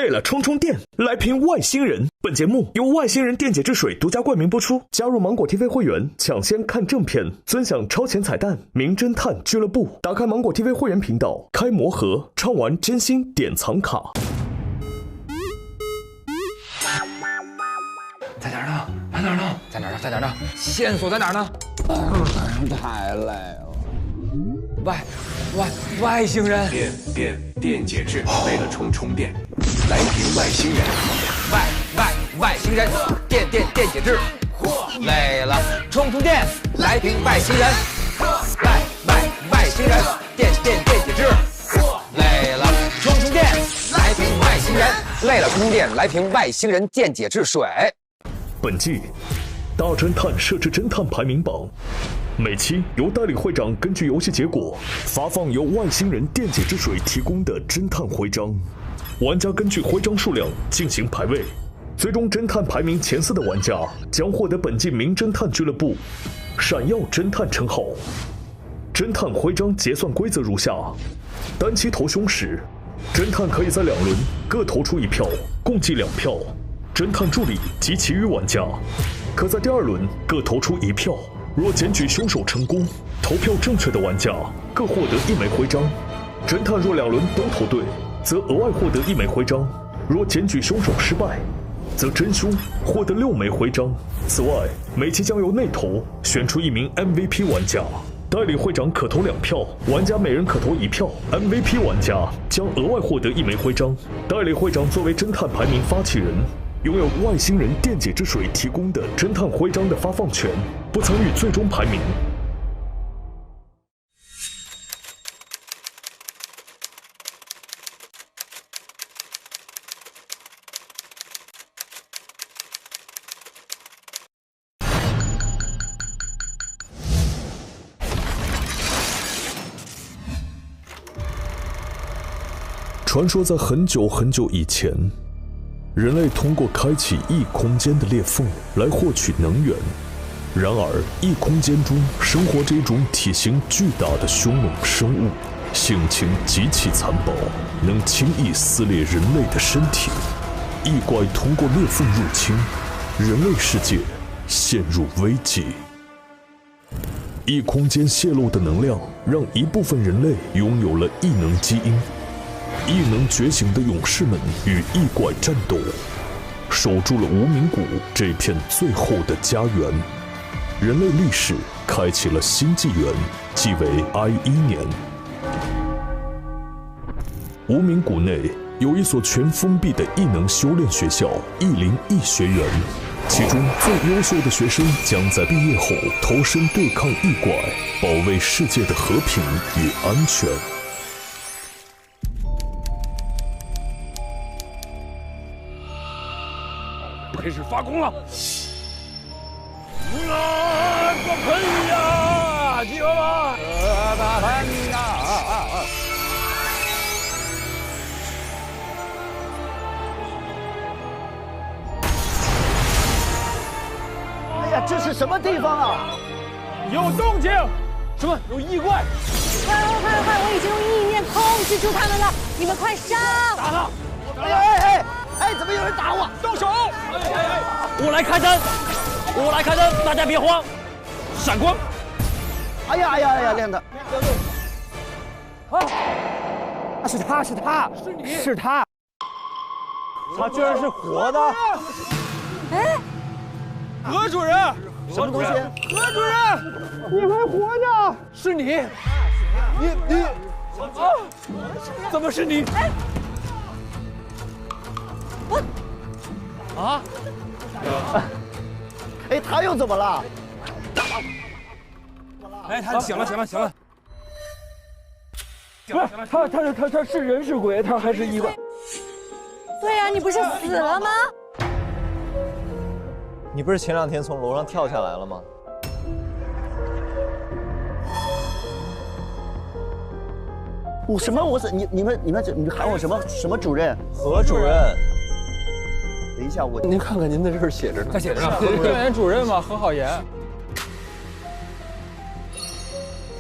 累了充充电，来瓶外星人。本节目由外星人电解质水独家冠名播出。加入芒果 TV 会员，抢先看正片，尊享超前彩蛋。名侦探俱乐部，打开芒果 TV 会员频道，开魔盒，畅玩真心典藏卡。在哪儿呢？在哪儿呢？在哪儿呢？在哪儿呢？线索在哪儿呢？太累了。外星人。电解质，为了充电，来瓶外星人。外星人，电解质。累了充电，来瓶外星人。外星人，电解质。累了充电，来瓶外星人。累了充电，来瓶外星人电解质水。本季大侦探设置侦探排名榜，每期由代理会长根据游戏结果发放由外星人电解质水提供的侦探徽章，玩家根据徽章数量进行排位，最终侦探排名前4的玩家将获得本季名侦探俱乐部闪耀侦探称号。侦探徽章结算规则如下：单期投凶时，侦探可以在2轮各投出1票，共计2票。侦探助理及其余玩家可在第2轮各投出1票，若检举凶手成功，投票正确的玩家各获得1枚徽章。侦探若2轮都投对，则额外获得1枚徽章；若检举凶手失败，则真凶获得6枚徽章。此外，每期将由内投选出1名 MVP 玩家，代理会长可投2票，玩家每人可投1票。MVP 玩家将额外获得1枚徽章。代理会长作为侦探排名发起人，拥有外星人电解质水提供的侦探徽章的发放权，不参与最终排名。传说在很久很久以前，人类通过开启异空间的裂缝来获取能源。然而，异空间中生活着一种体型巨大的凶猛生物，性情极其残暴，能轻易撕裂人类的身体。异怪通过裂缝入侵，人类世界陷入危机。异空间泄露的能量让一部分人类拥有了异能基因。异能觉醒的勇士们与异怪战斗，守住了无名谷这片最后的家园。人类历史开启了新纪元，即为 I1年。无名谷内有一所全封闭的异能修炼学校——异灵异学园，其中最优秀的学生将在毕业后投身对抗异怪，保卫世界的和平与安全。开始发功了！不喷呀，记住吗？喷呀！哎呀，这是什么地方啊？有动静！什么？有异怪！快！我已经用意念控制住他们了，你们快上！打他！哎，怎么有人打我？动手！我来开灯，大家别慌！闪光！哎呀，亮的！啊！是他，是他，他居然是活的！哎，何主任，什么东西？何主任，你还活着？是你，你啊？怎么是你？啊！哎，他又怎么了？哎，他醒了！不是他是人是鬼，他还是意外。对呀，你不是死了吗？你不是前2天从楼上跳下来了吗？我什么？我是你们喊我什么主任？何主任。等一下，您看看您的这儿写着呢。他写着呢，调研主任嘛，何浩言。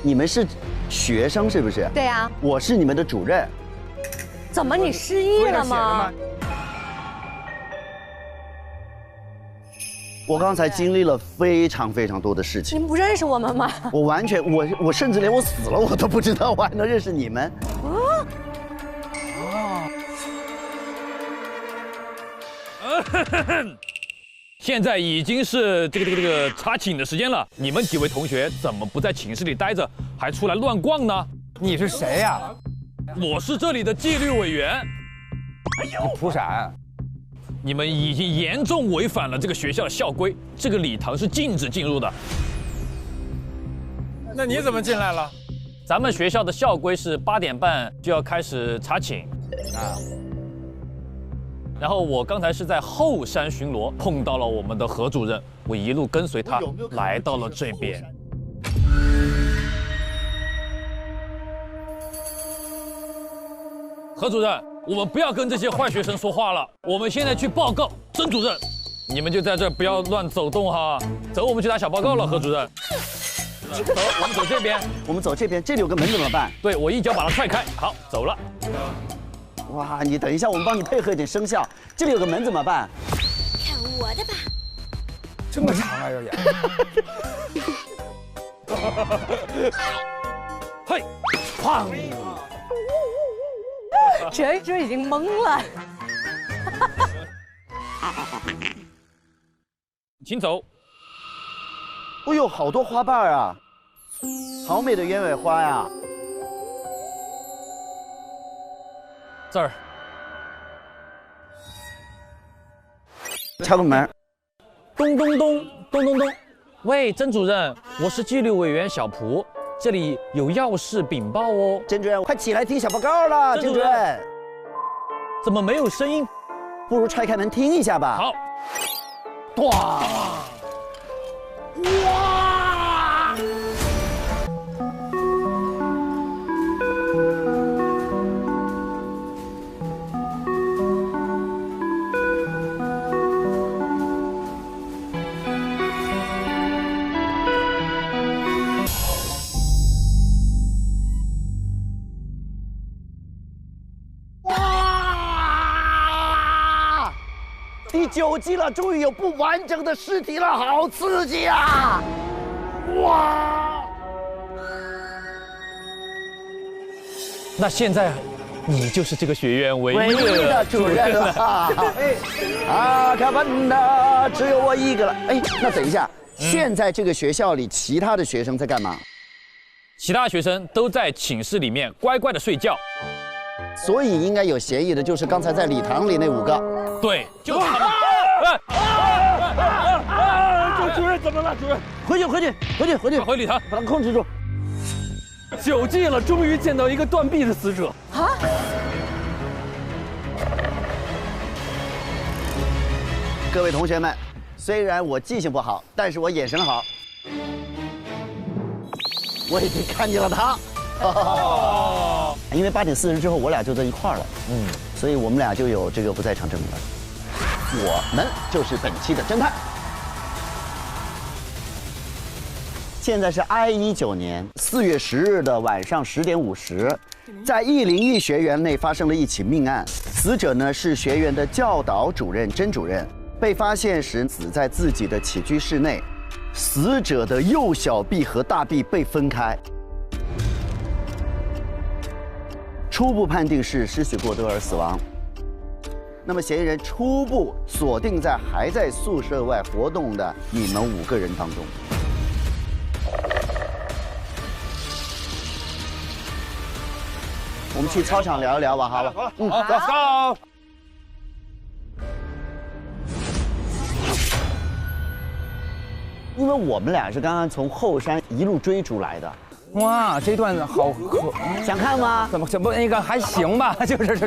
你们是学生是不是？对呀。我是你们的主任。怎么你失忆了吗？我刚才经历了非常非常多的事情。您不认识我们吗？我完全，我甚至连我死了我都不知道，我还能认识你们。现在已经是这个查寝的时间了，你们几位同学怎么不在寝室里待着，还出来乱逛呢？你是谁呀？我是这里的纪律委员。你图啥呀？你们已经严重违反了这个学校的校规，这个礼堂是禁止进入的。那你怎么进来了？咱们学校的校规是8点半就要开始查寝啊。然后我刚才是在后山巡逻，碰到了我们的何主任，我一路跟随他来到了这边。何主任，我们不要跟这些坏学生说话了，我们现在去报告曾主任。你们就在这儿不要乱走动哈。走，我们去打小报告了，何主任。走，我们走这边。我们走这边，这里有个门怎么办？对，我一脚把它踹开。好，走了。哇，你等一下，我们帮你配合一点声效。这里有个门怎么办？看我的吧！这么长啊，这演。嘿，砰！这已经懵了。请走。哎呦，好多花瓣啊，好美的鸢尾花呀！这儿。敲个门。咚咚咚咚咚咚。喂，曾主任，我是纪律委员小蒲，这里有要事禀报哦。曾主任，快起来听小报告了。曾主任，怎么没有声音？不如踹开门听一下吧。好。哇！哇！第9集了，终于有不完整的尸体了，好刺激啊！哇！那现在，你就是这个学院唯一的主任了。阿卡班达，只有我一个了。哎，那等一下，现在这个学校里其他的学生在干嘛？其他学生都在寝室里面乖乖的睡觉。所以应该有嫌疑的就是刚才在礼堂里那5个。对，就他们。主任怎么了？主任，回去，回礼堂，把他控制住。9季了，终于见到一个断臂的死者啊！各位同学们，虽然我记性不好，但是我眼神好。我已经看见了他。哦，因为8点40之后我俩就在一块儿了，所以我们俩就有这个不在场证明了。我们就是本期的侦探。现在是I19年4月10日的晚上10点50，在101学园内发生了一起命案，死者呢是学园的教导主任甄主任，被发现时死在自己的起居室内，死者的右小臂和大臂被分开。初步判定是失血过多而死亡。那么嫌疑人初步锁定在还在宿舍外活动的你们5个人当中。我们去操场聊一聊吧，好吧？走。因为我们俩是刚刚从后山一路追逐来的。哇，这段好，想看吗？怎么那个还行吧，就是。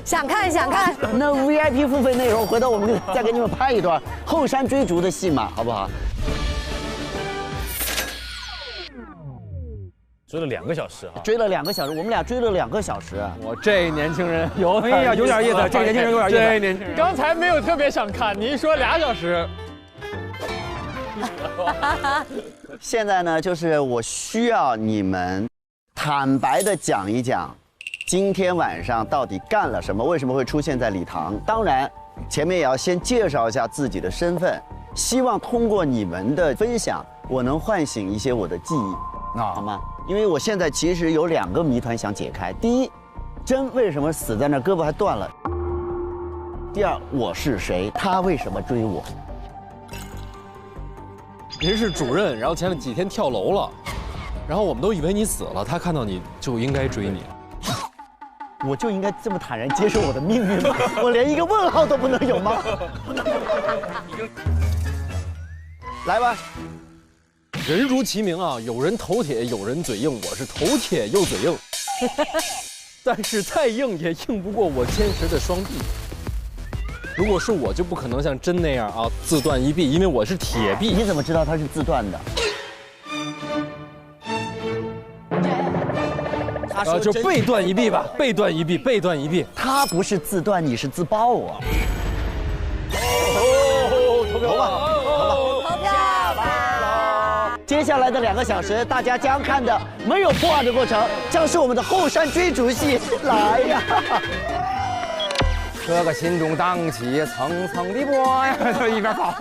想看。那 VIP 付费内容，回头我们再给你们拍一段后山追逐的戏码，好不好？追了2个小时啊！追了2个小时，我们俩追了2个小时。我这年轻人有点意思，这年轻人有点意思。这年轻人刚才没有特别想看，你一说2小时。现在呢，就是我需要你们坦白的讲一讲，今天晚上到底干了什么，为什么会出现在礼堂。当然，前面也要先介绍一下自己的身份，希望通过你们的分享，我能唤醒一些我的记忆，好吗？因为我现在其实有2个谜团想解开。第一，真为什么死在那儿，胳膊还断了？第二，我是谁？他为什么追我？您是主任，然后前几天跳楼了，然后我们都以为你死了，他看到你就应该追你。我就应该这么坦然接受我的命运吗？我连一个问号都不能有吗？来吧，人如其名啊，有人头铁，有人嘴硬，我是头铁又嘴硬，但是再硬也硬不过我坚实的双臂。如果是我，就不可能像针那样啊自断一臂，因为我是铁臂。你怎么知道他是自断的？就背断一臂吧，背断一臂，背断一臂。他不是自断，你是自爆啊！投吧！投票吧！接下来的2个小时，大家将看的没有破案的过程，将是我们的后山追逐戏。来呀！这个心中荡起层层的波呀，就一边跑。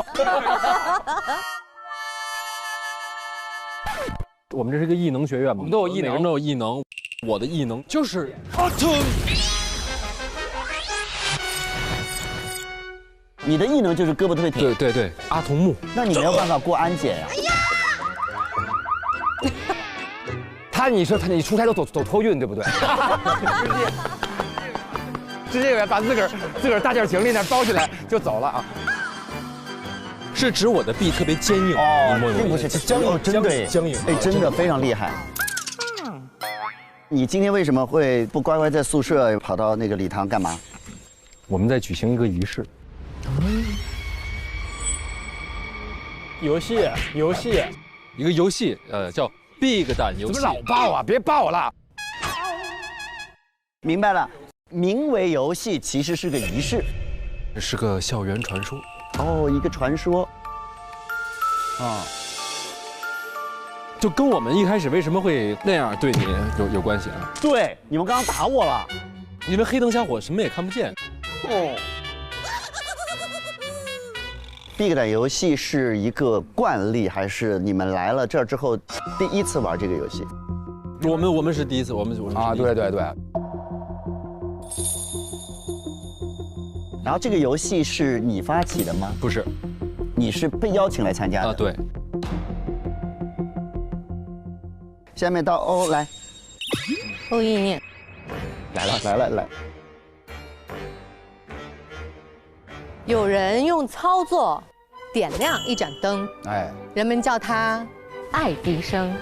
我们这是个艺能学院嘛，我们都有艺能，每个人都有艺能。我的艺能就是阿腾。你的艺能就是胳膊退铁。对，阿童木。那你没有办法过安检呀？你说你出差都走托运对不对？直接把自个儿大件行李那包起来就走了啊。是指我的臂特别坚硬并不是僵硬，真的僵硬，哎，真的非常厉害。你今天为什么会不乖乖在宿舍跑到那个礼堂干嘛？我们在举行一个仪式。游戏，一个游戏，叫 Big 蛋游戏。怎么老爆啊？别爆了！明白了，名为游戏，其实是个仪式。这是个校园传说。哦，一个传说。啊。就跟我们一开始为什么会那样对你有关系啊？对，你们刚刚打我了，因为黑灯瞎火，什么也看不见。哦。Big 蛋游戏是一个惯例，还是你们来了这儿之后第一次玩这个游戏？我们是第一次，我们啊，对。然后这个游戏是你发起的吗？不是，你是被邀请来参加的。啊，对。下面到欧来，欧意念，来了。有人用操作点亮一盏灯，人们叫它爱迪生。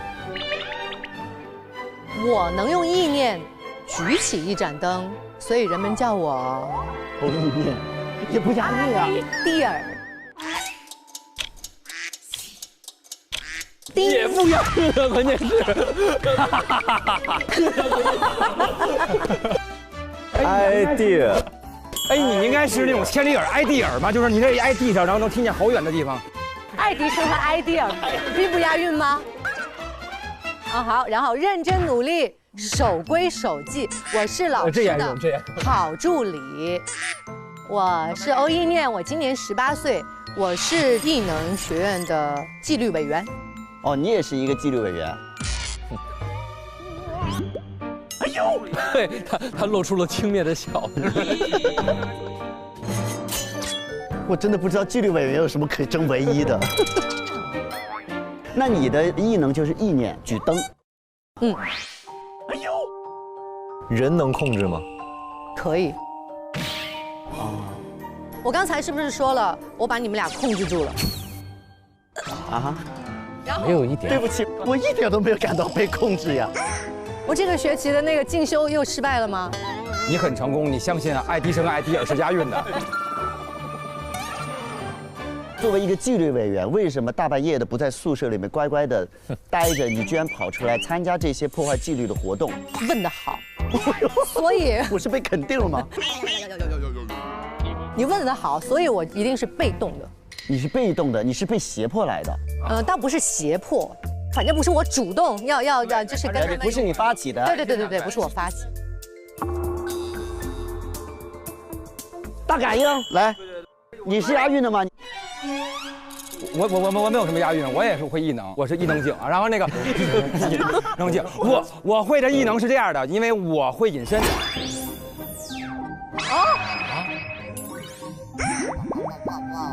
我能用意念举起一盏灯，所以人们叫我欧意念，也不押韵啊。蒂尔。也不押韵啊，关键是。埃蒂尔，哎，你应该是那种千里耳埃蒂尔嘛，就是你这挨地上，然后能听见好远的地方。爱迪生和埃蒂尔并不押韵吗？啊好，然后认真努力，守规守纪，我是老师的好助理。我是欧意念，我今年18岁，我是艺能学院的纪律委员。哦，你也是一个纪律委员。哎呦，对他露出了轻蔑的笑。我真的不知道纪律委员有什么可以争唯一的。那你的艺能就是意念举灯。嗯。哎呦，人能控制吗？可以。哦。我刚才是不是说了，我把你们俩控制住了？啊？没有一点。对不起，我一点都没有感到被控制呀。我这个学期的那个进修又失败了吗？你很成功，你相信爱迪生、埃蒂尔是押韵的。作为一个纪律委员，为什么大半夜的不在宿舍里面乖乖的待着，你居然跑出来参加这些破坏纪律的活动？问得好，所以我是被肯定了吗？你问得好，所以我一定是被动的。你是被动的，你是被胁迫来的。倒不是胁迫，反正不是我主动要，就是跟他们。不是你发起的。对，不是我发起。大感应来，你是押韵的吗？我没有什么押韵，我也是会异能，我是异能警啊。然后那个异能警，我会的异能是这样的，因为我会隐身。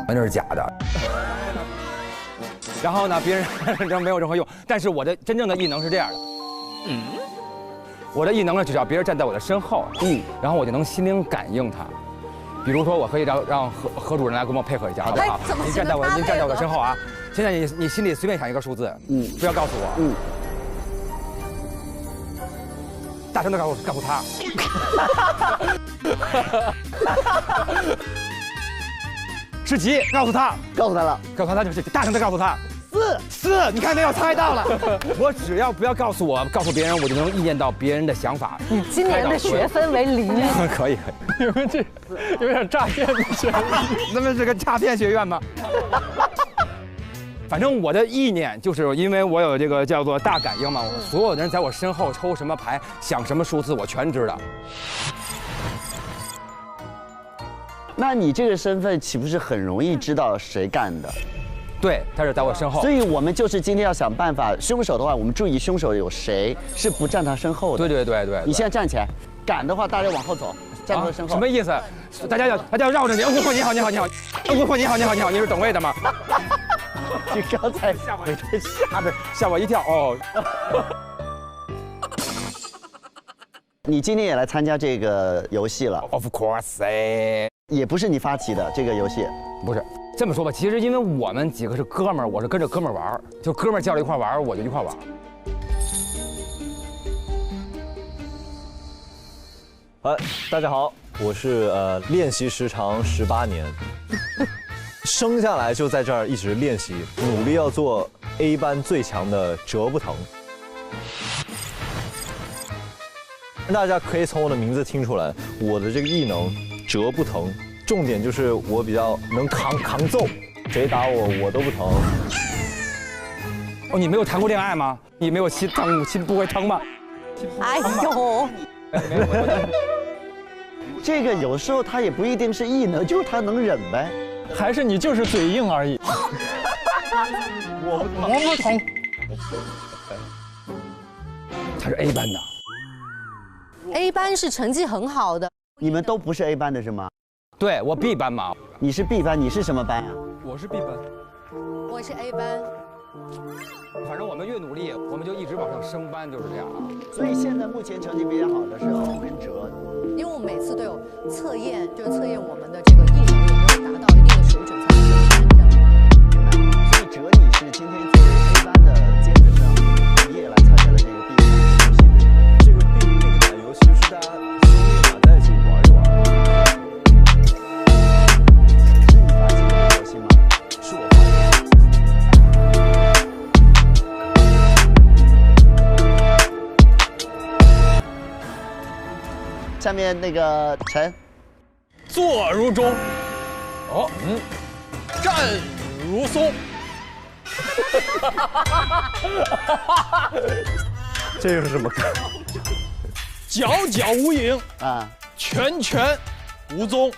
那是假的。然后呢，别人没有任何用，但是我的真正的异能是这样的。我的异能呢，只要别人站在我的身后，然后我就能心灵感应他。比如说，我可以让何主任来跟我配合一下，好不好？您站在我的身后啊！现在你心里随便想一个数字，不要告诉我，大声的告诉他。是几？告诉他了，就是大声的告诉他。4，你看没有？猜到了。我只要不要告诉别人，我就能意念到别人的想法。你今年的学分为0。可以。你们这有点诈骗的嫌疑。咱们是个诈骗学院吗？反正我的意念就是因为我有这个叫做大感应嘛，所有的人在我身后抽什么牌、想什么数字，我全知道。那你这个身份岂不是很容易知道谁干的？对，他是在我身后。所以我们就是今天要想办法，凶手的话，我们注意凶手有谁是不站他身后的。对。你现在站起来，敢的话大家往后走，站他身后。什么意思？大家要绕着你。吴虎你好，你是等位的吗？你刚才吓我一跳哦。你今天也来参加这个游戏了 ？Of course， 也不是你发起的这个游戏，不是。这么说吧，其实因为我们几个是哥们儿，我是跟着哥们儿玩，就哥们儿叫着一块玩，我就一块玩。大家好，我是练习时长18年，生下来就在这儿一直练习，努力要做 A 班最强的折不疼。大家可以从我的名字听出来，我的这个异能折不疼。重点就是我比较能扛揍，谁打我都不疼。哦，你没有谈过恋爱吗？你没有心不会疼吗？哎呦，这个有时候他也不一定是异能，就是他能忍呗。还是你就是嘴硬而已。我不疼。他是 A 班的。A 班是成绩很好的。你们都不是 A 班的是吗？对，我 B 班嘛。你是 B 班，你是什么班啊？我是 B 班。我是 A 班。反正我们越努力，我们就一直往上升班，就是这样啊。所以现在目前成绩比较好的是欧跟哲。因为我们每次都有测验，就是测验我们的这个异能有没有达到一定的水准才能升班这样。所以哲你是今天作为 A 班的尖子生，你也来参加了这个 B 班游戏，对吗？这个 B 班游戏是大家兄弟俩在一起玩一玩。下面那个陈，坐如钟，站如松。这又是什么梗？皎皎无影啊，拳拳无踪。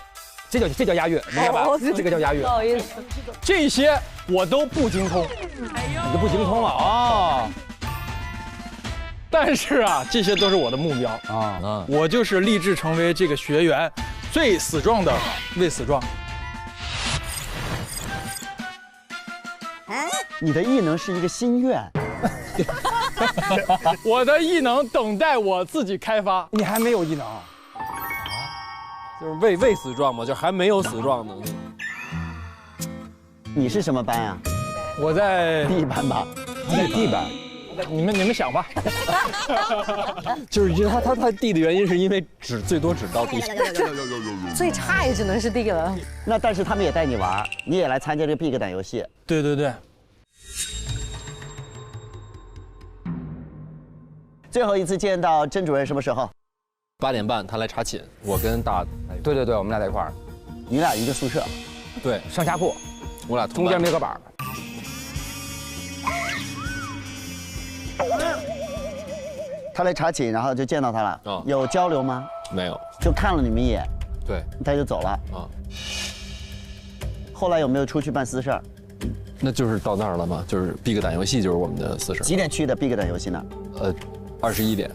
这叫押韵，明白吧？这个叫押韵。不好意思，这些我都不精通。你都不精通了哦。但是啊，这些都是我的目标啊！我就是立志成为这个学员最死壮的魏死壮。你的异能是一个心愿。我的异能等待我自己开发。你还没有异能啊？就是未死壮嘛，就还没有死壮呢。你是什么班啊？我在 D 班吧。在 D 班。你们想吧。就是因为他 D 的原因是因为最多只到 D。最差也只能是 D 了。那但是他们也带你玩，你也来参加这个 B 个胆游戏。对对对。最后一次见到甄主任什么时候？8点半他来查寝，我跟大。对，我们俩在一块儿。你俩一个宿舍。对，上下铺，我俩中间没隔板。他来查寝，然后就见到他了。有交流吗？没有，就看了你们一眼。对，他就走了。后来有没有出去办私事儿？那就是到那儿了吗？就是 Big 胆游戏就是我们的私事。几点去的 Big 胆游戏呢？21点。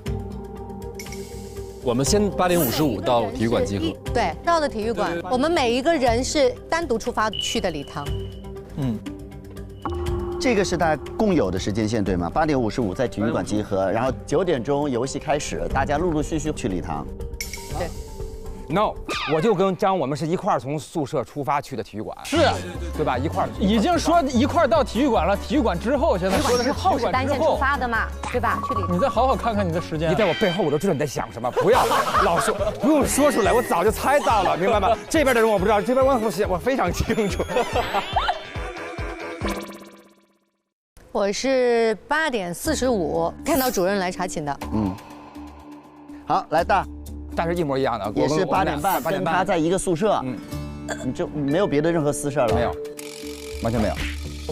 我们先8点55到体育馆集合。对，到的体育馆，我们每一个人是单独出发去的礼堂。嗯。这个是大家共有的时间线，对吗？8点55在体育馆集合，然后9点钟游戏开始，大家陆陆续续去礼堂。对。No， 我就跟张，我们是一块儿从宿舍出发去的体育馆。是，对吧？一块儿。已经说一块儿到体育馆了，体育馆之后，现在说的是后是单线出发的嘛，对吧？去礼堂。你再好好看看你的时间。你在我背后，我都知道你在想什么，不要老说，不用说出来，我早就猜到了，明白吗？这边的人我不知道，这边我非常清楚。我是8点45看到主任来查寝的。好，来大。但是一模一样的，也是8点半，跟他在一个宿舍。你就没有别的任何私事了？没有，完全没有。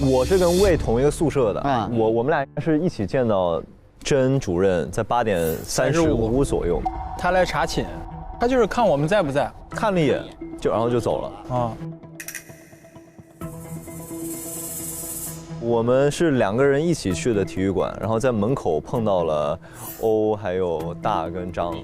我是跟魏同一个宿舍的啊，我们俩是一起见到甄主任在8点35左右，他来查寝，他就是看我们在不在，看了一眼然后就走了啊。我们是2个人一起去的体育馆，然后在门口碰到了欧还有大跟张。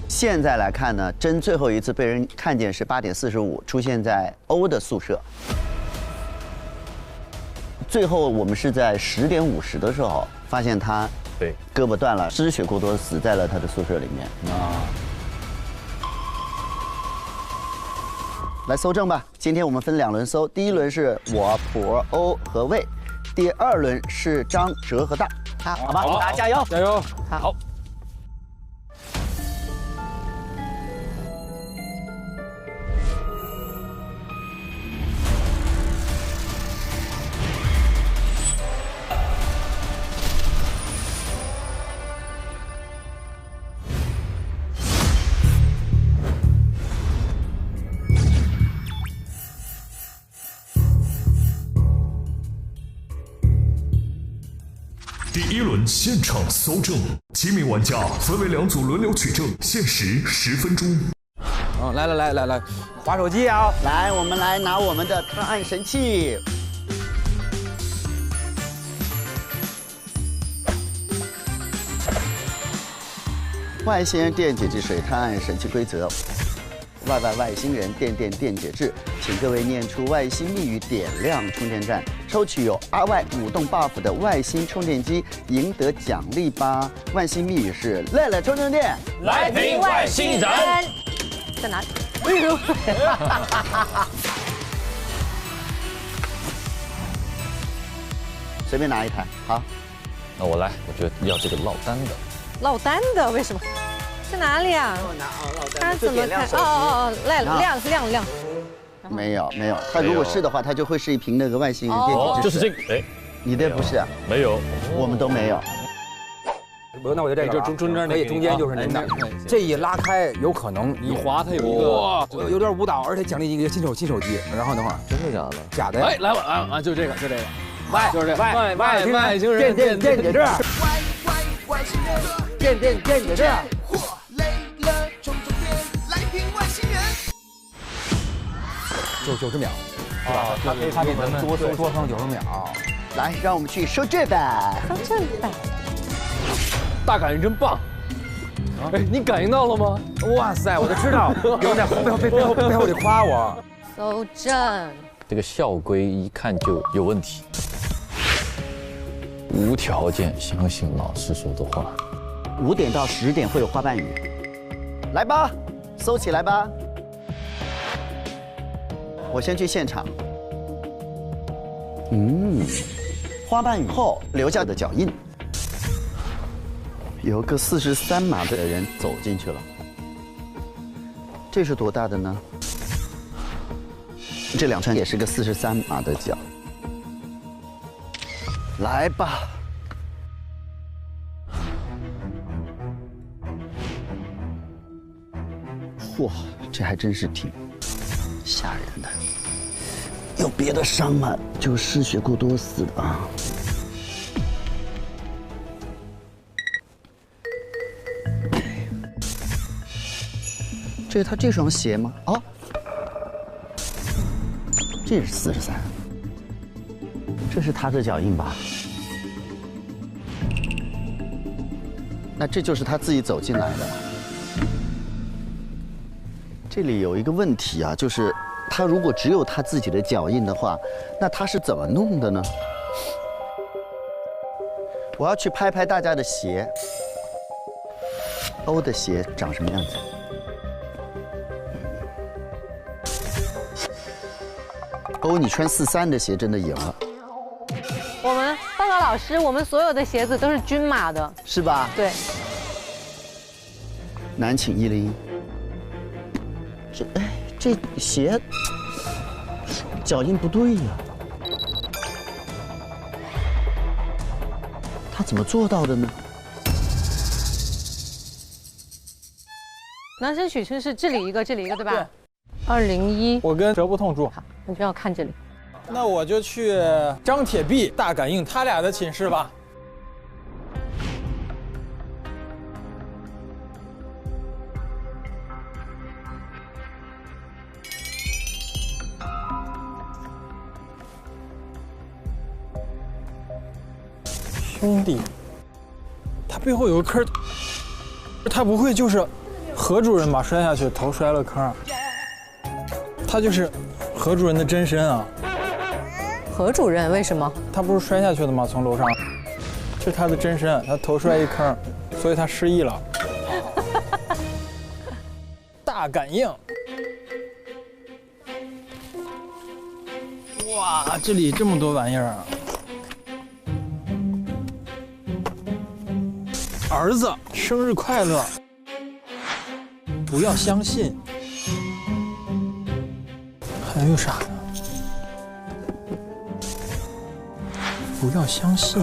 现在来看呢，甄最后一次被人看见是8点45，出现在欧的宿舍。最后我们是在10点50的时候发现他胳膊断了，失血过多死在了他的宿舍里面。来搜证吧，今天我们分2轮搜，第1轮是我、普、欧和魏，第2轮是张、哲和大。好吧，大家加油，加油，好。第1轮现场搜证，7名玩家分为2组轮流取证，限时10分钟。来，滑手机啊！来，我们来拿我们的探案神器。外星人电解质水探案神器规则。外星人电解质，请各位念出外星密语，点亮充电站，抽取有RY舞动 buff 的外星充电机，赢得奖励吧。外星密语是乐乐充电，来评外星人。在哪里？随便拿一台。好，那我来，我觉得要这个落单的。落单的为什么？在哪里啊？我拿落单。他怎么看？亮。没有，他如果是的话，他就会是一瓶那个外星人电解质。就是这个。哎，你的不是啊？没有，我们都没有。那我就这个，中间可以，中间就是您的。这一拉开，有可能一滑，它有一个有点舞蹈，而且奖励一个新手机。然后等会儿，真的假的？假的呀！哎，来吧，就这个，就是这个，外星人电解质，外星人电解质。90秒，是吧？他比咱们多上90秒。来，让我们去收证吧。收证吧。大感应真棒。哎，你感应到了吗？哇塞，我就知道有人在背后里夸我。搜证。这个校规一看就有问题。无条件相信老师说的话。5点到10点会有花瓣雨。来吧，搜起来吧。我先去现场。花瓣雨后留下的脚印，有个43码的人走进去了。这是多大的呢？这2串也是个43码的脚。来吧。嚯，这还真是挺吓人的。有别的伤吗？就失血过多死的啊。这是他这双鞋吗？哦，这是43，这是他的脚印吧？那这就是他自己走进来的。这里有一个问题啊，就是他如果只有他自己的脚印的话，那他是怎么弄的呢？我要去拍拍大家的鞋，欧的鞋长什么样子？欧，你穿43的鞋真的赢了。我们报告老师，我们所有的鞋子都是均码的，是吧？对。南请101。这鞋脚印不对呀，他怎么做到的呢？男生女生是这里一个，这里一个，对吧？201。我跟折不痛住。好，那就要看这里。那我就去张铁壁、大感应他俩的寝室吧。兄弟，他背后有个坑，他不会就是何主任吧？摔下去，头摔了坑，他就是何主任的真身啊！何主任为什么？他不是摔下去的吗？从楼上，这是他的真身，他头摔一坑，所以他失忆了。大感应，哇，这里这么多玩意儿啊！儿子，生日快乐！不要相信。还有啥呢？不要相信。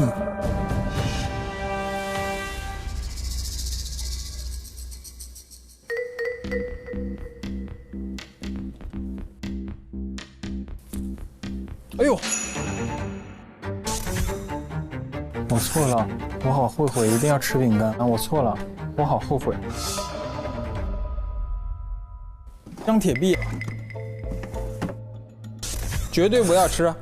哎呦！我错了，我好后悔，一定要吃饼干啊！我错了，我好后悔。张铁壁，绝对不要吃。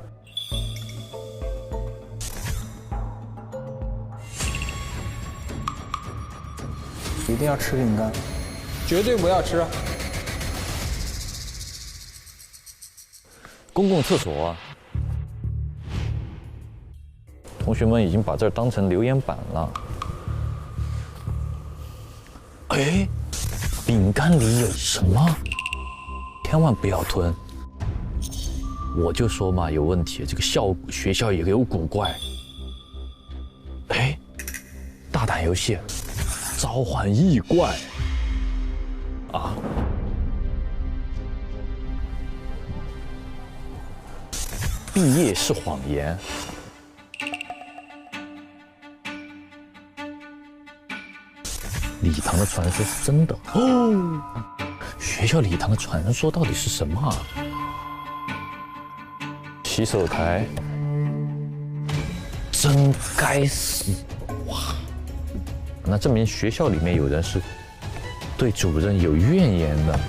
一定要吃饼干，绝对不要吃。公共厕所，同学们已经把这儿当成留言板了。哎，饼干里有什么？千万不要吞。我就说嘛，有问题，这个学校也有古怪。哎，大胆游戏，召唤异怪啊！毕业是谎言。礼堂的传说是真的哦！学校礼堂的传说到底是什么啊？洗手台，真该死！哇，那证明学校里面有人是对主任有怨言的。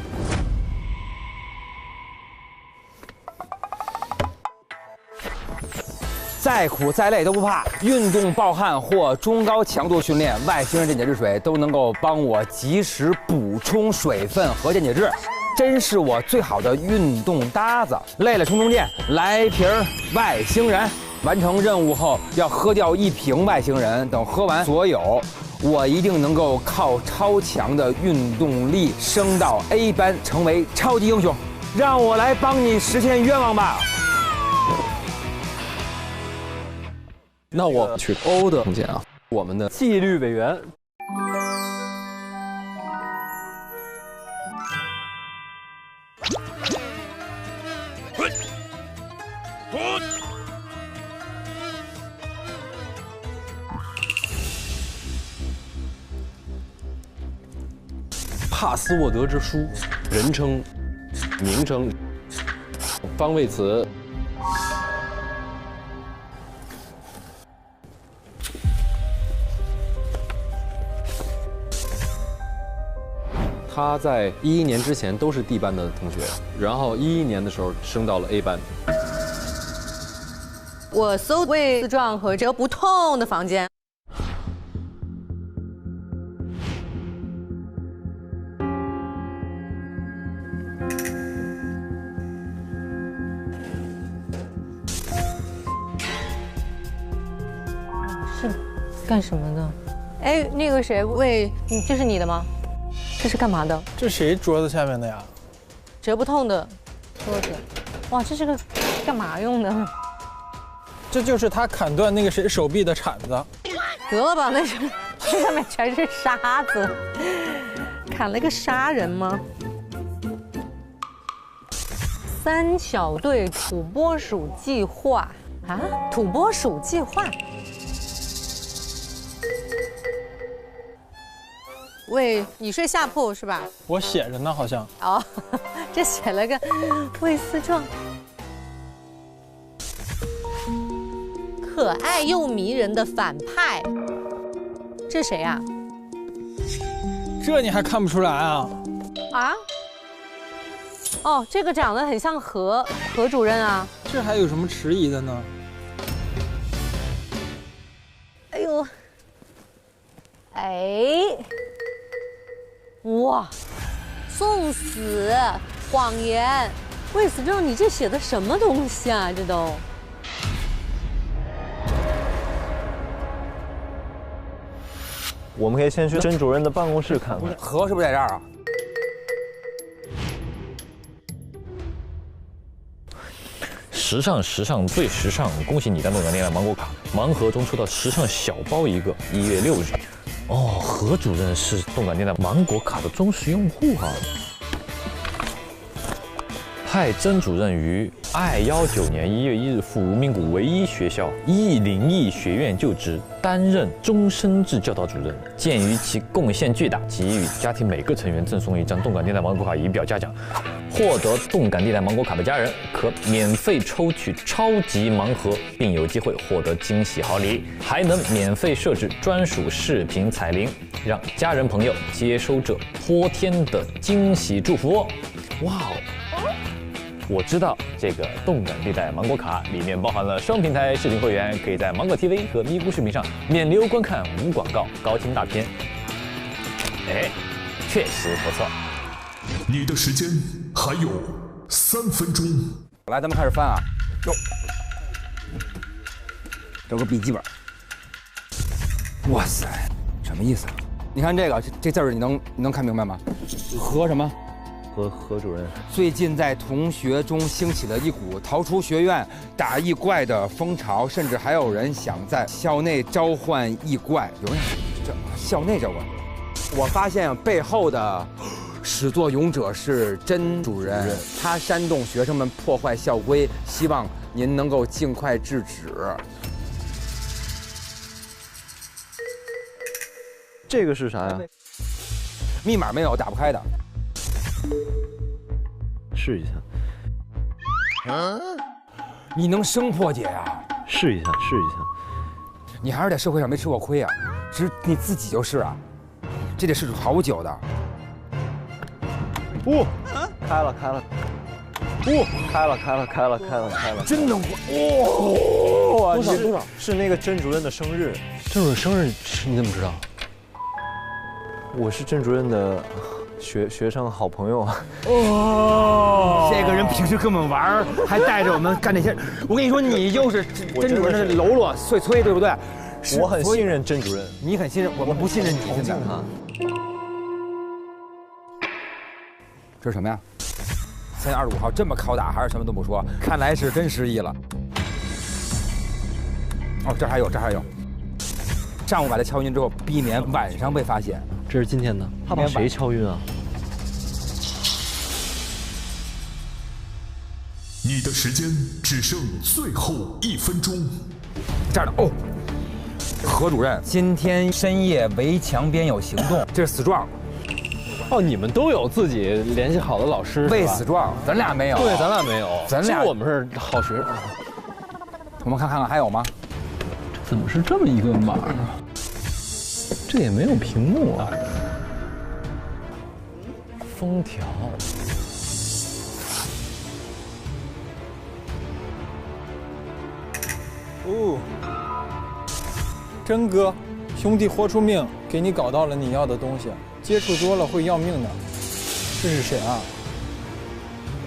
再苦再累都不怕，运动暴汗或中高强度训练，外星人电解质水都能够帮我及时补充水分和电解质，真是我最好的运动搭子。累了充充电，来瓶外星人。完成任务后要喝掉1瓶外星人，等喝完所有，我一定能够靠超强的运动力升到 A 班，成为超级英雄。让我来帮你实现愿望吧。那我去欧的空间啊，我们的纪律委员。帕斯沃德之书，人称、名称、方位词。他在11年之前都是 D 班的同学，然后11年的时候升到了 A 班。我搜胃刺壮和折不痛的房间。是干什么的？哎，那个谁，喂，这是你的吗？这是干嘛的？这谁桌子下面的呀？折不痛的桌子。哇，这是个干嘛用的？这就是他砍断那个谁手臂的铲子。得了吧，那上面全是沙子，砍了个杀人吗？三小队土拨鼠计划啊，土拨鼠计划。喂，你睡下铺是吧？我写着呢，好像。哦，这写了个魏思壮，可爱又迷人的反派，这谁呀？这你还看不出来啊？啊？哦，这个长得很像何主任啊。这还有什么迟疑的呢？哎呦，哎。哇，送死、谎言，魏思壮，你这写的什么东西啊？这都。我们可以先去甄主任的办公室看看。何是不是在这儿啊？时尚最时尚！恭喜你的动感电缆芒果卡，盲盒中抽到时尚小包一个，1月6日。哦，何主任是动感电缆芒果卡的忠实用户啊！派甄主任于2019年1月1日赴无名谷唯一学校101学院就职，担任终身制教导主任。鉴于其贡献巨大，给予家庭每个成员赠送一张动感电缆芒果卡以表嘉奖。获得动感电缆芒果卡的家人可免费抽取超级盲盒，并有机会获得惊喜好礼，还能免费设置专属视频彩铃，让家人朋友接收这泼天的惊喜祝福哦！哇哦！我知道这个动感地带芒果卡里面包含了双平台视频会员，可以在芒果 TV 和咪咕视频上免流观看无广告高清大片。哎，确实不错。你的时间还有3分钟。来，咱们开始翻啊。哟，有个笔记本。哇塞，什么意思啊？你看这个这字儿，你能看明白吗？何什么？何主任，最近在同学中兴起了一股逃出学院打异怪的风潮，甚至还有人想在校内召唤异怪。有人这校内召唤，我发现背后的始作俑者是甄主任，他煽动学生们破坏校规，希望您能够尽快制止。这个是啥呀？密码没有，打不开的。试一下。你能生破解呀？试一下。你还是在社会上没吃过亏啊，你自己就是啊，这得试好久的。开了。开了。真能哇！多少？是那个甄主任的生日。甄主任生日你怎么知道？我是甄主任的学生好朋友。这个人平时跟我们玩，还带着我们干那些。我跟你说，你就是甄主任的喽啰碎催，对不对？我很信任甄主任。你很信任，我们不信任你。现在这是什么呀？3月25号这么拷打，还是什么都不说，看来是真失忆了。哦，这还有。上午把它敲晕之后，避免晚上被发现。这是今天的，他把谁敲晕啊？你的时间只剩最后1分钟。这儿的哦，何主任，今天深夜围墙边有行动，这是死状。哦，你们都有自己联系好的老师，为死状，咱俩没有。对，咱俩没有，咱俩我们是好学生。我们看看还有吗？怎么是这么一个码啊？这也没有屏幕啊。封条。哦，真哥，兄弟豁出命给你搞到了你要的东西，接触多了会要命的。这是谁啊？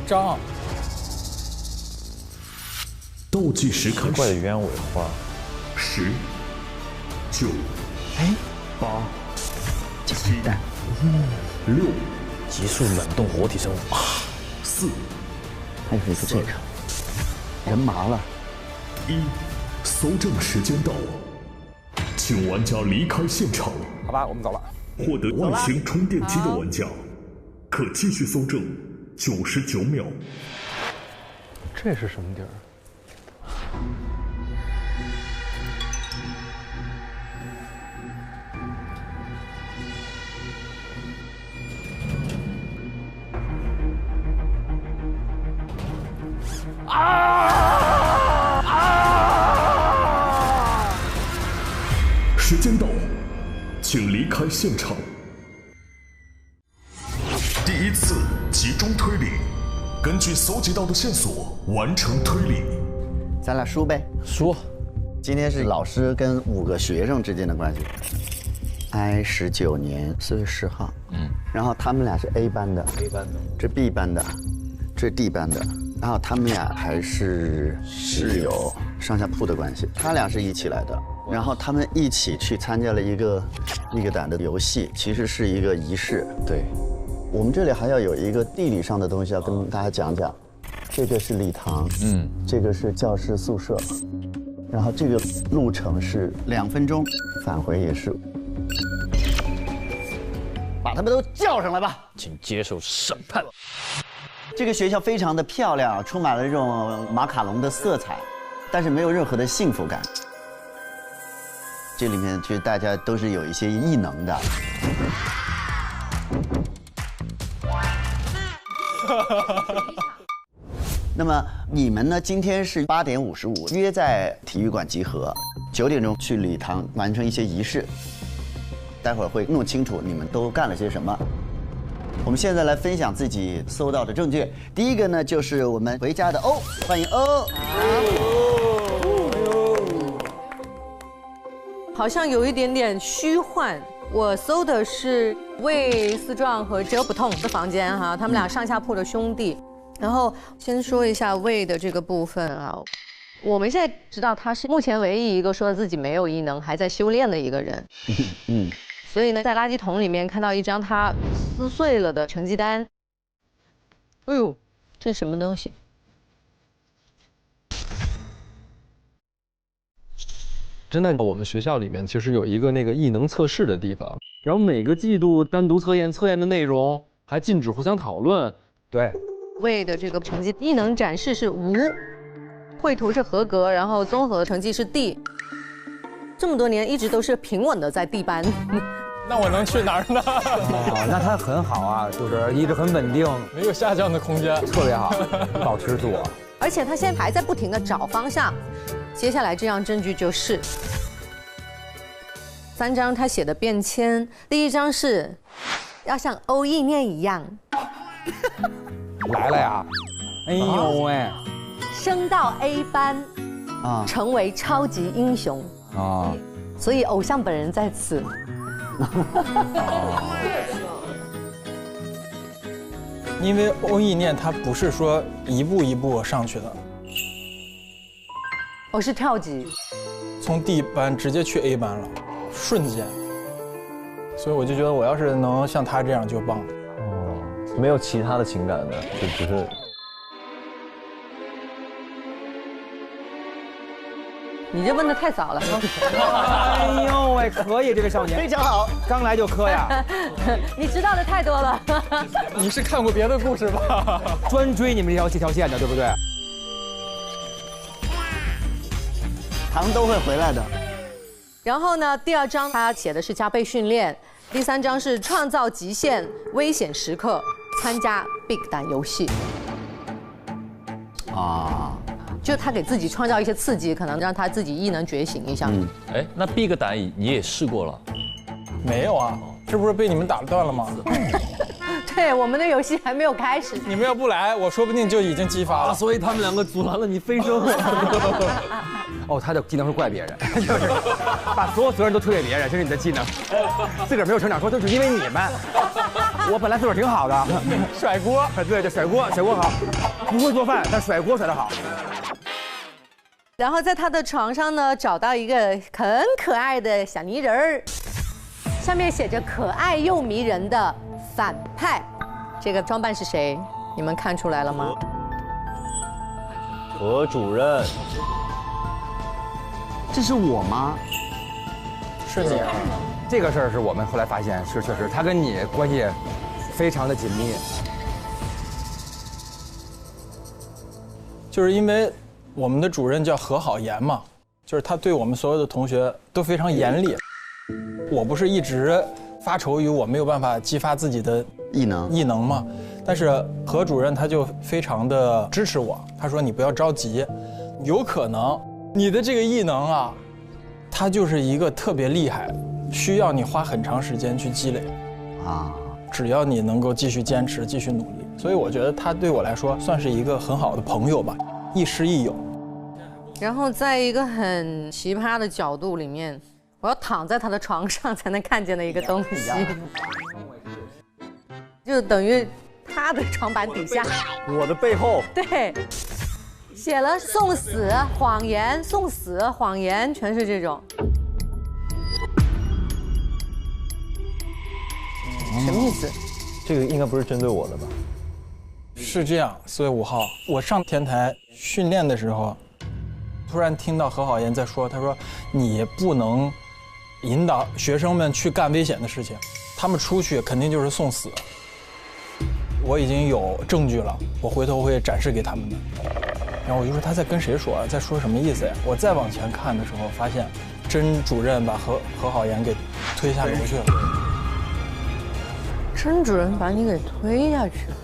张。倒计时开始。怪的鸢尾花。10、9、8、7、6，急速冷冻活体生物。4，还有一个这个，人麻了。1，搜证时间到，请玩家离开现场。好吧，我们走了。获得外星充电机的玩家，可继续搜证99秒。这是什么地儿？时间到，请离开现场。第一次集中推理，根据搜集到的线索完成推理。咱俩输呗。输。今天是老师跟5个学生之间的关系。I19年4月10号。然后他们俩是 A 班的，这 B 班的，这 D 班的。然后他们俩还是室友，上下铺的关系。他俩是一起来的，然后他们一起去参加了一个胆的游戏，其实是一个仪式。对，我们这里还要有一个地理上的东西要跟大家讲讲。这个是礼堂，这个是教室宿舍，然后这个路程是2分钟，返回也是。把他们都叫上来吧，请接受审判。这个学校非常的漂亮，充满了这种马卡龙的色彩，但是没有任何的幸福感。这里面其实大家都是有一些异能的。那么你们呢？今天是8点55约在体育馆集合，9点钟去礼堂完成一些仪式。待会儿会弄清楚你们都干了些什么。我们现在来分享自己搜到的证据。第一个呢，就是我们回家的欧，欢迎欧。好像有一点点虚幻。我搜的是魏思壮和哲不痛的房间哈，他们俩上下铺的兄弟。然后先说一下魏的这个部分啊，我们现在知道他是目前唯一一个说自己没有异能还在修炼的一个人。所以呢，在垃圾桶里面看到一张他撕碎了的成绩单。哎呦，这什么东西？真的，我们学校里面其实有一个那个异能测试的地方，然后每个季度单独测验的内容还禁止互相讨论。对，魏的这个成绩，异能展示是5，绘图是合格，然后综合成绩是 D。这么多年一直都是平稳的在 D 班。那我能去哪儿呢？那他很好啊，就是一直很稳定，没有下降的空间，特别好，保持自我。而且他现在还在不停的找方向。接下来这样证据就是3张他写的便签，第1张是要像欧意念一样，来了呀！哎呦喂，升到 A 班啊，成为超级英雄啊，所以偶像本人在此。因为欧意念他不是说一步一步上去的，我是跳级，从 D 班直接去 A 班了，瞬间。所以我就觉得我要是能像他这样就棒。哦，没有其他的情感的，就只是。你这问的太早了。哎呦喂，可以，这位少年非常好，刚来就磕呀。你知道的太多了。你是看过别的故事吧？专追你们这条线的，对不对？糖都会回来的。然后呢，第2章他写的是加倍训练，第3章是创造极限危险时刻，参加 Big 胆游戏。啊。就他给自己创造一些刺激，可能让他自己异能觉醒一下。哎，那 Big 胆你也试过了？没有啊，这不是被你们打断了吗？对，我们的游戏还没有开始。你们要不来，我说不定就已经激发了。所以他们两个阻拦了你飞升。哦，他的技能是怪别人，就是把所有责任都推给别人，这是你的技能。自个儿没有成长，说都是因为你们。我本来自个儿挺好的，甩锅。对，甩锅好，不会做饭，但甩锅甩得好。然后在他的床上呢，找到一个很可爱的小泥人儿，上面写着“可爱又迷人的反派”。这个装扮是谁？你们看出来了吗？何主任，这是我吗？是你。这个事儿是我们后来发现是确实，他跟你关系非常的紧密。就是因为我们的主任叫何好言嘛，就是他对我们所有的同学都非常严厉。我不是一直发愁于我没有办法激发自己的异能嘛，但是何主任他就非常的支持我，他说你不要着急，有可能你的这个异能啊，它就是一个特别厉害，需要你花很长时间去积累啊，只要你能够继续坚持，继续努力。所以我觉得他对我来说算是一个很好的朋友吧，亦师亦友。然后在一个很奇葩的角度里面，我要躺在他的床上才能看见的一个东西，就等于他的床板底下，我的背后，对，写了送死、谎言、送死、谎言，全是这种。什么意思？这个应该不是针对我的吧？是这样，4月5号，我上天台训练的时候，突然听到何好言在说，他说你不能引导学生们去干危险的事情，他们出去肯定就是送死。我已经有证据了，我回头会展示给他们的。然后我就说他在跟谁说啊，在说什么意思呀？我再往前看的时候，发现甄主任把何好言给推下楼去了。甄主任把你给推下去了。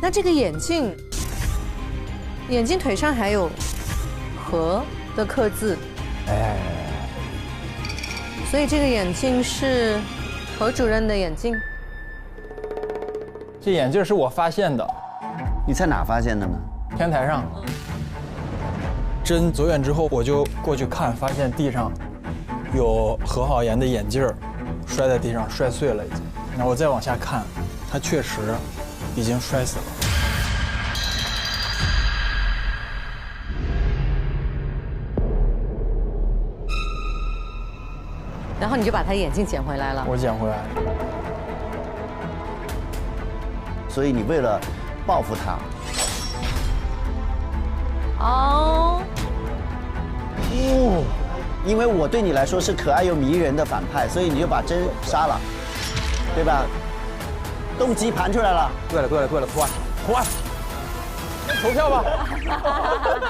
那这个眼镜腿上还有“何”的刻字，哎，所以这个眼镜是何主任的眼镜。这眼镜是我发现的。你在哪发现的呢？天台上。甄走远之后，我就过去看，发现地上有何好言的眼镜摔在地上，摔碎了已经。然后我再往下看，他确实已经摔死了。然后你就把他眼镜捡回来了。我捡回来了。所以你为了报复他，哦，因为我对你来说是可爱又迷人的反派，所以你就把甄杀了，对吧？动机盘出来了。对了，脱案，投票吧。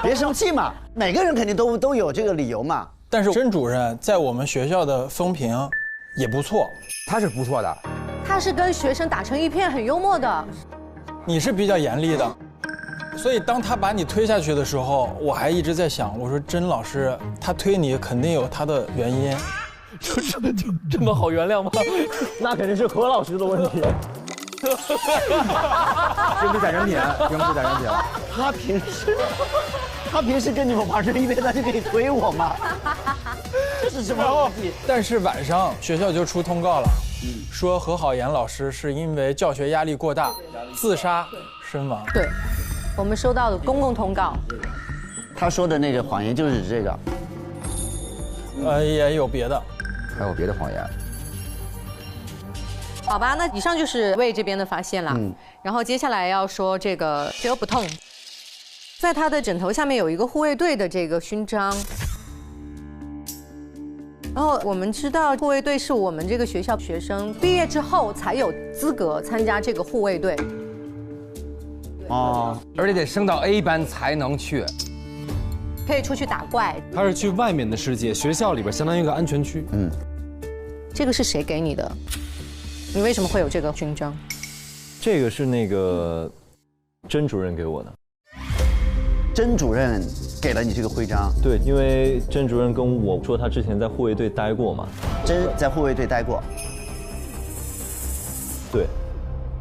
别生气嘛，每个人肯定都有这个理由嘛。但是甄主任在我们学校的风评也不错，他是不错的，他是跟学生打成一片，很幽默的。你是比较严厉的，所以当他把你推下去的时候，我还一直在想，我说甄老师他推你肯定有他的原因，就这么好原谅吗？那肯定是何老师的问题。经不起人品，他平时跟你们玩成一片，他就可以推我吗？这是什么问题？但是晚上学校就出通告了，说何好言老师是因为教学压力过大自杀身亡。对，我们收到的公共通告。他说的那个谎言就是指这个。也有别的，还有别的谎言。好吧，那以上就是魏这边的发现了。然后接下来要说这个折不痛，在他的枕头下面有一个护卫队的这个勋章。然后我们知道护卫队是我们这个学校学生毕业之后才有资格参加这个护卫队。哦，而且得升到 A 班才能去，可以出去打怪。他是去外面的世界，学校里边相当于一个安全区。这个是谁给你的？你为什么会有这个勋章？这个是那个甄主任给我的。甄主任给了你这个徽章。对，因为甄主任跟我说他之前在护卫队待过嘛。甄在护卫队待过。对，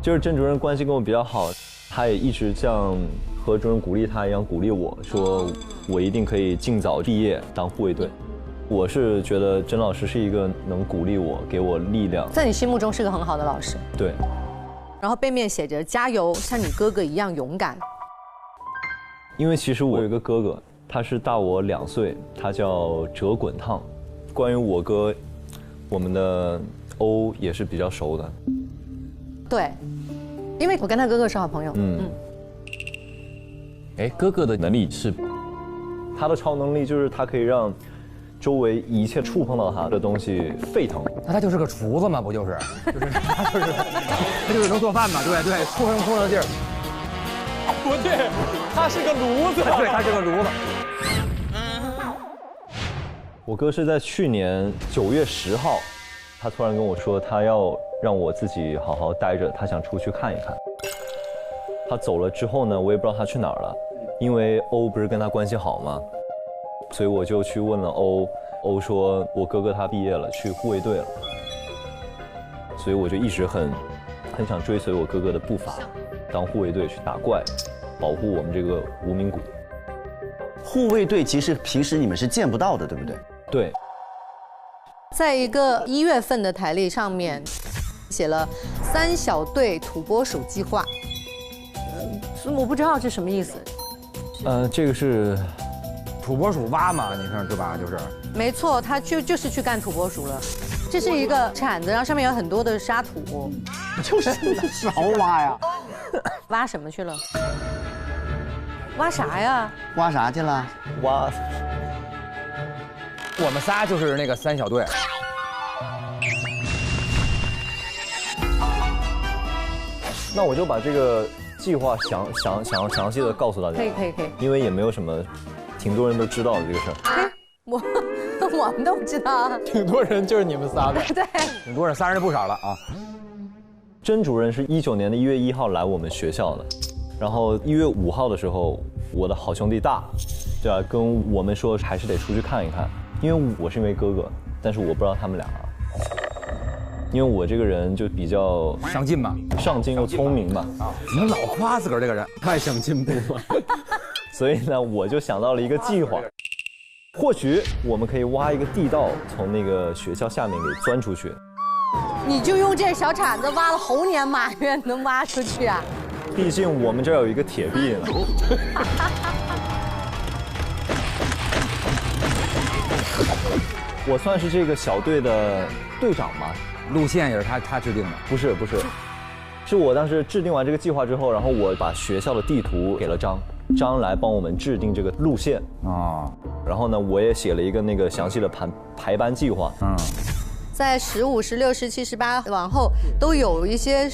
就是甄主任关系跟我比较好，他也一直像何主任鼓励他一样鼓励我，说我一定可以尽早毕业当护卫队。我是觉得甄老师是一个能鼓励我、给我力量，在你心目中是个很好的老师。对。然后背面写着加油，像你哥哥一样勇敢。因为其实我有一个哥哥，他是大我2岁，他叫折滚烫。关于我哥，我们的欧也是比较熟的。对，因为我跟他哥哥是好朋友。哎，哥哥的能力是，他的超能力就是他可以让周围一切触碰到他的东西沸腾。那他就是个厨子嘛，不就是？他就是能做饭嘛，对对，触碰的劲儿。不对，他是个炉子。对，他是个炉子。我哥是在去年9月10号，他突然跟我说，他要让我自己好好待着，他想出去看一看。他走了之后呢，我也不知道他去哪儿了，因为欧不是跟他关系好吗？所以我就去问了欧，欧说我哥哥他毕业了，去护卫队了。所以我就一直很想追随我哥哥的步伐，当护卫队去打怪，保护我们这个无名谷。护卫队其实平时你们是见不到的，对不对？对。在一个1月份的台历上面，写了3小队土拨鼠计划。我不知道这什么意思。这个是土拨鼠挖嘛，你看对吧？就是。没错，他就是去干土拨鼠了。这是一个铲子，然后上面有很多的沙土。就是少挖呀。挖什么去了？挖啥呀？挖啥去了？挖。我们仨就是那个3小队。那我就把这个计划详细的告诉大家。可以。因为也没有什么，挺多人都知道的这个事儿。哎，我们都知道啊。挺多人就是你们仨的。对。挺多人，3人不少了啊。甄主任是19年的1月1号来我们学校的，然后1月5号的时候，我的好兄弟大，对吧，跟我们说还是得出去看一看，因为我是因为哥哥，但是我不知道他们俩。因为我这个人就比较上进嘛，上进又聪明嘛。啊，你们老夸自个儿这个人，太想进步了。所以呢，我就想到了一个计划，或许我们可以挖一个地道，从那个学校下面给钻出去。你就用这小铲子挖了猴年马月能挖出去啊？毕竟我们这儿有一个铁壁呢。我算是这个小队的队长嘛。路线也是他制定的？不是，是我当时制定完这个计划之后，然后我把学校的地图给了张来帮我们制定这个路线啊。然后呢，我也写了一个那个详细的排班计划。在15、16、17、18往后都有一些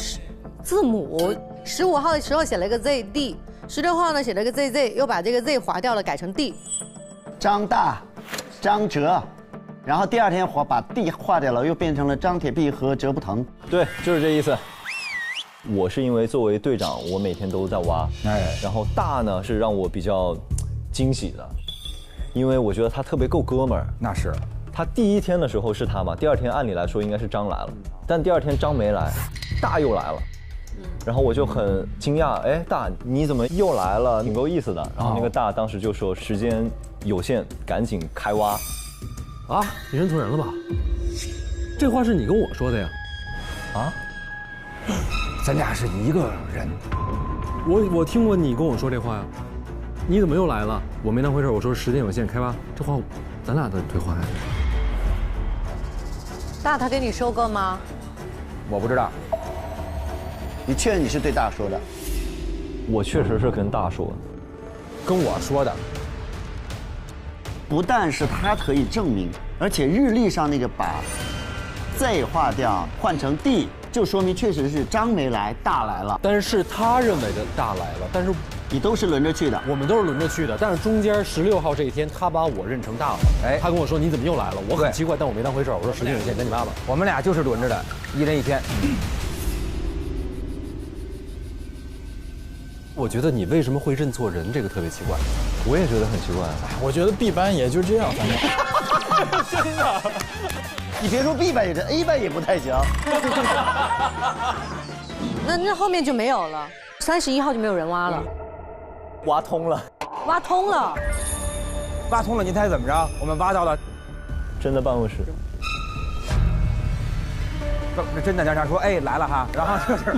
字母。15号的时候写了一个 ZD，16号呢写了个 ZZ， 又把这个 Z 划掉了，改成 D。张大、张哲。然后第2天把地划掉了，又变成了张铁壁和折不疼。对，就是这意思。我是因为作为队长，我每天都在挖。然后大呢是让我比较惊喜的，因为我觉得他特别够哥们儿。那是。他第1天的时候是他嘛，第2天按理来说应该是张来了，但第2天张没来，大又来了。然后我就很惊讶，哎，大你怎么又来了？挺够意思的。然后那个大当时就说时间有限，赶紧开挖。啊，你认错人了吧？这话是你跟我说的呀？啊？咱俩是一个人。我听过你跟我说这话呀。你怎么又来了？我没当回事，我说时间有限，开挖。这话咱俩的对话呀。大他跟你说过吗？我不知道。你确认你是对大说的？我确实是跟大说的，跟我说的。不但是他可以证明，而且日历上那个把 Z 划掉换成 D， 就说明确实是张没来，大来了。但是他认为的大来了，但是你都是轮着去的，我们都是轮着去的。但是中间16号这一天，他把我认成大了。哎，他跟我说你怎么又来了？我很奇怪，但我没当回事。我说时间有限，跟你妈吧。我们俩就是轮着的，1人1天。我觉得你为什么会认错人，这个特别奇怪。我也觉得很奇怪。我觉得 B 班也就这样，反正。真的。你别说 B 班也是 ，A 班也不太行。那后面就没有了，31号就没有人挖了。挖通了。挖通了。挖通了，您猜怎么着？我们挖到了真的办公室。真的，让说哎来了哈，然后就是，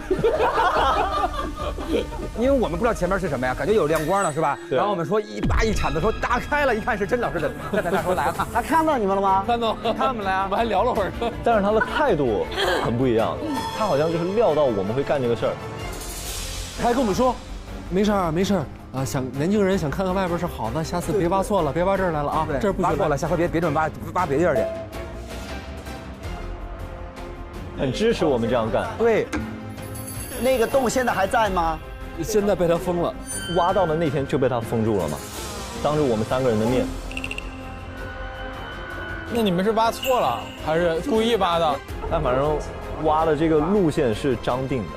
因为我们不知道前面是什么呀，感觉有亮光了是吧？然后我们说一铲子说打开了，一看是甄老师的，他说来了，他看到你们了吗？看到，看我们了呀，我们还聊了会儿。但是他的态度很不一样，他好像就是料到我们会干这个事儿，他还跟我们说，没事儿没事儿啊，年轻人想看看外边是好的，下次别挖错了，别挖这儿来了啊，这儿不挖错了，下回别这么挖别地儿去。很支持我们这样干。对，那个洞现在还在吗？现在被他封了，挖到的那天就被他封住了嘛，当着我们3个人的面。那你们是挖错了，还是故意挖的？但反正挖的这个路线是张定的。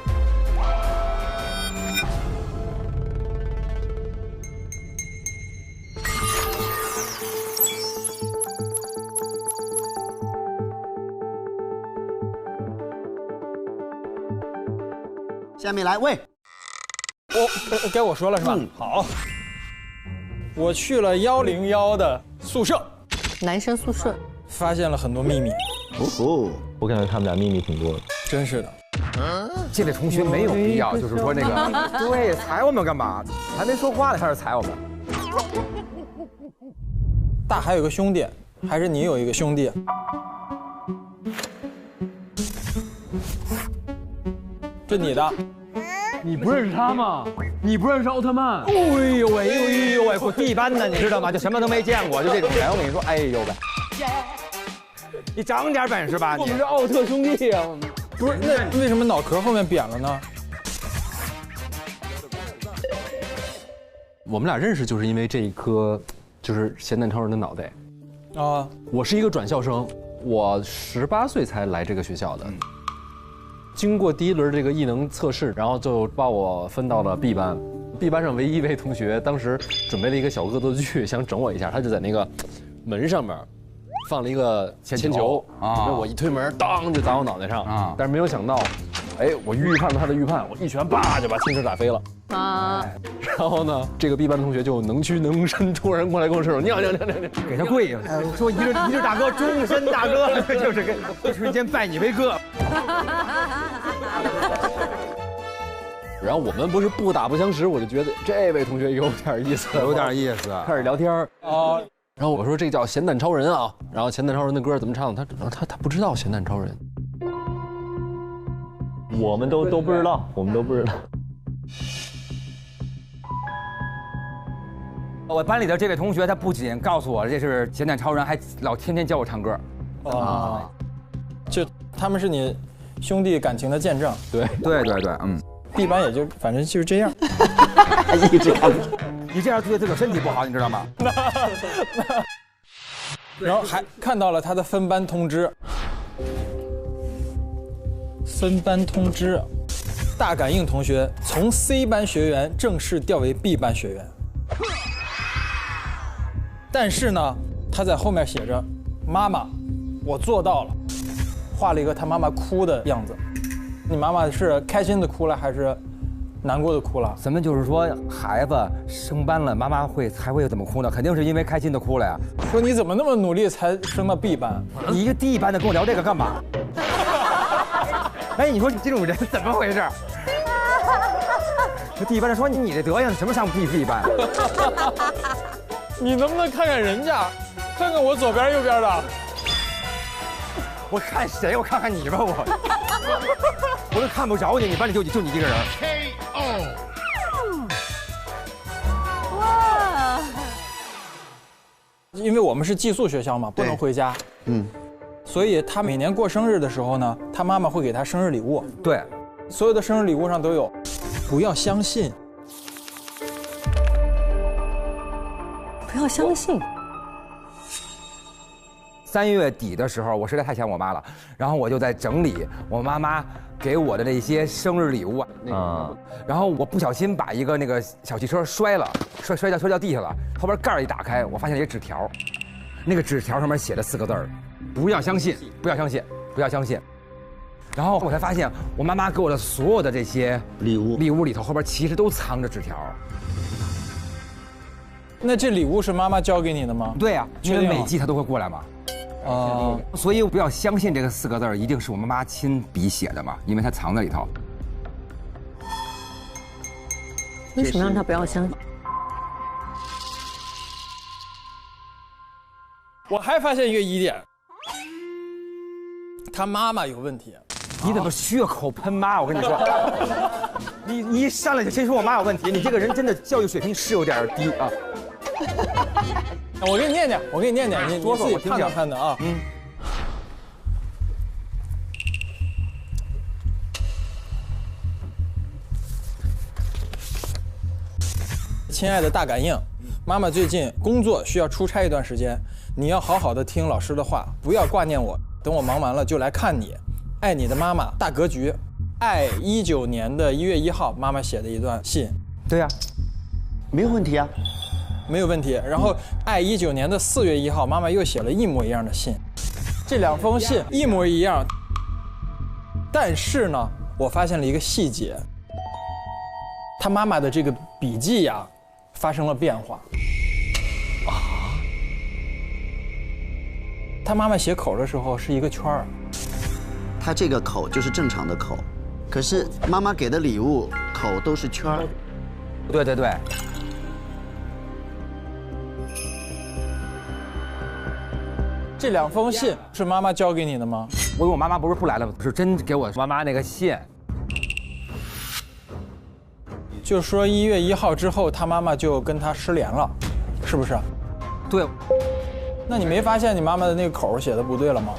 下面来喂，该我说了是吧？好，我去了101的宿舍，男生宿舍，发现了很多秘密。哦，我感觉他们俩秘密挺多的。真是的。这位同学没有必要，就是说那个，对，踩我们干嘛？还没说话呢，开始踩我们。大还有个兄弟，还是你有一个兄弟？这你的。你不认识他吗？你不认识奥特曼？哎呦喂，哎呦喂，我D班的，你知道吗？就什么都没见过，就这种人，我跟你说，哎呦喂，你长点本事吧！我们是奥特兄弟啊！不是，那为什么脑壳后面扁了呢？我们俩认识就是因为这一颗，就是咸蛋超人的脑袋。啊，我是一个转校生，我18岁才来这个学校的。经过第1轮这个异能测试，然后就把我分到了 B 班。B 班上唯一一位同学当时准备了一个小恶作剧，想整我一下，他就在那个门上面放了一个铅球啊，我一推门，当就砸我脑袋上啊。但是没有想到，哎，我预判了他的预判，我一拳叭就把铅球打飞了啊。然后呢，这个 B 班的同学就能屈能伸，突然过来跟我伸手，尿，给他跪下，说一日大哥，终身大哥，就是跟瞬间拜你为哥。然后我们不是不打不相识，我就觉得这位同学有点意思，有点意思，开始聊天啊。然后我说这叫咸蛋超人啊，然后咸蛋超人的歌怎么唱？他不知道咸蛋超人，我们都不知道，我们都不知道。我班里的这位同学，他不仅告诉我这是咸蛋超人，还老天天教我唱歌。啊，就他们是你兄弟感情的见证。对，嗯。B 班也就反正就是这样，一直看。你这样对自个身体不好，你知道吗？然后还看到了他的分班通知。分班通知，大感应同学从 C 班学员正式调为 B 班学员。但是呢，他在后面写着：“妈妈，我做到了。”画了一个他妈妈哭的样子。你妈妈是开心的哭了还是难过的哭了？咱们就是说，孩子升班了，妈妈还会怎么哭呢？肯定是因为开心的哭了呀。说你怎么那么努力才升到 B 班？你一个 D 班的跟我聊这个干嘛？哎，你说你这种人怎么回事？这 D 班的说你这德行，什么上 B 班？你能不能看看人家，看看我左边右边的？我看谁？我看看你吧，我都看不着你，你班里就你一个人。KO。哇！因为我们是寄宿学校嘛，不能回家。所以他每年过生日的时候呢，他妈妈会给他生日礼物。对，所有的生日礼物上都有。不要相信。不要相信。3月底的时候，我实在太想我妈了，然后我就在整理我妈妈给我的那些生日礼物啊，然后我不小心把一个那个小汽车摔了，摔掉地下了，后边盖儿一打开，我发现了一个纸条，那个纸条上面写了4个字儿：不要相信，不要相信，不要相信。然后我才发现，我妈妈给我的所有的这些礼物里头，后边其实都藏着纸条。那这礼物是妈妈交给你的吗？对啊，因为每季她都会过来嘛。所以不要相信这个4个字一定是我妈妈亲笔写的嘛，因为它藏在里头。为什么让他不要相信？我还发现一个疑点，他妈妈有问题。你怎么血口喷妈？我跟你说，你一上来就先说我妈有问题，你这个人真的教育水平是有点低啊。我给你念念，你说自己判断判断啊。亲爱的大感应，妈妈最近工作需要出差一段时间，你要好好的听老师的话，不要挂念我，等我忙完了就来看你。爱你的妈妈，大格局。爱19年的1月1号，妈妈写的一段信。对呀，没有问题啊，没有问题。然后爱19年的4月1号，妈妈又写了一模一样的信。这2封信一模一样，但是呢，我发现了一个细节，他妈妈的这个笔记呀，发生了变化。他妈妈写口的时候是一个圈儿。他这个口就是正常的口，可是妈妈给的礼物口都是圈儿。对对对。这2封信是妈妈交给你的吗？我妈妈不是不来了，是真给我妈妈那个信。就说1月1号之后，他妈妈就跟他失联了，是不是？对。那你没发现你妈妈的那个口写的不对了吗？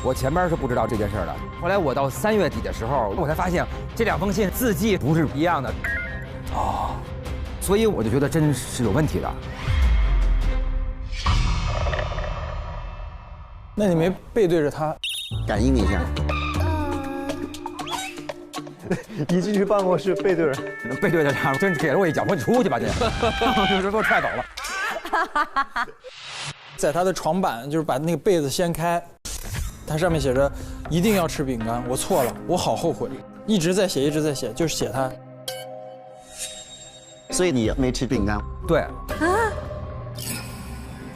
我前边是不知道这件事的，后来我到3月底的时候，我才发现这2封信字迹不是一样的，所以我就觉得真是有问题的。那你没背对着他，感应一下。一进去办公室背对着，背对着他，真给了我一脚，说你出去吧，这就给我踹走了。在他的床板，就是把那个被子掀开。它上面写着“一定要吃饼干”，我错了，我好后悔，一直在写，就是写它。所以你没吃饼干？对。啊？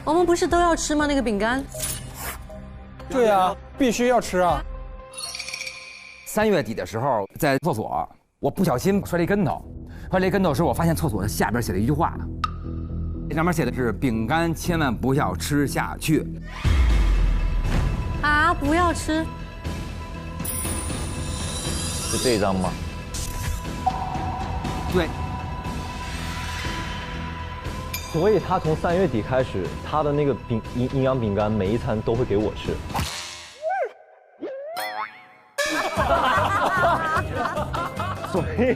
我们不是都要吃吗？那个饼干？对啊，必须要吃啊。3月底的时候，在厕所，我不小心摔了一跟头，摔了一跟头时，我发现厕所的下边写了一句话，这上面写的是“饼干千万不要吃下去”。啊！不要吃，是这一张吗？对。所以他从3月底开始，他的那个营养饼干每一餐都会给我吃。所以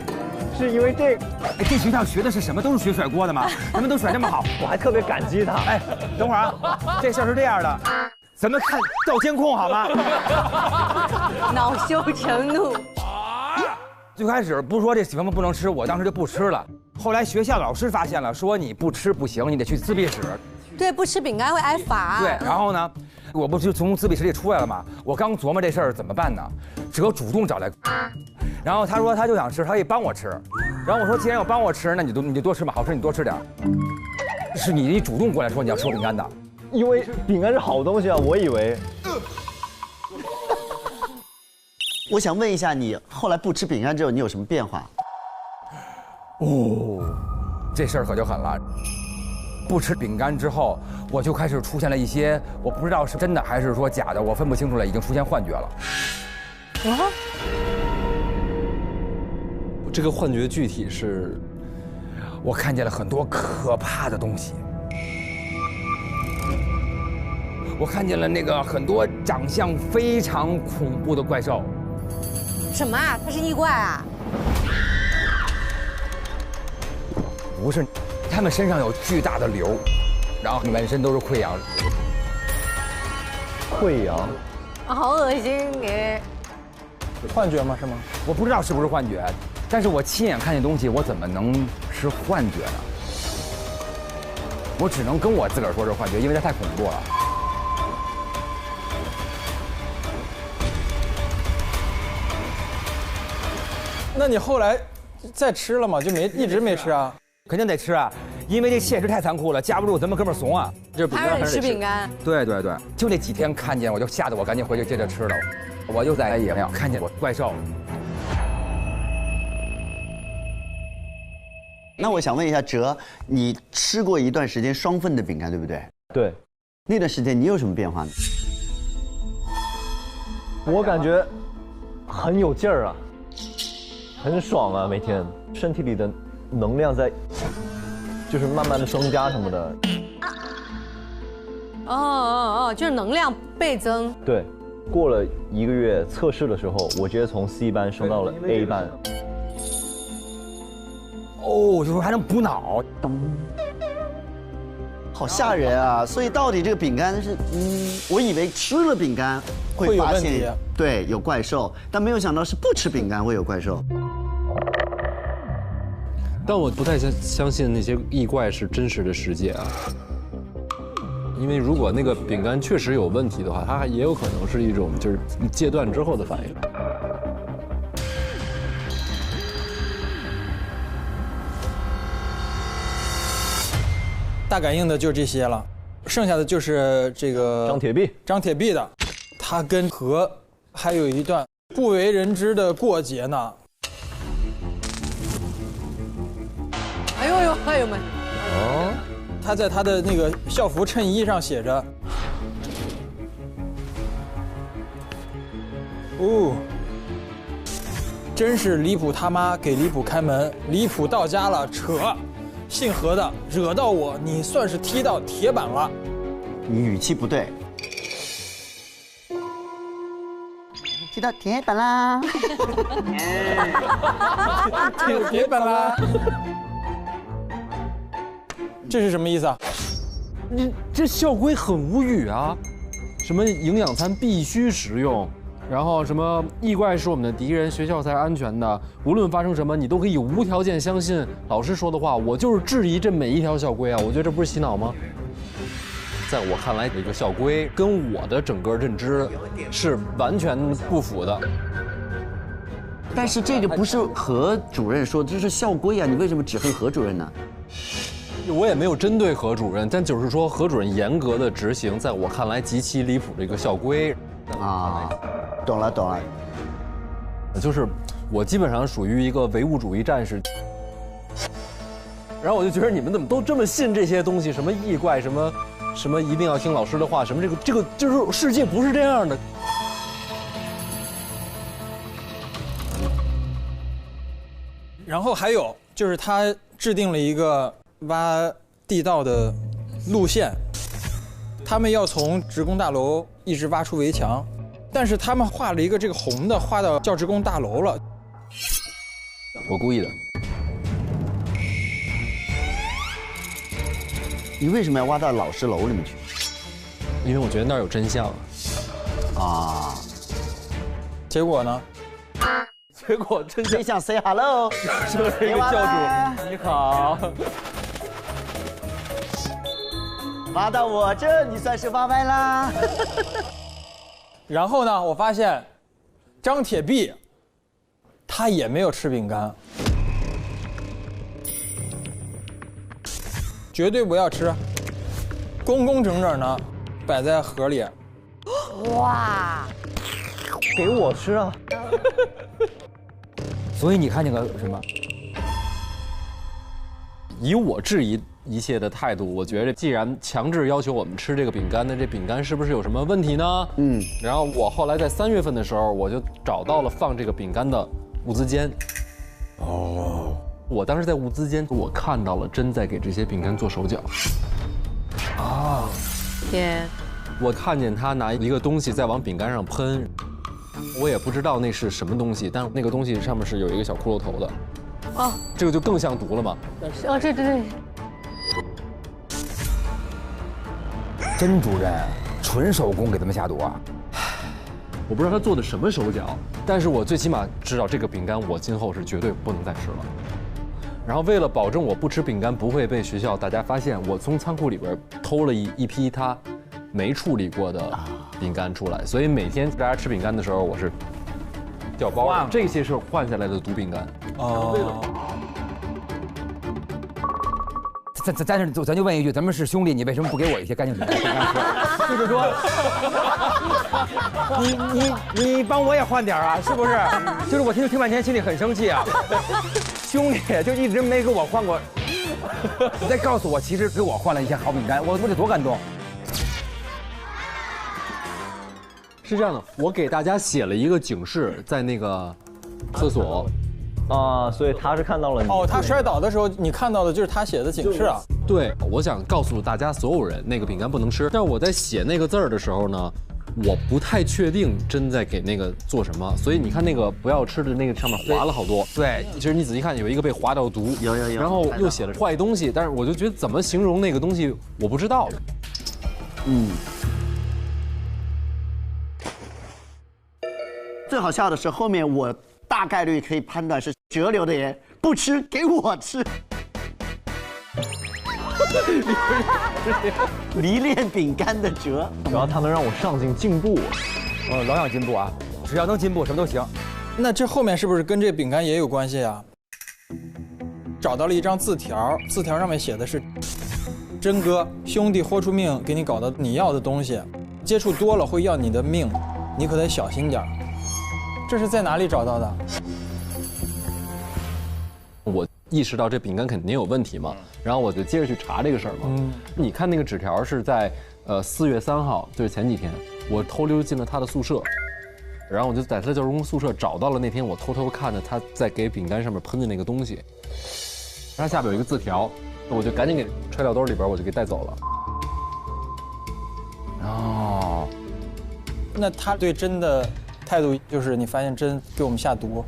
是因为这个。哎，这学校学的是什么？都是学甩锅的吗？他们都甩这么好，我还特别感激他。哎，等会儿啊，这事儿是这样的。咱们看调监控好吗？恼羞成怒。最开始不是说这什么不能吃，我当时就不吃了。后来学校老师发现了，说你不吃不行，你得去自闭室。对，不吃饼干会挨罚。对，然后呢，我不就从自闭室里出来了吗？我刚琢磨这事儿怎么办呢？哲主动找来，然后他说他就想吃，他可以帮我吃。然后我说既然要帮我吃，那你就多吃吧，好吃你多吃点。是你主动过来说你要吃我饼干的。因为饼干是好东西啊，我以为。我想问一下你，后来不吃饼干之后，你有什么变化？这事儿可就狠了。不吃饼干之后，我就开始出现了一些，我不知道是真的还是说假的，我分不清楚了，已经出现幻觉了。这个幻觉具体是，我看见了很多可怕的东西。我看见了那个很多长相非常恐怖的怪兽。什么啊？它是异怪啊？不是，他们身上有巨大的瘤，然后满身都是溃疡。溃疡，好恶心你！幻觉吗？是吗？我不知道是不是幻觉，但是我亲眼看见东西，我怎么能是幻觉呢？我只能跟我自个儿说是幻觉，因为它太恐怖了。那你后来再吃了吗？就一直没吃啊？肯定得吃啊，因为这现实太残酷了，架不住咱们哥们儿怂啊。这饼干还是得吃饼干。对对对，就那几天看见我就吓得我赶紧回去接着吃了，我就在野庙看见过怪兽。那我想问一下哲，你吃过一段时间双份的饼干，对不对？对，那段时间你有什么变化呢？我感觉很有劲儿啊，很爽啊，每天身体里的能量在就是慢慢的增加什么的。就是能量倍增。对，过了1个月测试的时候，我直接从 C 班升到了 A 班。哦，就是还能补脑，好吓人啊！所以到底这个饼干是，我以为吃了饼干会发现对有怪兽，但没有想到是不吃饼干会有怪兽。但我不太相信那些异怪是真实的世界啊，因为如果那个饼干确实有问题的话，它也有可能是一种就是戒断之后的反应。大感应的就这些了，剩下的就是这个张铁臂的，他跟和还有一段不为人知的过节呢。哎呦呦，哎呦妈！哦，他在他的那个校服衬衣上写着，哦，真是离谱他妈给离谱开门，离谱到家了，扯。姓何的惹到我，你算是踢到铁板了。你语气不对，踢到铁板啦！铁板啦！这是什么意思啊？你这校规很无语啊！什么营养餐必须食用，然后什么异怪是我们的敌人，学校才安全的。无论发生什么，你都可以无条件相信老师说的话。我就是质疑这每一条校规啊！我觉得这不是洗脑吗？在我看来，这个校规跟我的整个认知是完全不符的。但是这个不是何主任说的，这是校规啊！你为什么只恨何主任呢？我也没有针对何主任，但就是说何主任严格的执行，在我看来极其离谱这个校规。啊，懂了懂了，就是我基本上属于一个唯物主义战士，然后我就觉得你们怎么都这么信这些东西，什么异怪，什么一定要听老师的话，什么这个就是世界不是这样的。然后还有就是他制定了一个挖地道的路线。他们要从职工大楼一直挖出围墙，但是他们画了一个这个红的，画到教职工大楼了。我故意的。你为什么要挖到老师楼里面去？因为我觉得那儿有真相。啊，结果呢？结果真想 say hello， 是不是一个教主？你好。挖到我这，你算是挖歪啦。然后呢，我发现张铁臂他也没有吃饼干，绝对不要吃，工工整整的摆在盒里。哇！给我吃啊！所以你看见个什么？以我质疑一切的态度，我觉得既然强制要求我们吃这个饼干，那这饼干是不是有什么问题呢？然后我后来在3月份的时候，我就找到了放这个饼干的物资间。哦，我当时在物资间，我看到了真在给这些饼干做手脚。啊！天！我看见他拿一个东西在往饼干上喷，我也不知道那是什么东西，但那个东西上面是有一个小骷髅头的。哦，这个就更像毒了嘛？哦，对。甄主任，纯手工给他们下毒啊？我不知道他做的什么手脚，但是我最起码知道这个饼干我今后是绝对不能再吃了。然后为了保证我不吃饼干不会被学校大家发现，我从仓库里边偷了一批他没处理过的饼干出来，所以每天大家吃饼干的时候，我是掉包的。这些是换下来的毒饼干。咱就问一句，咱们是兄弟，你为什么不给我一些干净饼干吃？就是说，你帮我也换点啊，是不是？就是我听半天，心里很生气啊。兄弟就一直没给我换过，你再告诉我，其实给我换了一些好饼干，我得多感动。是这样的，我给大家写了一个警示，在那个厕所。所以他是看到了你。他摔倒的时候，你看到的就是他写的警示啊。对，我想告诉大家所有人，那个饼干不能吃。但我在写那个字儿的时候呢，我不太确定真在给那个做什么，所以你看那个不要吃的那个上面划了好多。对，其实你仔细看，有一个被划到毒，有，然后又写了坏东西，但是我就觉得怎么形容那个东西，我不知道。最好笑的是后面我大概率可以判断是折流的人不吃给我吃。迷恋饼干的折，主要他能让我上进步。老想进步啊，只要能进步，什么都行。那这后面是不是跟这饼干也有关系啊？找到了一张字条，字条上面写的是：真哥，兄弟豁出命给你搞到你要的东西，接触多了会要你的命，你可得小心点儿。这是在哪里找到的？我意识到这饼干肯定有问题嘛，然后我就接着去查这个事儿嘛。你看那个纸条是在4月3号，就是前几天，我偷溜进了他的宿舍，然后我就在他的教职工宿舍找到了那天我偷偷看着他在给饼干上面喷的那个东西，它下边有一个字条，我就赶紧给揣到兜里边，我就给带走了。哦，那他对真的态度就是你发现真给我们下毒。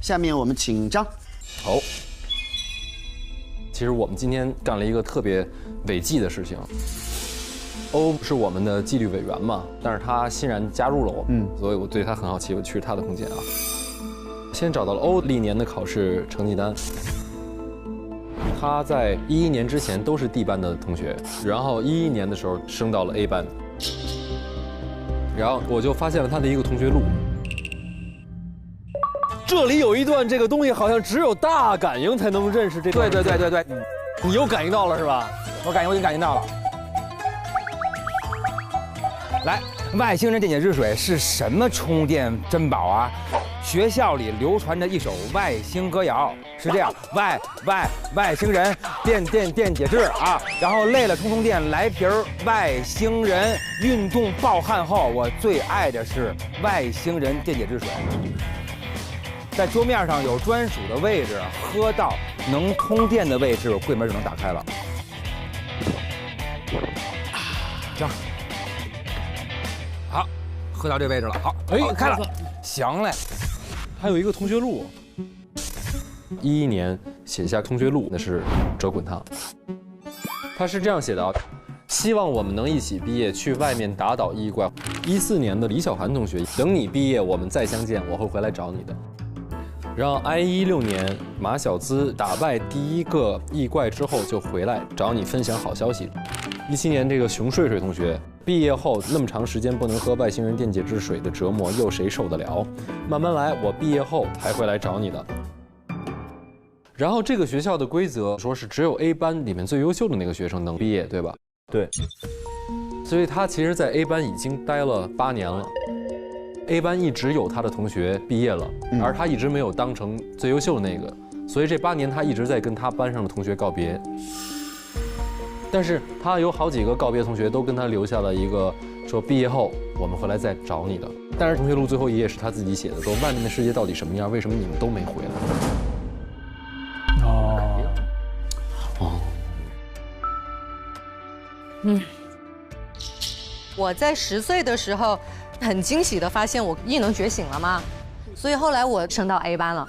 下面我们请张。好，其实我们今天干了一个特别违纪的事情。欧是我们的纪律委员嘛，但是他欣然加入了我，所以我对他很好奇，我去他的空间啊。先找到了欧历年的考试成绩单，他在11年之前都是D 班的同学，然后11年的时候升到了 A 班，然后我就发现了他的一个同学录。这里有一段这个东西，好像只有大感应才能认识这段。对，你又感应到了是吧？我已经感应到了。来，外星人电解质水是什么充电珍宝啊？学校里流传着一首外星歌谣，是这样：外星人电解质啊，然后累了充电来瓶外星人。运动暴汗后，我最爱的是外星人电解质水。在桌面上有专属的位置，喝到能通电的位置，柜门就能打开了。行，好，喝到这位置了。好，开了，行嘞。还有一个同学录，11年写下同学录，那是折滚烫。他是这样写的啊：希望我们能一起毕业，去外面打倒异怪。14年的李小涵同学，等你毕业，我们再相见，我会回来找你的。让I16年马小资打败第一个异怪之后就回来找你分享好消息。17年这个熊睡睡同学毕业后那么长时间不能喝外星人电解质水的折磨，又谁受得了？慢慢来，我毕业后还会来找你的。然后这个学校的规则说是只有 A 班里面最优秀的那个学生能毕业，对吧？对。所以他其实，在 A 班已经待了8年了。A 班一直有他的同学毕业了，而他一直没有当成最优秀的那个，所以这8年他一直在跟他班上的同学告别。但是他有好几个告别同学都跟他留下了一个说毕业后我们回来再找你的。但是同学录最后一页是他自己写的，说外面的世界到底什么样？为什么你们都没回来？我在10岁的时候，很惊喜的发现我异能觉醒了嘛，所以后来我升到 A 班了。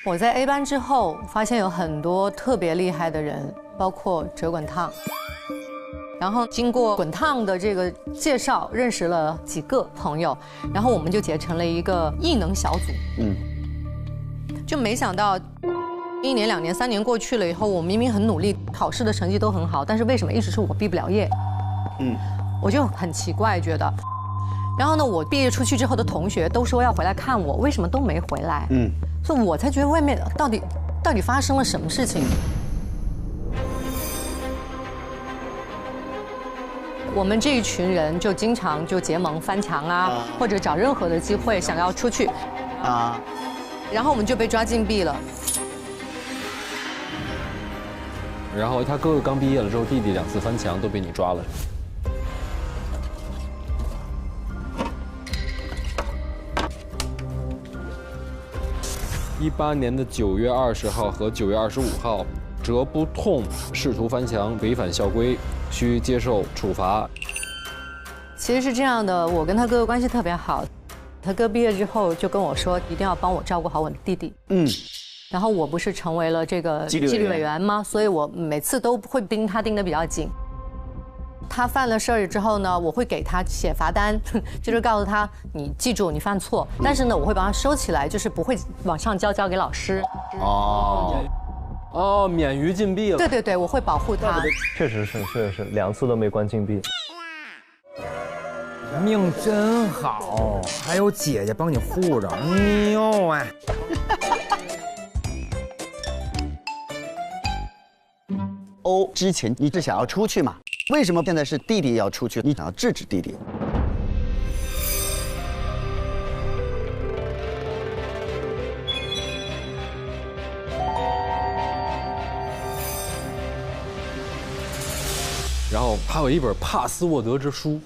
我在 A 班之后，发现有很多特别厉害的人，包括折滚烫。然后经过滚烫的这个介绍，认识了几个朋友，然后我们就结成了一个异能小组。就没想到1年、2年、3年过去了以后，我明明很努力，考试的成绩都很好，但是为什么一直是我毕不了业？我就很奇怪觉得。然后呢，我毕业出去之后的同学都说要回来看我，为什么都没回来？所以我才觉得外面到底发生了什么事情。我们这一群人就经常就结盟翻墙啊，或者找任何的机会想要出去啊，然后我们就被抓禁闭了。然后他哥哥刚毕业了之后，弟弟2次翻墙都被你抓了。18年的9月20号和9月25号，折不痛试图翻墙，违反校规，需接受处罚。其实是这样的，我跟他哥哥关系特别好，他哥毕业之后就跟我说，一定要帮我照顾好我的弟弟。然后我不是成为了这个纪律委员吗？所以我每次都会盯他盯得比较紧。他犯了事儿之后呢，我会给他写罚单，就是告诉他你记住你犯错，但是呢我会把他收起来，就是不会往上交给老师。免于禁闭了。对对对，我会保护他。确实是2次都没关禁闭。命真好，还有姐姐帮你护着，牛啊！之前你是想要出去嘛？为什么现在是弟弟要出去？你想要制止弟弟？然后还有一本帕斯沃德之书，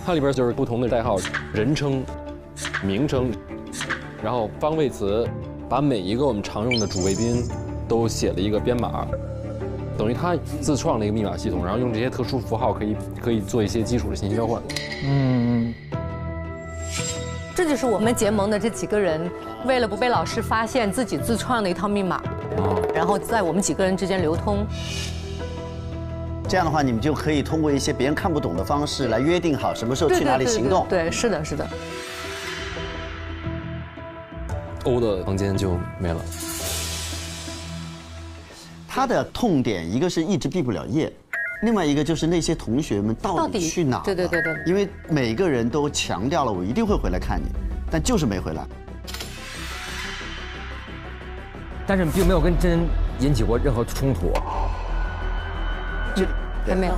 它里边就是不同的代号、人称、名称，然后方位词，把每一个我们常用的主谓宾都写了一个编码，等于他自创了一个密码系统，然后用这些特殊符号可以做一些基础的信息交换。这就是我们结盟的这几个人，为了不被老师发现，自己自创的一套密码，然后在我们几个人之间流通。这样的话，你们就可以通过一些别人看不懂的方式来约定好什么时候去哪里行动。对，是的，是的。欧的房间就没了。他的痛点一个是一直毕不了业，另外一个就是那些同学们到底去哪了？对。因为每个人都强调了我一定会回来看你，但就是没回来。但是并没有跟真引起过任何冲突。还没有。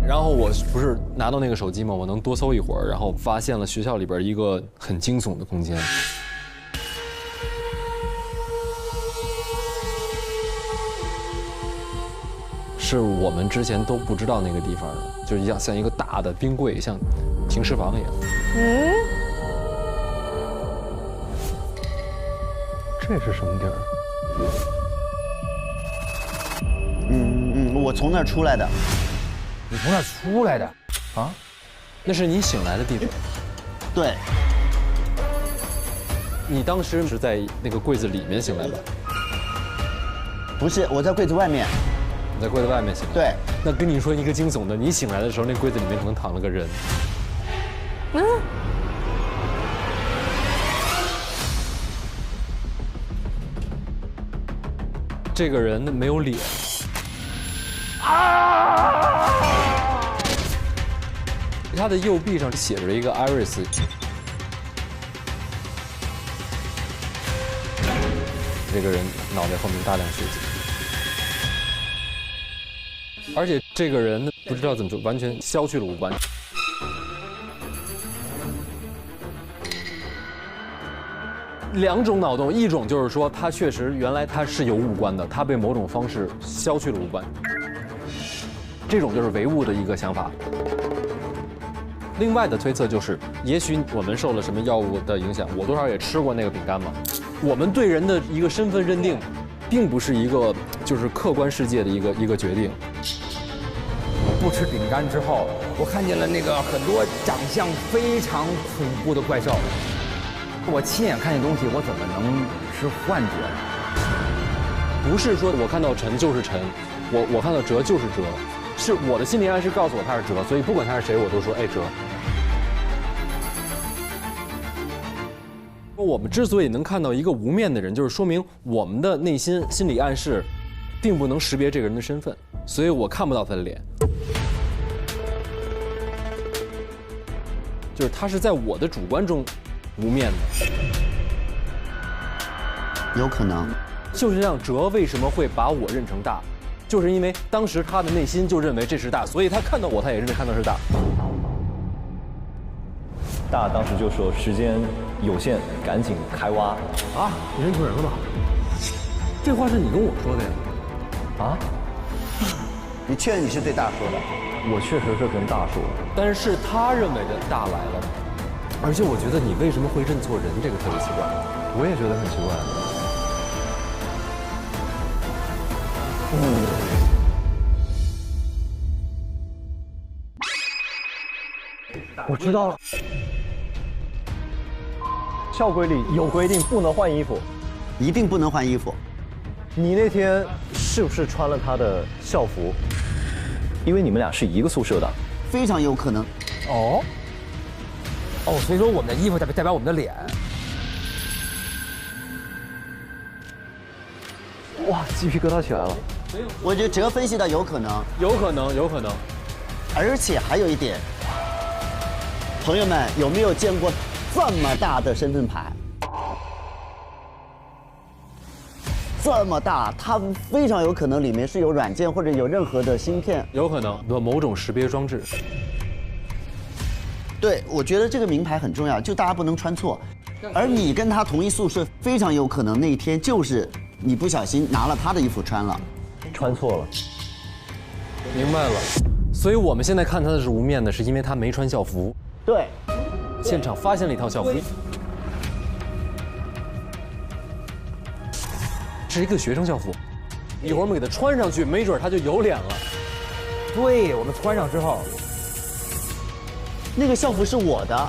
然后我不是拿到那个手机吗？我能多搜一会儿，然后发现了学校里边一个很惊悚的空间。是我们之前都不知道那个地方的，就是像一个大的冰柜，像停尸房一样。这是什么地儿？我从那儿出来的。你从那儿出来的？啊？那是你醒来的地方。对。你当时是在那个柜子里面醒来的？不是，我在柜子外面。你在柜子外面醒来？对。那跟你说一个惊悚的，你醒来的时候，那柜子里面可能躺了个人。这个人没有脸。他的右臂上写着一个 Iris。这个人脑袋后面大量血迹。而且这个人不知道怎么说，完全消去了五官。2种脑洞，一种就是说他确实原来他是有五官的，他被某种方式消去了五官，这种就是唯物的一个想法。另外的推测就是，也许我们受了什么药物的影响，我多少也吃过那个饼干嘛。我们对人的一个身份认定，并不是一个就是客观世界的一个决定。不吃饼干之后，我看见了那个很多长相非常恐怖的怪兽。我亲眼看见东西，我怎么能是幻觉呢？不是说我看到陈就是陈，我看到哲就是哲，是我的心理暗示告诉我他是哲，所以不管他是谁，我都说哎哲。我们之所以能看到一个无面的人，就是说明我们的内心心理暗示，并不能识别这个人的身份，所以我看不到他的脸。就是他是在我的主观中无面的，有可能。就是像哲为什么会把我认成大，就是因为当时他的内心就认为这是大，所以他看到我，他也认为看到是大。大当时就说时间有限，赶紧开挖。啊，你认出人了吗？这话是你跟我说的呀？啊？你确认你是对大说的？我确实是跟大说的，但是他认为的大来了，而且我觉得你为什么会认错人，这个特别奇怪。我也觉得很奇怪。我知道了。校规里有规定不能换衣服，一定不能换衣服。你那天是不是穿了他的校服？因为你们俩是一个宿舍的。非常有可能。哦，所以说我们的衣服代表我们的脸。哇，鸡皮疙瘩起来了。我觉得哲分析的有可能，有可能。而且还有一点，朋友们有没有见过这么大的身份牌？这么大，它非常有可能里面是有软件或者有任何的芯片，有可能有某种识别装置。对，我觉得这个名牌很重要，就大家不能穿错。而你跟他同一宿舍，非常有可能那一天就是你不小心拿了他的衣服穿了，穿错了。明白了，所以我们现在看他的是无面的，是因为他没穿校服。对，现场发现了一套校服。是一个学生校服，一会儿我们给他穿上去，没准他就有脸了。对，我们穿上之后，那个校服是我的。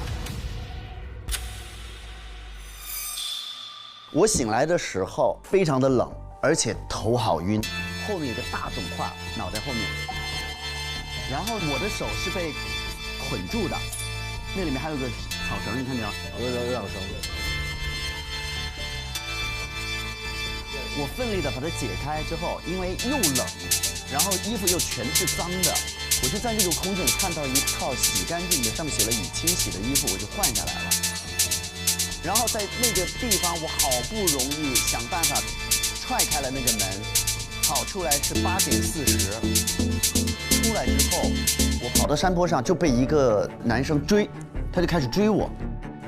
我醒来的时候非常的冷，而且头好晕，后面有个大肿块，脑袋后面，然后我的手是被捆住的，那里面还有个草绳，你看见没有？有两绳。我奋力的把它解开之后，因为又冷，然后衣服又全是脏的，我就在那个空间里看到一套洗干净的，上面写了已清洗的衣服，我就换下来了。然后在那个地方，我好不容易想办法踹开了那个门，好，出来是8点40。出来之后，我跑到山坡上就被一个男生追，他就开始追我。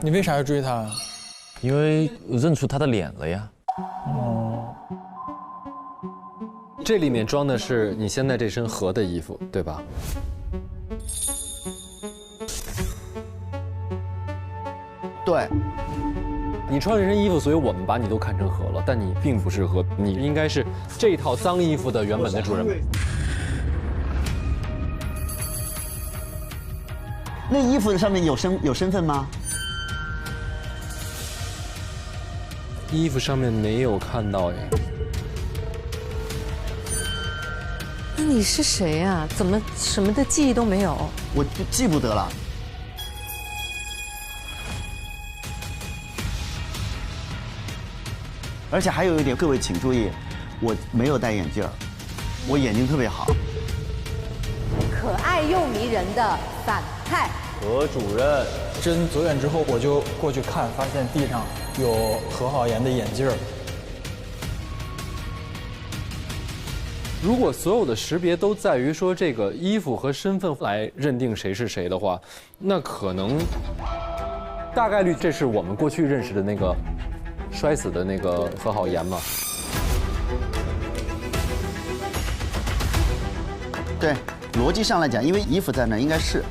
你为啥要追他？因为认出他的脸了呀。这里面装的是你现在这身合的衣服，对吧？对。你穿这身衣服，所以我们把你都看成合了，但你并不是合，你应该是这套脏衣服的原本的主人。那衣服上面有身份吗？衣服上面没有看到哎。那你是谁呀？怎么什么的记忆都没有？我记不得了。而且还有一点，各位请注意，我没有戴眼镜儿，我眼睛特别好。可爱又迷人的反派。何主任，真走远之后，我就过去看，发现地上有何浩言的眼镜儿。如果所有的识别都在于说这个衣服和身份来认定谁是谁的话，那可能大概率这是我们过去认识的那个摔死的那个何浩言嘛？对，逻辑上来讲，因为衣服在那儿，应该是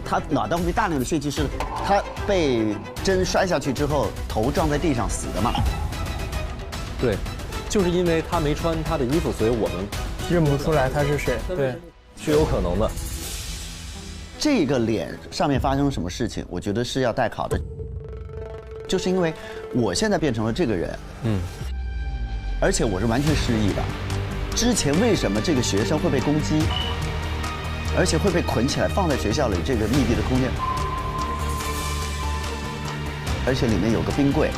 他脑袋后面大量的血迹是他被针摔下去之后头撞在地上死的嘛？对。就是因为他没穿他的衣服，所以我们认不出来他是谁。对，是有可能的。这个脸上面发生了什么事情，我觉得是要待考的，就是因为我现在变成了这个人，而且我是完全失忆的。之前为什么这个学生会被攻击，而且会被捆起来放在学校里这个密闭的空间，而且里面有个冰柜，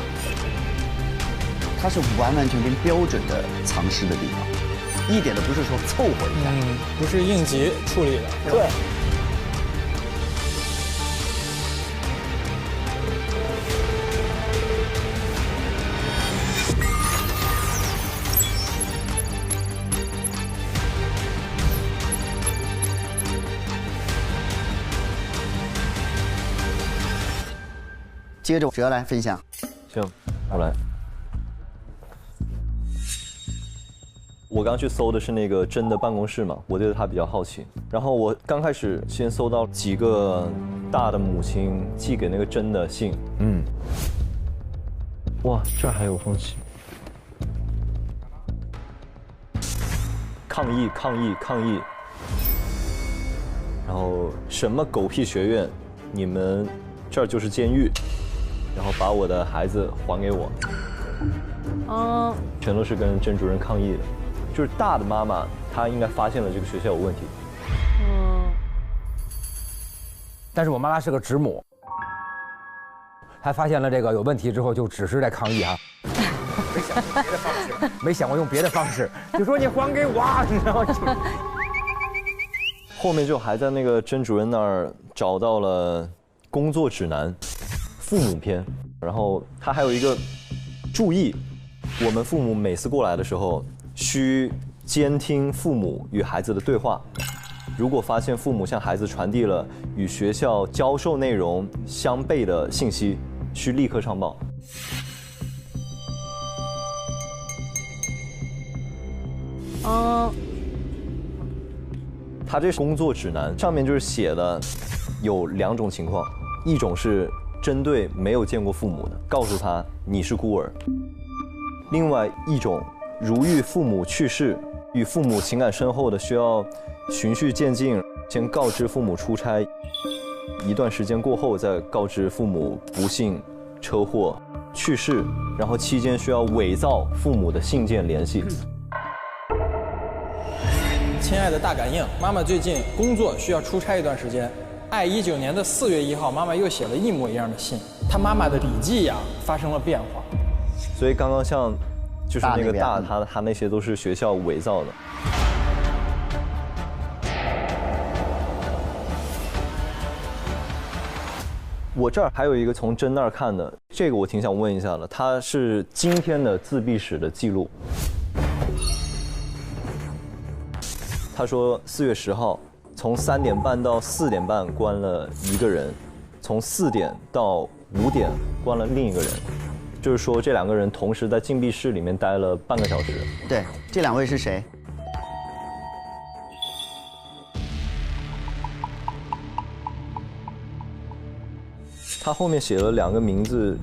它是完完全全标准的藏尸的地方，一点都不是说凑合一下，不是应急处理的。对。接着哲来分享。行，我来。我刚去搜的是那个真的办公室嘛，我对他比较好奇。然后我刚开始先搜到几个大的母亲寄给那个真的信。哇，这儿还有封信。抗议，抗议，抗议！然后什么狗屁学院，你们这儿就是监狱。然后把我的孩子还给我，全都是跟甄主任抗议的，就是大的妈妈她应该发现了这个学校有问题，但是我妈妈是个直母，她发现了这个有问题之后就只是在抗议啊，没想过用别的方式，就说你还给我，你知道吗？后面就还在那个甄主任那儿找到了工作指南。父母篇，然后他还有一个注意，我们父母每次过来的时候，需监听父母与孩子的对话。如果发现父母向孩子传递了与学校教授内容相悖的信息，需立刻上报。他这工作指南上面就是写的有2种情况，一种是针对没有见过父母的，告诉他你是孤儿；另外一种，如遇父母去世，与父母情感深厚的，需要循序渐进，先告知父母出差，一段时间过后再告知父母不幸车祸去世，然后期间需要伪造父母的信件联系。亲爱的大感应，妈妈最近工作需要出差一段时间。爱19年的4月1号，妈妈又写了一模一样的信。她妈妈的笔记呀发生了变化。所以刚刚像，就是那个大，他那些都是学校伪造的。我这儿还有一个从真那儿看的，这个我挺想问一下的，它是今天的自闭室的记录。他说4月10号。从3点半到4点半关了1个人，从4点到5点关了另一个人，就是说这2个人同时在禁闭室里面待了半个小时。对，这2位是谁？他后面写了2个名字，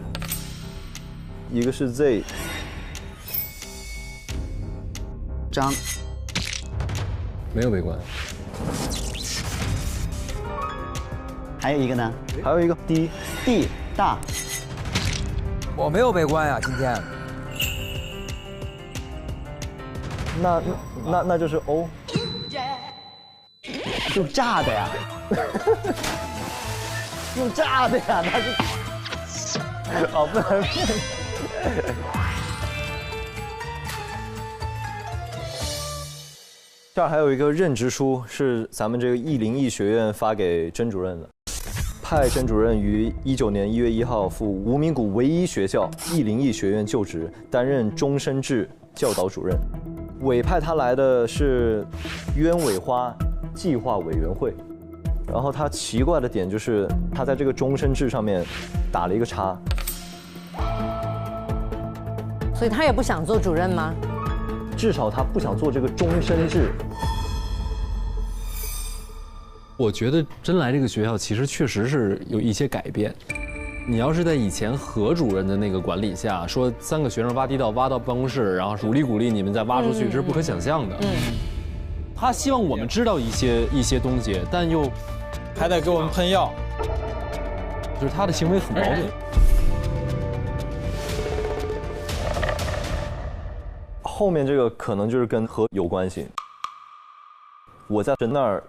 一个是 Z， 张，没有被关。还有一个呢？还有一个 D 大。我没有被关呀，今天。那就是 O。用炸的呀，用炸的呀，那是。哦，不能。这儿还有一个任职书，是咱们这个101学院发给甄主任的。派甄主任于19年1月1号赴无名谷唯一学校101学院就职，担任终身制教导主任。委派他来的是鸢尾花计划委员会。然后他奇怪的点就是他在这个终身制上面打了一个叉。所以他也不想做主任吗？至少他不想做这个终身制。我觉得真来这个学校其实确实是有一些改变，你要是在以前何主任的那个管理下，说3个学生挖地道挖到办公室，然后鼓励你们再挖出去，这是不可想象的。他希望我们知道一些东西，但又还得给我们喷药，就是他的行为很矛盾。后面这个可能就是跟何有关系。我在那儿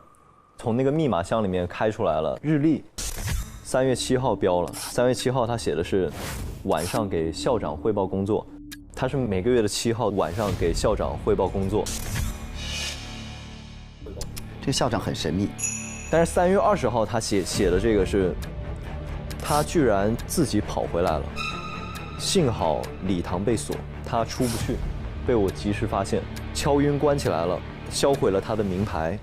从那个密码箱里面开出来了日历，3月7号标了。3月7号他写的是晚上给校长汇报工作，他是每个月的7号晚上给校长汇报工作。这个校长很神秘，但是3月20号他写的这个是，他居然自己跑回来了，幸好礼堂被锁，他出不去，被我及时发现，敲晕关起来了，销毁了他的名牌，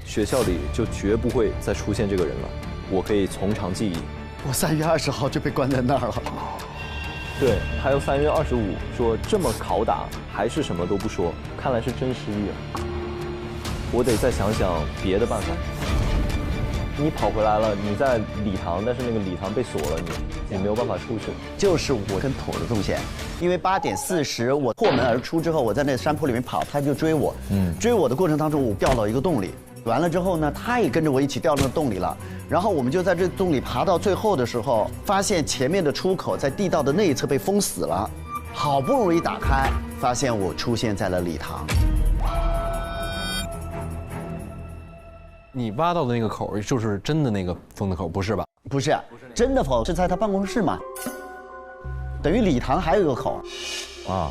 学校里就绝不会再出现这个人了，我可以从长计议。我3月20号就被关在那儿了。对，还有3月25说这么拷打还是什么都不说，看来是真失忆了。我得再想想别的办法。你跑回来了，你在礼堂，但是那个礼堂被锁了，你没有办法出去。就是我跟妥的动线，因为8点40我破门而出之后，我在那山坡里面跑，他就追我。追我的过程当中，我掉到一个洞里，完了之后呢，他也跟着我一起掉到那洞里了。然后我们就在这洞里爬到最后的时候，发现前面的出口在地道的那一侧被封死了，好不容易打开，发现我出现在了礼堂。你挖到的那个口就是真的那个封的口，不是吧？不是，真的口是在他办公室嘛，等于礼堂还有一个口，啊，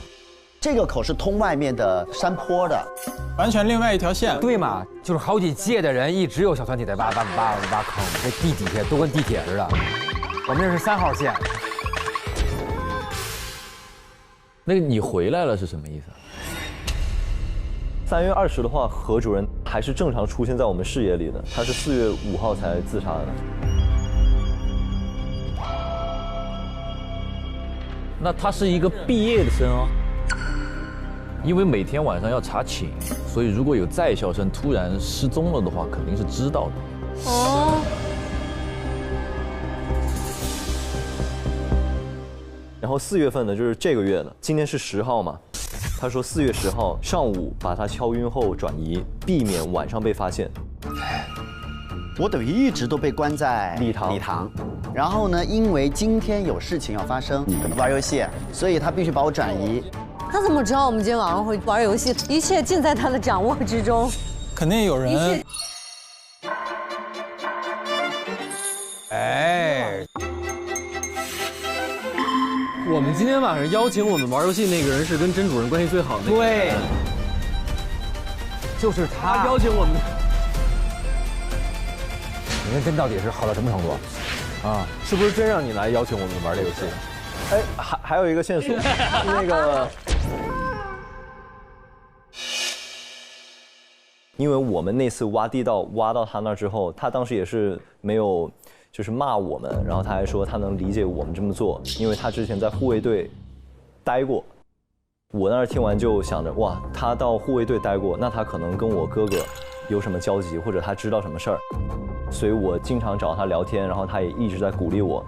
这个口是通外面的山坡的，完全另外一条线。对嘛，就是好几届的人一直有小团体在挖坑，这地底下都跟地铁似的。我们这是3号线。那个你回来了是什么意思？3月20的话，何主任还是正常出现在我们视野里的，他是4月5号才自杀的。那他是一个毕业的生哦，因为每天晚上要查寝，所以如果有在校生突然失踪了的话，肯定是知道的。哦。然后4月份呢，就是这个月的，今天是10号嘛。他说4月10号上午把他敲晕后转移，避免晚上被发现。我等于一直都被关在礼堂，然后呢，因为今天有事情要发生，玩游戏，所以他必须把我转移。他怎么知道我们今天晚上会玩游戏？一切尽在他的掌握之中。肯定有人。哎。我们今天晚上邀请我们玩游戏那个人是跟甄主任关系最好的那个。对，就是他邀请我们。你跟甄到底是好到什么程度啊？是不是真让你来邀请我们玩这游戏？哎，还有一个线索，那个，因为我们那次挖地道挖到他那之后，他当时也是没有。就是骂我们，然后他还说他能理解我们这么做，因为他之前在护卫队待过。我那儿听完就想着，哇，他到护卫队待过，那他可能跟我哥哥有什么交集，或者他知道什么事儿。所以我经常找他聊天，然后他也一直在鼓励我。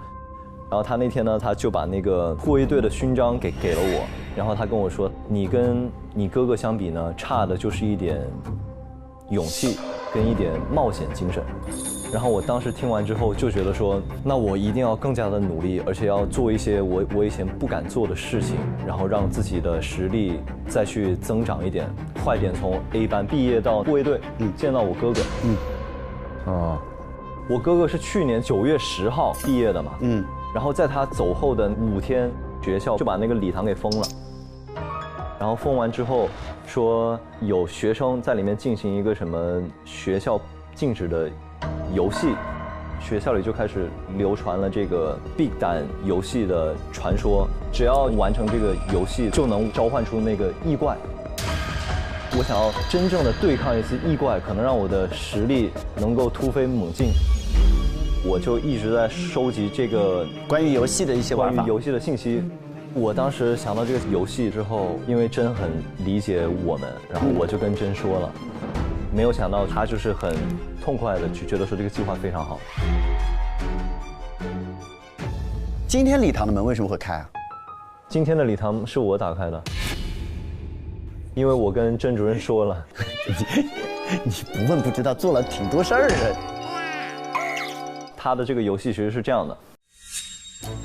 然后他那天呢，他就把那个护卫队的勋章给了我，然后他跟我说，你跟你哥哥相比呢，差的就是一点勇气跟一点冒险精神。然后我当时听完之后就觉得说，那我一定要更加的努力，而且要做一些我以前不敢做的事情，然后让自己的实力再去增长一点，快点从 A 班毕业到护卫队，见到我哥哥。我哥哥是去年9月10号毕业的嘛，然后在他走后的5天，学校就把那个礼堂给封了，然后封完之后说有学生在里面进行一个什么学校禁止的游戏，学校里就开始流传了这个Big蛋游戏的传说，只要完成这个游戏就能召唤出那个异怪。我想要真正的对抗一次异怪，可能让我的实力能够突飞猛进。我就一直在收集这个关于游戏的一些玩法，关于游戏的信息。我当时想到这个游戏之后，因为真很理解我们，然后我就跟真说了。没有想到他就是很痛快的就觉得说这个计划非常好。今天礼堂的门为什么会开啊？今天的礼堂是我打开的，因为我跟甄主任说了。你不问不知道，做了挺多事儿的。他的这个游戏其实是这样的，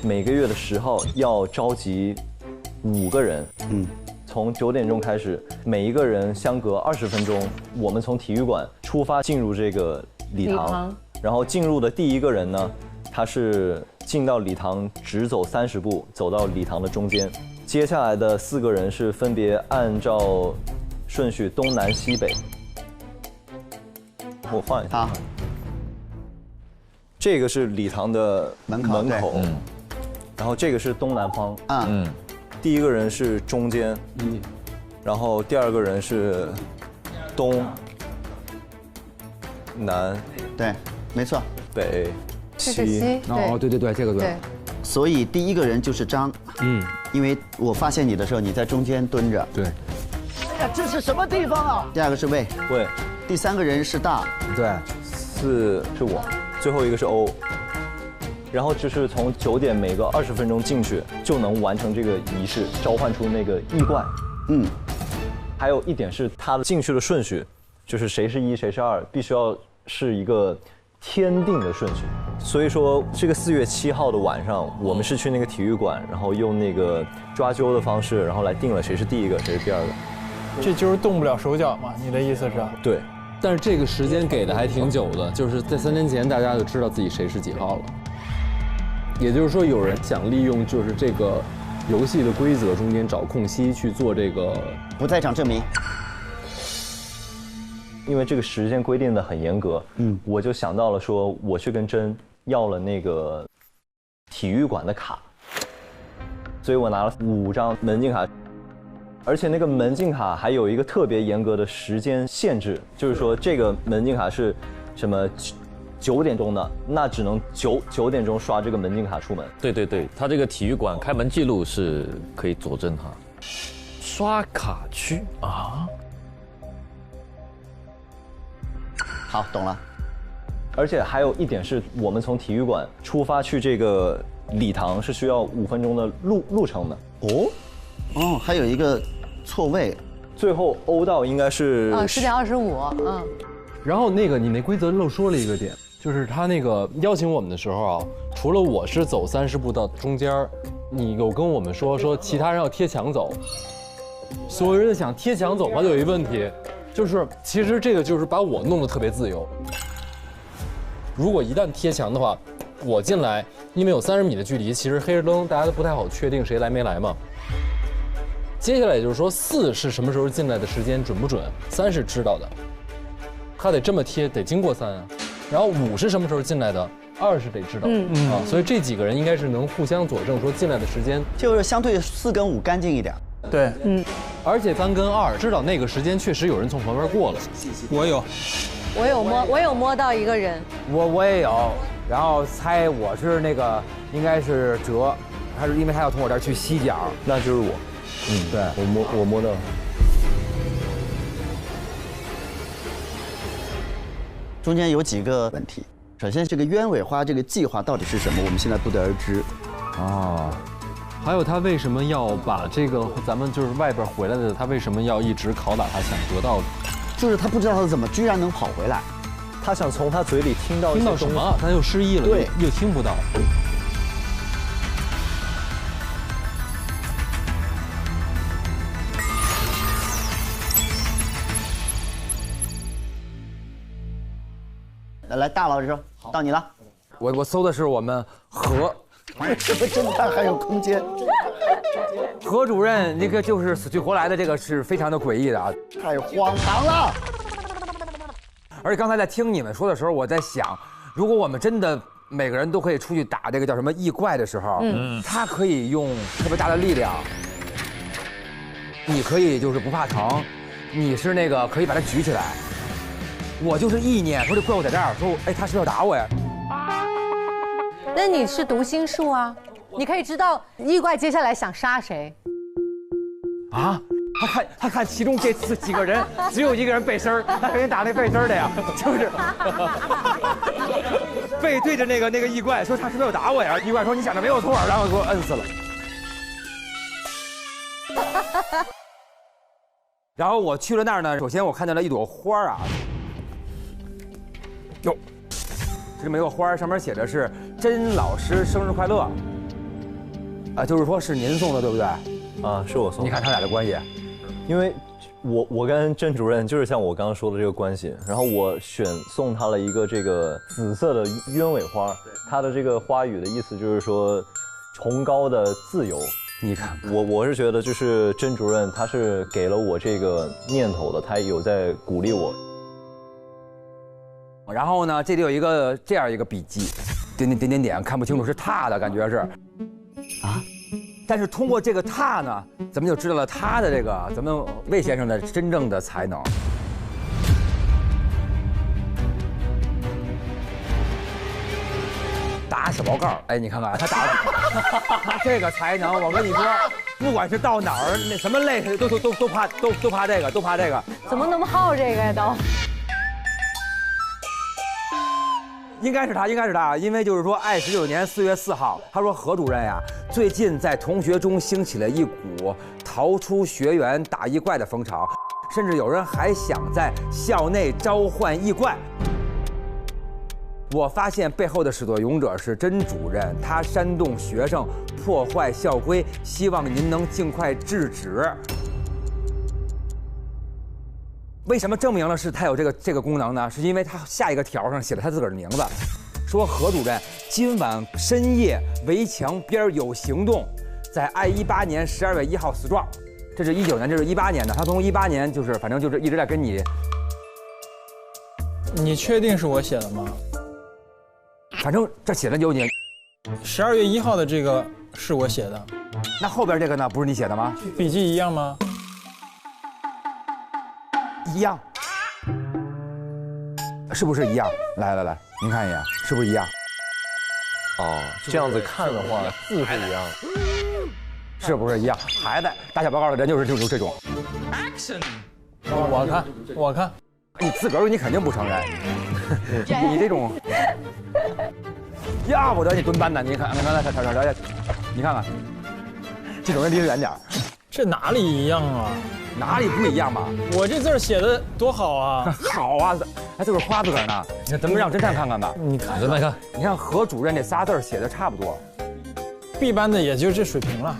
每个月的10号要召集5个人，从9点钟开始，每一个人相隔20分钟，我们从体育馆出发进入这个礼堂，然后进入的第一个人呢，他是进到礼堂直走30步，走到礼堂的中间，接下来的4个人是分别按照顺序东南西北。我换一下。这个是礼堂的门口，然后这个是东南方，第一个人是中间，然后第2个人是东南，对，没错，北西，哦，对，这个对。所以第一个人就是张，因为我发现你的时候你在中间蹲着，对。哎呀，这是什么地方啊？第2个是魏，第3个人是大，对，4是我。最后一个是欧，然后就是从9点每个20分钟进去就能完成这个仪式，召唤出那个异怪。还有一点是他进去的顺序，就是谁是1谁是2，必须要是一个天定的顺序。所以说这个4月7号的晚上，我们是去那个体育馆，然后用那个抓阄的方式，然后来定了谁是第1个，谁是第2个。这就是动不了手脚嘛？你的意思是？对。但是这个时间给的还挺久的，就是在3年前大家就知道自己谁是几号了。也就是说，有人想利用就是这个游戏的规则中间找空隙去做这个不在场证明。因为这个时间规定的很严格，我就想到了说，我去跟甄要了那个体育馆的卡，所以我拿了5张门禁卡。而且那个门禁卡还有一个特别严格的时间限制，就是说这个门禁卡是什么9点钟的，那只能9点钟刷这个门禁卡出门。对，他这个体育馆开门记录是可以佐证他。刷卡区啊，好，懂了。而且还有一点是我们从体育馆出发去这个礼堂是需要5分钟的路程的。哦，还有一个错位，最后欧到应该是10点25，然后那个你那规则漏说了一个点，就是他那个邀请我们的时候啊，除了我是走30步到中间，你有跟我们说其他人要贴墙走，所有人想贴墙走嘛，就有一问题，就是其实这个就是把我弄得特别自由。如果一旦贴墙的话，我进来，因为有30米的距离，其实黑着灯，大家都不太好确定谁来没来嘛。接下来也就是说，4是什么时候进来的时间准不准？3是知道的，他得这么贴，得经过3啊。然后5是什么时候进来的？2是得知道啊。所以这几个人应该是能互相佐证，说进来的时间就是相对4跟5干净一点。对，而且3跟2知道那个时间确实有人从旁边过了。我有摸到一个人，我也有，然后猜我是那个应该是哲，他是因为他要从我这儿去西角，那就是我。对，我摸到了。中间有几个问题，首先这个鸢尾花这个计划到底是什么，我们现在不得而知。还有他为什么要把这个咱们就是外边回来的，他为什么要一直拷打他，想得到？就是他不知道他怎么居然能跑回来，他想从他嘴里听到什么，他又失忆了，对，又听不到。来，大老师到你了。我搜的是我们何这个侦探还有空间。何主任，那个就是死去活来的，这个是非常的诡异的啊，太荒唐了。而且刚才在听你们说的时候，我在想，如果我们真的每个人都可以出去打这个叫什么异怪的时候，他可以用特别大的力量，你可以就是不怕疼，你是那个可以把它举起来。我就是意念，说这怪物在这儿，说哎他是要打我呀。那你是读心术啊，你可以知道异怪接下来想杀谁。啊，他看其中这几个人只有一个人背身儿，他肯定打那背身的呀，就是背对着那个异怪，说他是不是要打我呀？异怪说你想的没有错，然后给我摁死了。然后我去了那儿呢，首先我看见了一朵花啊，哟，这么一个花，上面写的是甄老师生日快乐，啊，就是说是您送的，对不对？啊，是我送的。你看他俩的关系，因为我跟甄主任就是像我刚刚说的这个关系，然后我送他了一个这个紫色的鸢尾花，它的这个花语的意思就是说崇高的自由。你看，我是觉得就是甄主任他是给了我这个念头的，他有在鼓励我。然后呢，这里有一个这样一个笔记，点，看不清楚是他的感觉是，啊，但是通过这个他呢，咱们就知道了他的这个咱们魏先生的真正的才能。打小报告，哎，你看看他打这个才能，我跟你说，不管是到哪儿，那什么累都怕这个，都怕这个。怎么那么好这个呀都？应该是他，因为就是说，爱19年4月4号，他说何主任呀，最近在同学中兴起了一股逃出学园打异怪的风潮，甚至有人还想在校内召唤异怪。我发现背后的始作俑者是甄主任，他煽动学生破坏校规，希望您能尽快制止。为什么证明了是他有这个功能呢？是因为他下一个条上写了他自个儿的名字，说何主任今晚深夜围墙边有行动，在I18年12月1号死状。这是19年，这是18年的，他从18年就是反正就是一直在跟你。你确定是我写的吗？反正这写了有你。12月1号的这个是我写的，那后边这个呢？不是你写的吗？笔记一样吗？一样，是不是一样？来，您看一眼，是不是一样？哦，这样子看的话，字是一样，是不是一样？孩子打小报告的人就是这种。Action！ 我看，你自个儿你肯定不承认，你这种，要不得你蹲班呢？你看，你看看，这种人离得远点。这哪里一样啊？哪里不一样嘛？我这字写的多好啊！好啊，还自个儿夸自个儿呢。你看，咱们让侦探看看吧。你看，你看何主任这仨字写的差不多 ，B 班的也就这水平了，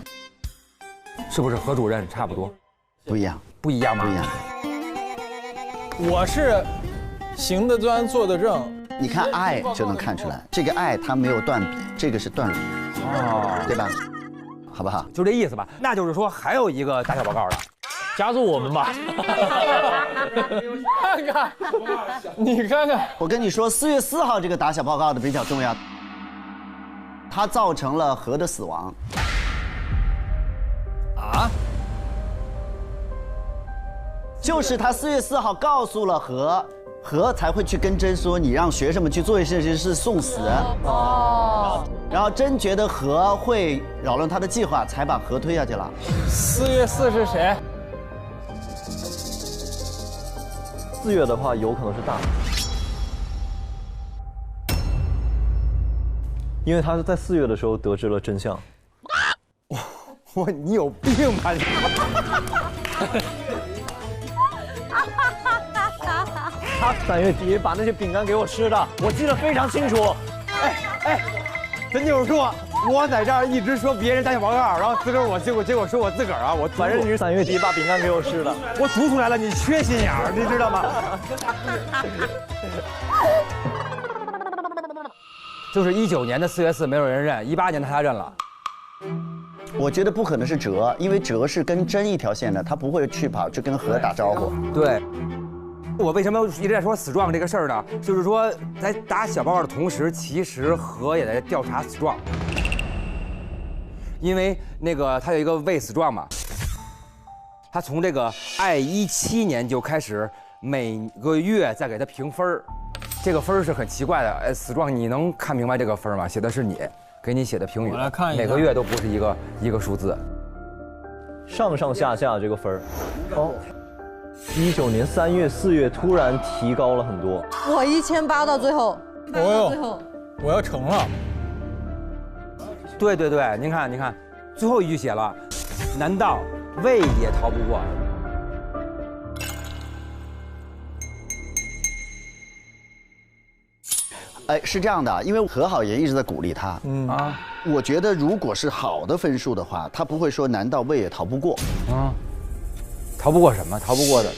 是不是？何主任差不多，不一样，不一样吗？不一样。我是行得端，坐得正。你看爱就能看出来，这个爱它没有断笔，这个是断笔，哦，对吧？好不好？就这意思吧。那就是说还有一个打小报告的。加入我们吧！看看，你看看，我跟你说，4月4号这个打小报告的比较重要，它造成了何的死亡。啊？就是他4月4号告诉了何才会去跟甄说，你让学生们去做一些事是送死。哦。然后甄觉得何会扰乱他的计划，才把何推下去了。4月4是谁？4月的话，有可能是大，因为他是在4月的时候得知了真相。你有病吧你？他3月底把那些饼干给我吃的，我记得非常清楚。哎，真就是说，我在这儿一直说别人打小报告，然后自个儿结果说我自个儿啊，我反正你是3月底把饼干给我吃的，我读出来了，你缺心眼儿，你知道吗？就是19年的4月4没有人认，18年的他认了。我觉得不可能是哲，因为哲是跟甄一条线的，他不会跑去跟何打招呼。对。我为什么一直在说死状这个事儿呢？就是说，在打小报告的同时，其实何也在调查死状，因为那个他有一个未死状嘛，他从这个I17年就开始每个月在给他评分儿，这个分儿是很奇怪的。哎，死状你能看明白这个分儿吗？写的是你给你写的评语，我来看一下，每个月都不是一个数字。上上下下这个分儿。哦，19年3月、4月突然提高了很多。我1800到最后，我要成了。对，您看，最后一句写了，难道胃也逃不过？哎，是这样的，因为何好言一直在鼓励他。我觉得如果是好的分数的话，他不会说难道胃也逃不过逃不过什么？逃不过的。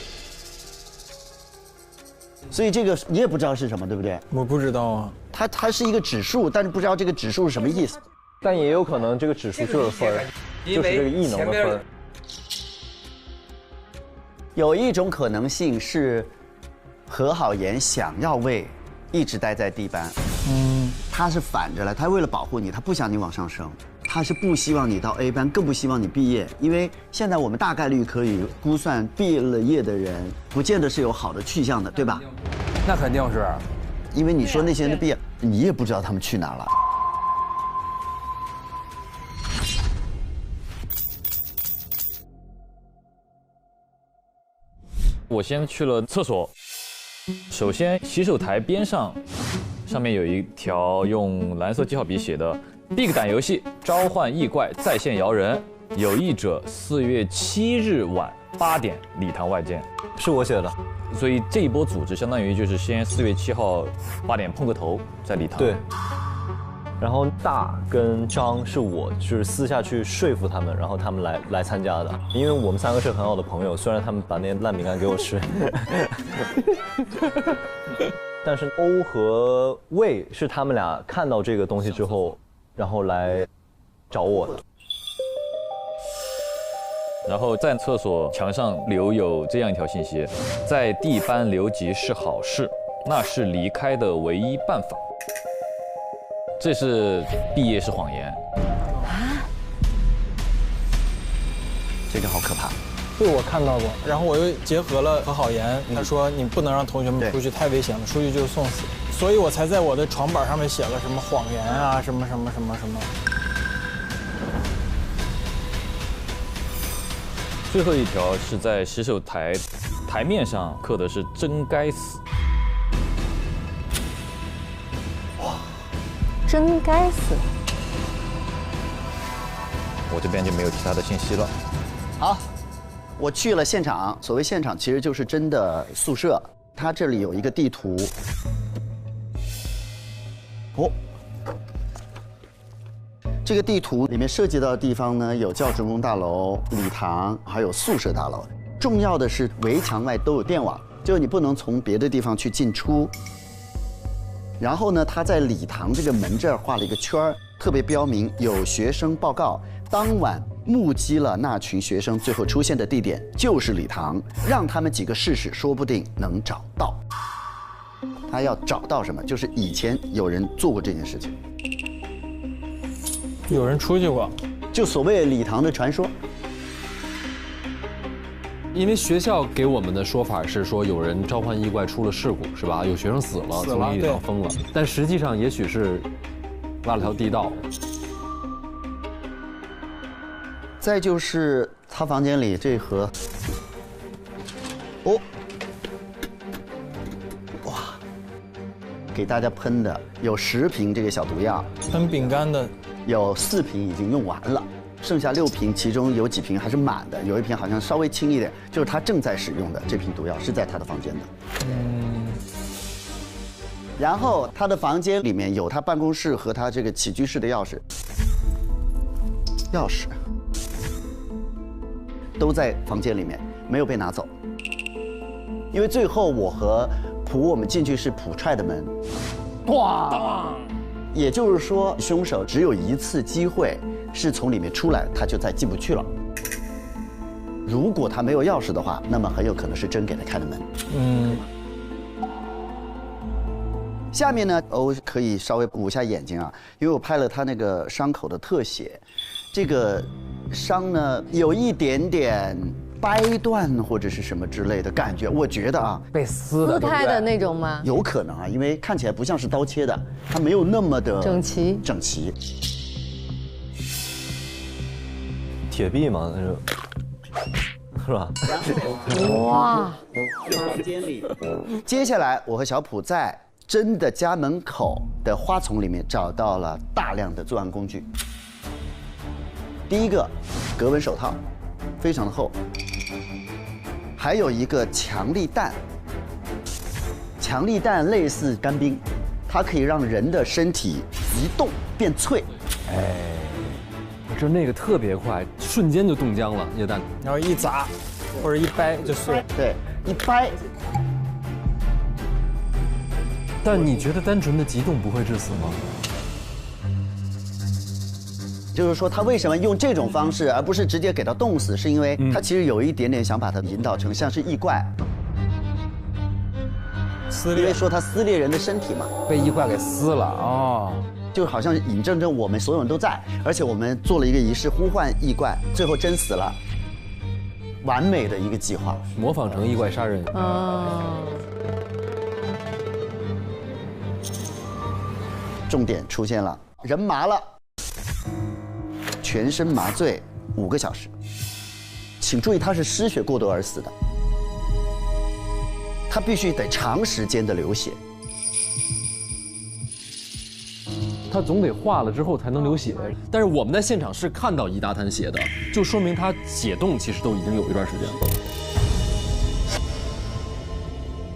所以这个你也不知道是什么，对不对？我不知道啊。它是一个指数，但是不知道这个指数是什么意思。但也有可能这个指数就是分儿，就是这个异能的分儿。有一种可能性是，何好言想要胃一直待在 D 班，他是反着来，他为了保护你，他不想你往上升，他是不希望你到 A 班，更不希望你毕业，因为现在我们大概率可以估算，毕了业的人不见得是有好的去向的，对吧？那肯定是，因为你说那些人的毕业，你也不知道他们去哪了。我先去了厕所，首先洗手台边上面有一条用蓝色记号笔写的 “Big 胆游戏召唤异怪在线摇人，有意者4月7日晚8点礼堂外见”，是我写的。所以这一波组织相当于就是先4月7号8点碰个头在礼堂。对。然后大跟张是我就是私下去说服他们，然后他们来参加的，因为我们3个是很好的朋友，虽然他们把那些烂饼干给我吃，但是欧和魏是他们俩看到这个东西之后，然后来找我的。然后在厕所墙上留有这样一条信息：在 D 班留级是好事，那是离开的唯一办法。这是毕业是谎言啊！这个好可怕。对，我看到过，然后我又结合了何好言，他说你不能让同学们出去，太危险了，出去就送死，所以我才在我的床板上面写了什么谎言啊，什么。最后一条是在洗手台台面上刻的是“真该死”。真该死！我这边就没有其他的信息了。好，我去了现场。所谓现场，其实就是真的宿舍。它这里有一个地图。哦，这个地图里面涉及到的地方呢，有教职工大楼、礼堂，还有宿舍大楼。重要的是，围墙外都有电网，就是你不能从别的地方去进出。然后呢，他在礼堂这个门这儿画了一个圈儿，特别标明有学生报告，当晚目击了那群学生最后出现的地点就是礼堂，让他们几个试试，说不定能找到。他要找到什么？就是以前有人做过这件事情，有人出去过，就所谓礼堂的传说。因为学校给我们的说法是说有人召唤异怪出了事故，是吧？有学生死了，从礼堂疯了。但实际上也许是挖了条地道。再就是他房间里这盒，哦，哇，给大家喷的有10瓶这个小毒药，喷饼干的有4瓶已经用完了。剩下6瓶，其中有几瓶还是满的，有一瓶好像稍微轻一点，就是他正在使用的这瓶毒药是在他的房间的。然后他的房间里面有他办公室和他这个起居室的钥匙，都在房间里面，没有被拿走。因为最后我和普我们进去是普踹的门，哇！也就是说，凶手只有1次机会是从里面出来，他就再进不去了。如果他没有钥匙的话，那么很有可能是真给他开的门。下面呢，欧可以稍微捂一下眼睛啊，因为我拍了他那个伤口的特写，这个伤呢有一点点掰断或者是什么之类的感觉，我觉得啊，被撕开的那种吗？有可能啊，因为看起来不像是刀切的，它没有那么的整齐。整齐。铁臂嘛，那是。是吧？哇！房间里。接下来，我和小普在真的家门口的花丛里面找到了大量的作案工具。第一个，格纹手套，非常的厚，还有一个强力弹。强力弹类似干冰，它可以让人的身体一动变脆。哎，这那个特别快，瞬间就冻僵了液弹，然后一砸或者一掰就碎了。对，一掰。但你觉得单纯的急冻不会致死吗？就是说，他为什么用这种方式，而不是直接给他冻死？是因为他其实有一点点想把他引导成像是异怪，撕裂，因为说他撕裂人的身体嘛，被异怪给撕了哦，就好像引证我们所有人都在，而且我们做了一个仪式呼唤异怪，最后真死了，完美的一个计划，模仿成异怪杀人。重点出现了，人麻了。全身麻醉5个小时，请注意，他是失血过多而死的，他必须得长时间的流血，他总得化了之后才能流血。但是我们在现场是看到一大滩血的，就说明他解冻其实都已经有一段时间了。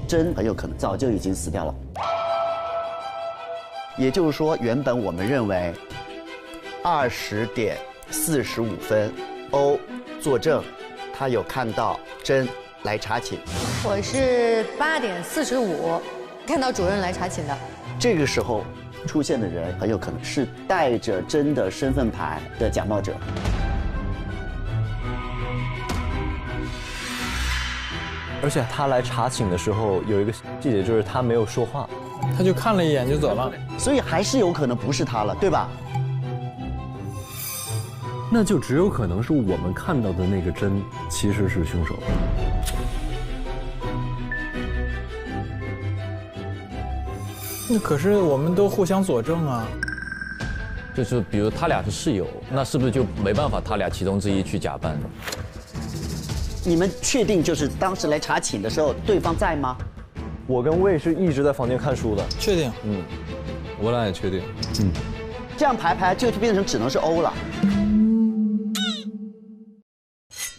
真很有可能早就已经死掉了。也就是说，原本我们认为20点45分，欧作证，他有看到真来查寝。我是8点45看到主任来查寝的。这个时候出现的人很有可能是带着真的身份牌的假冒者。而且他来查寝的时候有一个细节，就是他没有说话，他就看了一眼就走了，所以还是有可能不是他了，对吧？那就只有可能是我们看到的那个真其实是凶手。那可是我们都互相佐证啊。就是比如他俩是室友，那是不是就没办法他俩其中之一去假扮呢？你们确定就是当时来查寝的时候对方在吗？我跟魏是一直在房间看书的。确定？我俩也确定。这样排就变成只能是欧了。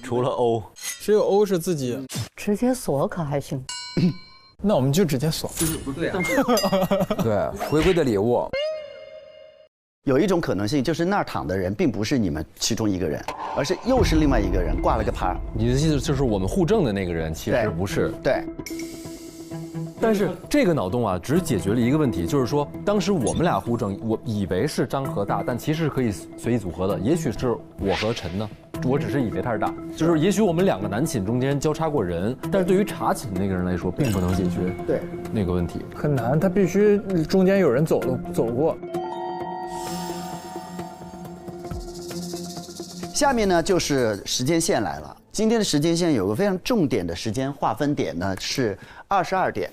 除了欧，只有欧是自己。直接锁可还行？那我们就直接锁。不对啊。对，回归的礼物。有一种可能性就是那儿躺的人并不是你们其中一个人，而是又是另外一个人挂了个牌。你的意思就是我们互证的那个人其实不是？对。但是这个脑洞啊，只解决了一个问题，就是说当时我们俩互证，我以为是张和大，但其实是可以随意组合的。也许是我和陈呢，我只是以为他是大，就是也许我们2个男寝中间交叉过人，但是对于查寝那个人来说，并不能解决那个问题，很难，他必须中间有人走过。下面呢就是时间线来了。今天的时间线有个非常重点的时间划分点呢是22点。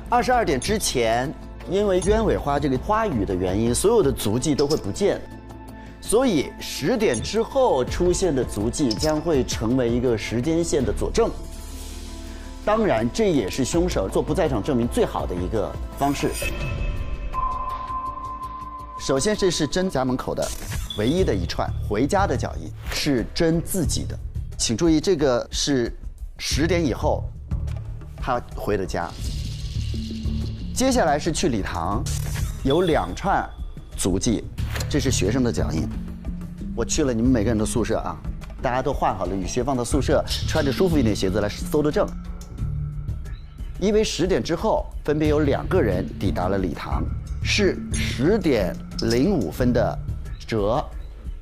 22点之前，因为鸢尾花这个花语的原因，所有的足迹都会不见，所以10点之后出现的足迹将会成为一个时间线的佐证。当然，这也是凶手做不在场证明最好的一个方式。首先，这是真家门口的唯一的一串回家的脚印，是真自己的。请注意，这个是10点以后他回的家。接下来是去礼堂，有2串足迹，这是学生的脚印。我去了你们每个人的宿舍啊，大家都换好了雨靴，放到宿舍，穿着舒服一点鞋子来搜的证。因为10点之后，分别有2个人抵达了礼堂，是10点05分的哲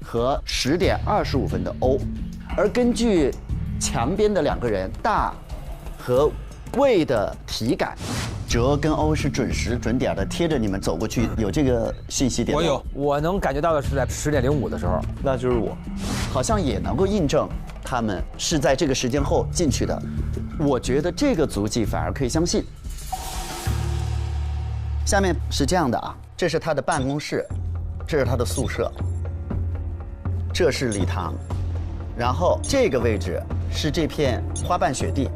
和10点25分的欧，而根据墙边的2个人大和魏的体感，哲跟欧是准时准点的贴着你们走过去，有这个信息点吗？我有，我能感觉到的是在10点05的时候，那就是我，好像也能够印证他们是在这个时间后进去的。我觉得这个足迹反而可以相信。下面是这样的啊，这是他的办公室，这是他的宿舍，这是礼堂，然后这个位置是这片花瓣雪地，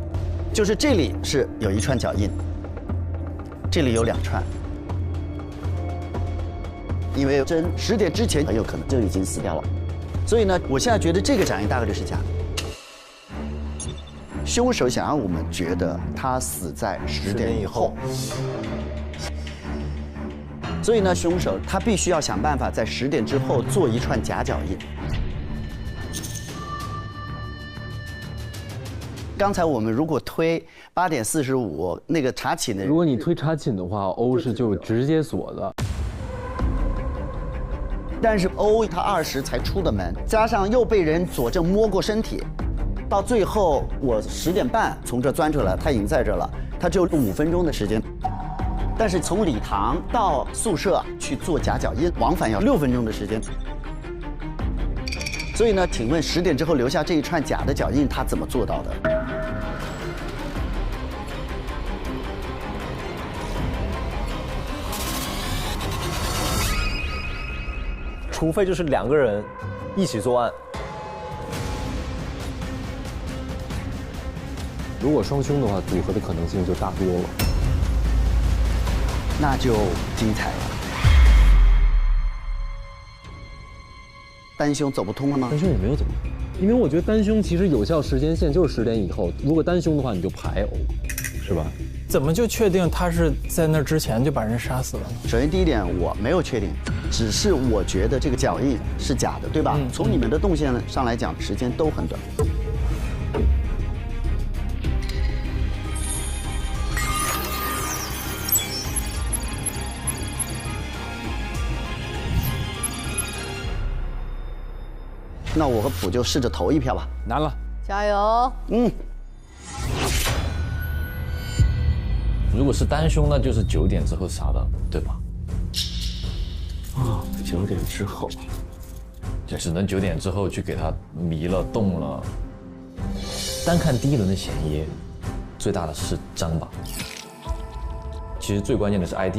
就是这里是有一串脚印，这里有2串。因为针10点之前很有可能就已经死掉了，所以呢，我现在觉得这个脚印大概率是假的。凶手想让我们觉得他死在10点以后，所以呢，凶手他必须要想办法在10点之后做一串假脚印。刚才我们如果推8点45那个查寝的，如果你推查寝的话，欧是就直接锁的。但是欧他20才出的门，加上又被人佐证摸过身体，到最后我10点半从这钻出来，他已经在这了，他只有5分钟的时间。但是从礼堂到宿舍去做假脚印，往返要6分钟的时间。所以呢，请问10点之后留下这一串假的脚印，他怎么做到的？除非就是2个人一起作案。如果双凶的话，组合的可能性就大多了。那就精彩了。单凶走不通了吗？单凶也没有走不通，因为我觉得单凶其实有效时间线就是10点以后。如果单凶的话，你就排欧，是吧？怎么就确定他是在那之前就把人杀死了呢？首先第一点，我没有确定，只是我觉得这个脚印是假的，对吧？从你们的动线上来讲，时间都很短。那我和普就试着投一票吧。难了，加油！如果是单凶，那就是9点之后杀的，对吧？9点之后，就只能9点之后去给他迷了、动了。单看第一轮的嫌疑，最大的是张吧。其实最关键的是 ID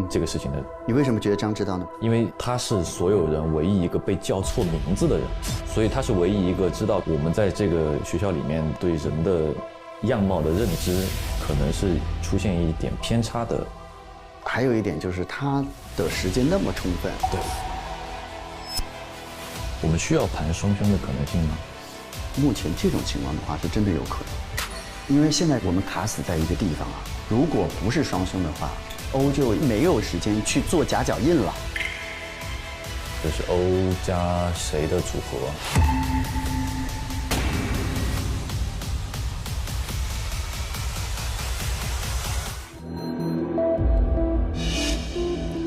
这个事情的。你为什么觉得张知道呢？因为他是所有人唯一一个被叫错名字的人，所以他是唯一一个知道我们在这个学校里面对人的样貌的认知可能是出现一点偏差的。还有一点就是他的时间那么充分。对。我们需要盘双凶的可能性吗？目前这种情况的话是真的有可能，因为现在我们卡死在一个地方啊。如果不是双凶的话，欧就没有时间去做假脚印了。这是欧加谁的组合？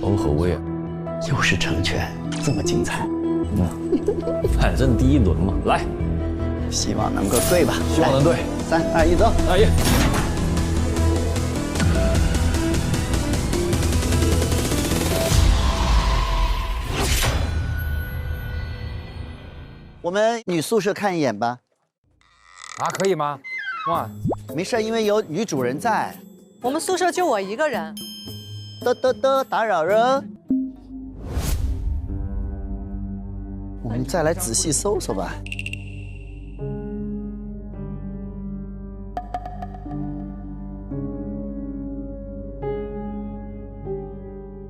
欧和威尔，又是成全，这么精彩。反正第一轮嘛，来，希望能够对吧？希望能对。3、2、1，走！大爷。我们女宿舍看一眼吧。啊，可以吗？哇，没事，因为有女主人在。我们宿舍就我一个人。打扰了。我们再来仔细搜搜吧。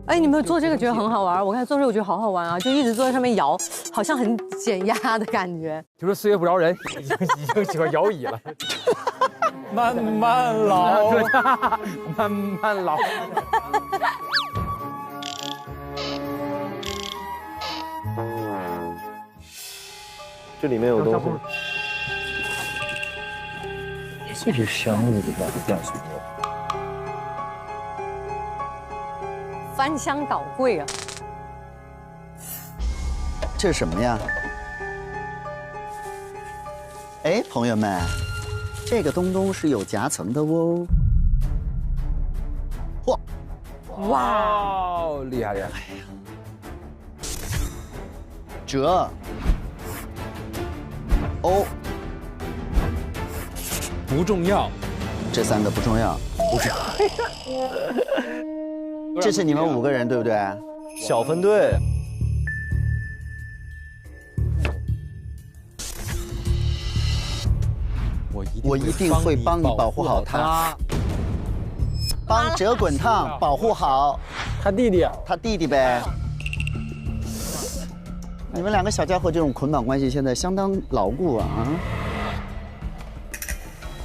哎，你们做这个觉得很好玩，我看做这个我觉得好好玩啊，就一直坐在上面摇，好像很减压的感觉。就说4月不饶人，已经喜欢摇椅了。慢慢老，慢慢老。这里面有东西。这是香雾的样子。翻箱倒柜啊！这是什么呀？哎，朋友们，这个东东是有夹层的哦。嚯！哇，厉害厉害！折。欧。不重要。这3个不重要。不重要。这是你们5个人对不对？小分队。我一定会帮你保护好他，帮折滚烫保护好他弟弟，他弟弟呗。你们两个小家伙这种捆绑关系现在相当牢固啊！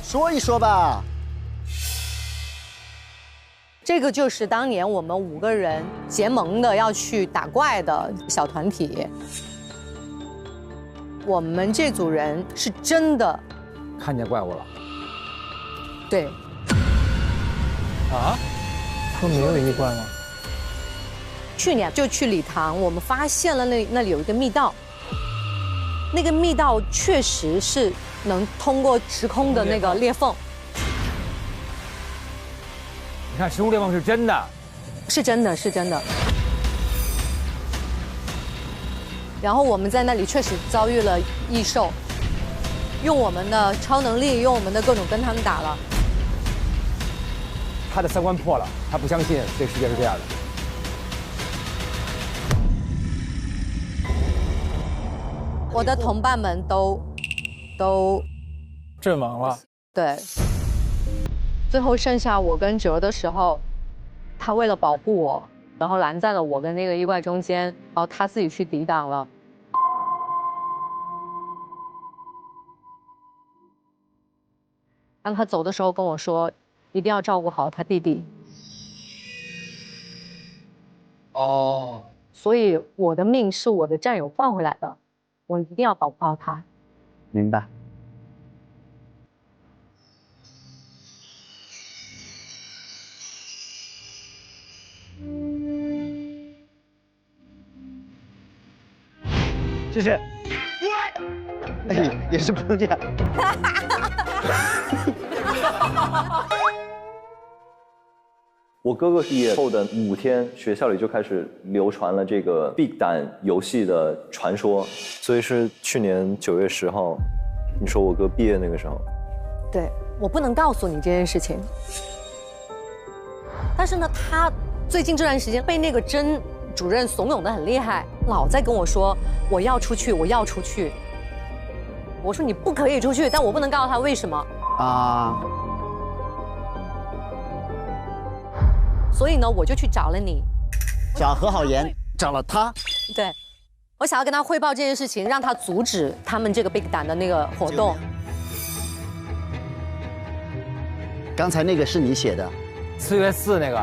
说一说吧。这个就是当年我们5个人结盟的要去打怪的小团体。我们这组人是真的看见怪物了。对。啊？说没有一怪吗？去年就去礼堂，我们发现了那里有一个密道，那个密道确实是能通过时空的那个裂缝。你看时空裂缝是真的，是真的，是真的。然后我们在那里确实遭遇了异兽，用我们的超能力，用我们的各种跟他们打了。他的三观破了，他不相信这个世界是这样的。我的同伴们都阵亡了。对。最后剩下我跟哲的时候，他为了保护我，然后拦在了我跟那个异怪中间，然后他自己去抵挡了。当他走的时候跟我说，一定要照顾好他弟弟。哦。所以我的命是我的战友换回来的，我一定要保护好他。明白。谢谢。哎，也是不能这样。我哥哥毕业后的5天，学校里就开始流传了这个 Big 胆游戏的传说，所以是去年9月10号，你说我哥毕业那个时候。对，我不能告诉你这件事情。但是呢，他最近这段时间被那个甄主任怂恿得很厉害，老在跟我说我要出去，我要出去。我说你不可以出去，但我不能告诉他为什么啊。所以呢，我就去找了你，找何好言，找了他。对，我想要跟他汇报这件事情，让他阻止他们这个 Big 胆的那个活动。刚才那个是你写的？4月4那个，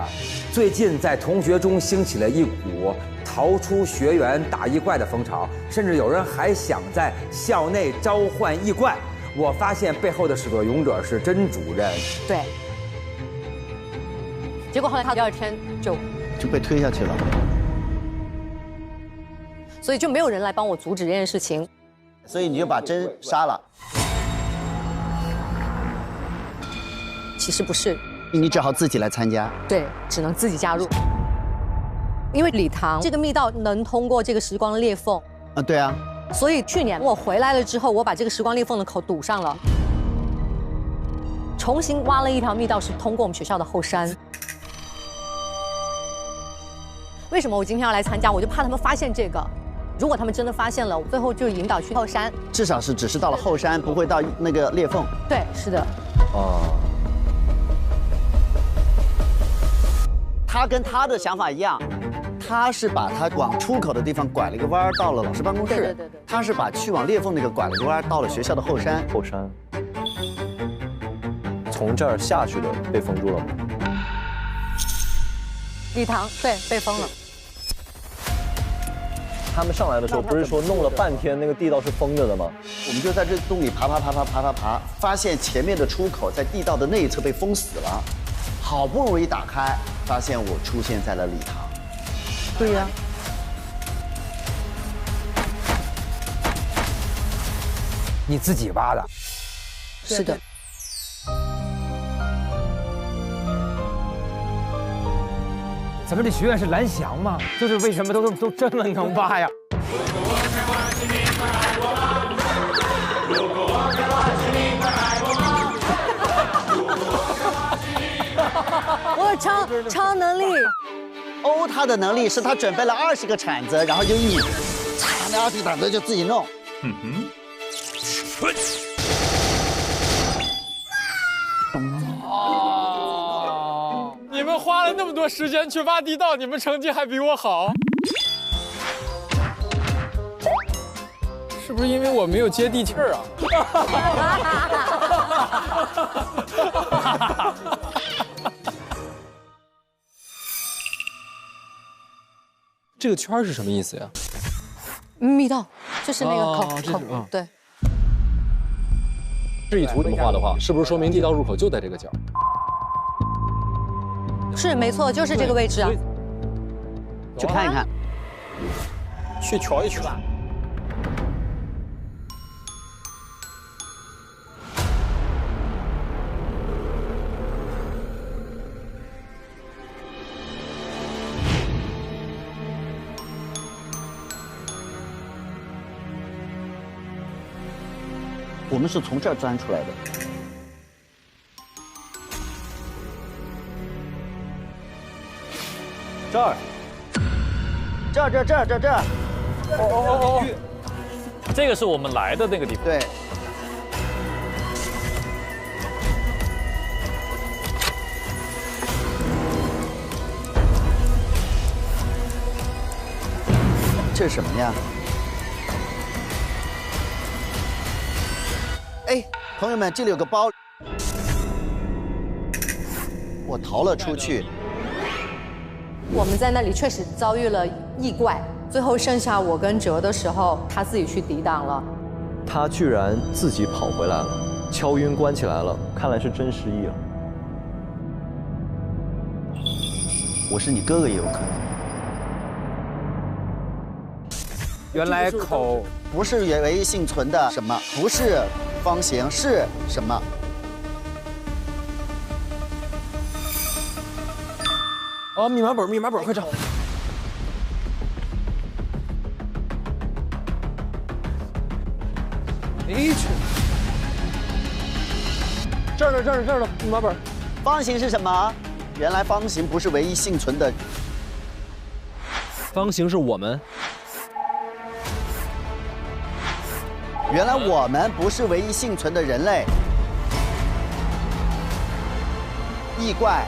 最近在同学中兴起了一股逃出学园打异怪的风潮，甚至有人还想在校内召唤异怪。我发现背后的始作俑者是甄主任。对。结果后来他第2天就被推下去了，所以就没有人来帮我阻止这件事情，所以你就把甄杀了。其实不是，你只好自己来参加。对，只能自己加入，因为礼堂这个密道能通过这个时光裂缝。啊，对啊。所以去年我回来了之后，我把这个时光裂缝的口堵上了，重新挖了一条密道，是通过我们学校的后山。为什么我今天要来参加？我就怕他们发现这个。如果他们真的发现了，最后就引导去后山。至少是只是到了后山，不会到那个裂缝。对，是的。哦。他跟他的想法一样，他是把他往出口的地方拐了一个弯，到了老师办公室。对。他是把去往裂缝那个拐了个弯，到了学校的后山。后山。从这儿下去的被封住了吗？礼堂对，被封了。他们上来的时候不是说弄了半天那个地道是封着的吗？我们就在这洞里爬，发现前面的出口在地道的那一侧被封死了，好不容易打开，发现我出现在了礼堂。对呀。你自己挖的？是的。咱们这学院是蓝翔吗？就是为什么都这么能挖呀？我有超能力。欧他的能力是他准备了20个铲子，然后就你，那20个铲子就自己弄。哦，你们花了那么多时间去挖地道，你们成绩还比我好，是不是因为我没有接地气儿啊？这个圈是什么意思呀？密道就是那个口，对。示意图这么画的话，是不是说明地道入口就在这个角？是没错，就是这个位置啊。去看一看，去瞧一瞧。我们是从这儿钻出来的。这儿，这儿。哦，这个是我们来的那个地方。对。这是什么呀？哎，朋友们，这里有个包，我逃了出去。我们在那里确实遭遇了异怪，最后剩下我跟哲的时候，他自己去抵挡了。他居然自己跑回来了，敲晕关起来了，看来是真失忆了。我是你哥哥也有可能。原来口不是唯一幸存的什么，不是。方形是什么？哦，密码本，快找！H， 这儿了，密码本。方形是什么？原来方形不是唯一幸存的。方形是我们。原来我们不是唯一幸存的人类。异怪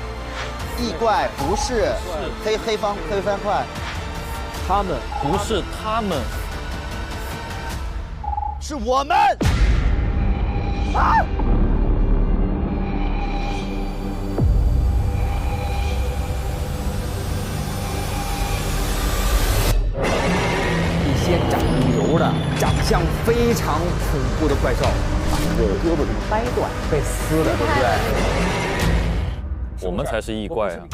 不是黑方块。他们不是他们，是我们。啊！一些长瘤的、长相非常恐怖的怪兽，把你的胳膊给掰断、被撕了，对不对？我们才是异怪啊！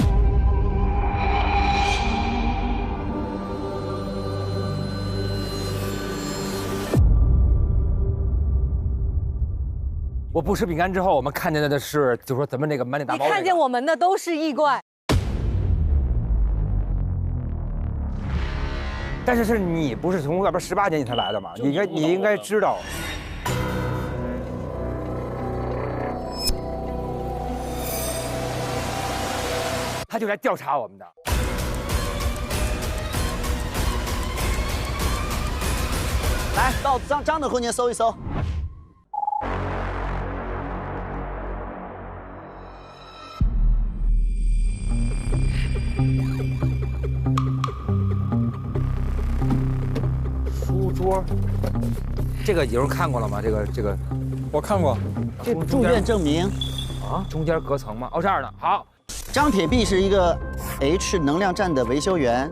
我不吃饼干之后，我们看见的是，就说咱们那个满脸大包。你看见我们的都是异怪。但是你不是从外边18年你才来的吗？你应该知道。他就来调查我们的。来，到张的空间搜一搜。书桌，这个有人看过了吗？这个，我看过。这住院证明啊，中间隔层吗？哦，这样的。好，张铁臂是一个 H 能量站的维修员。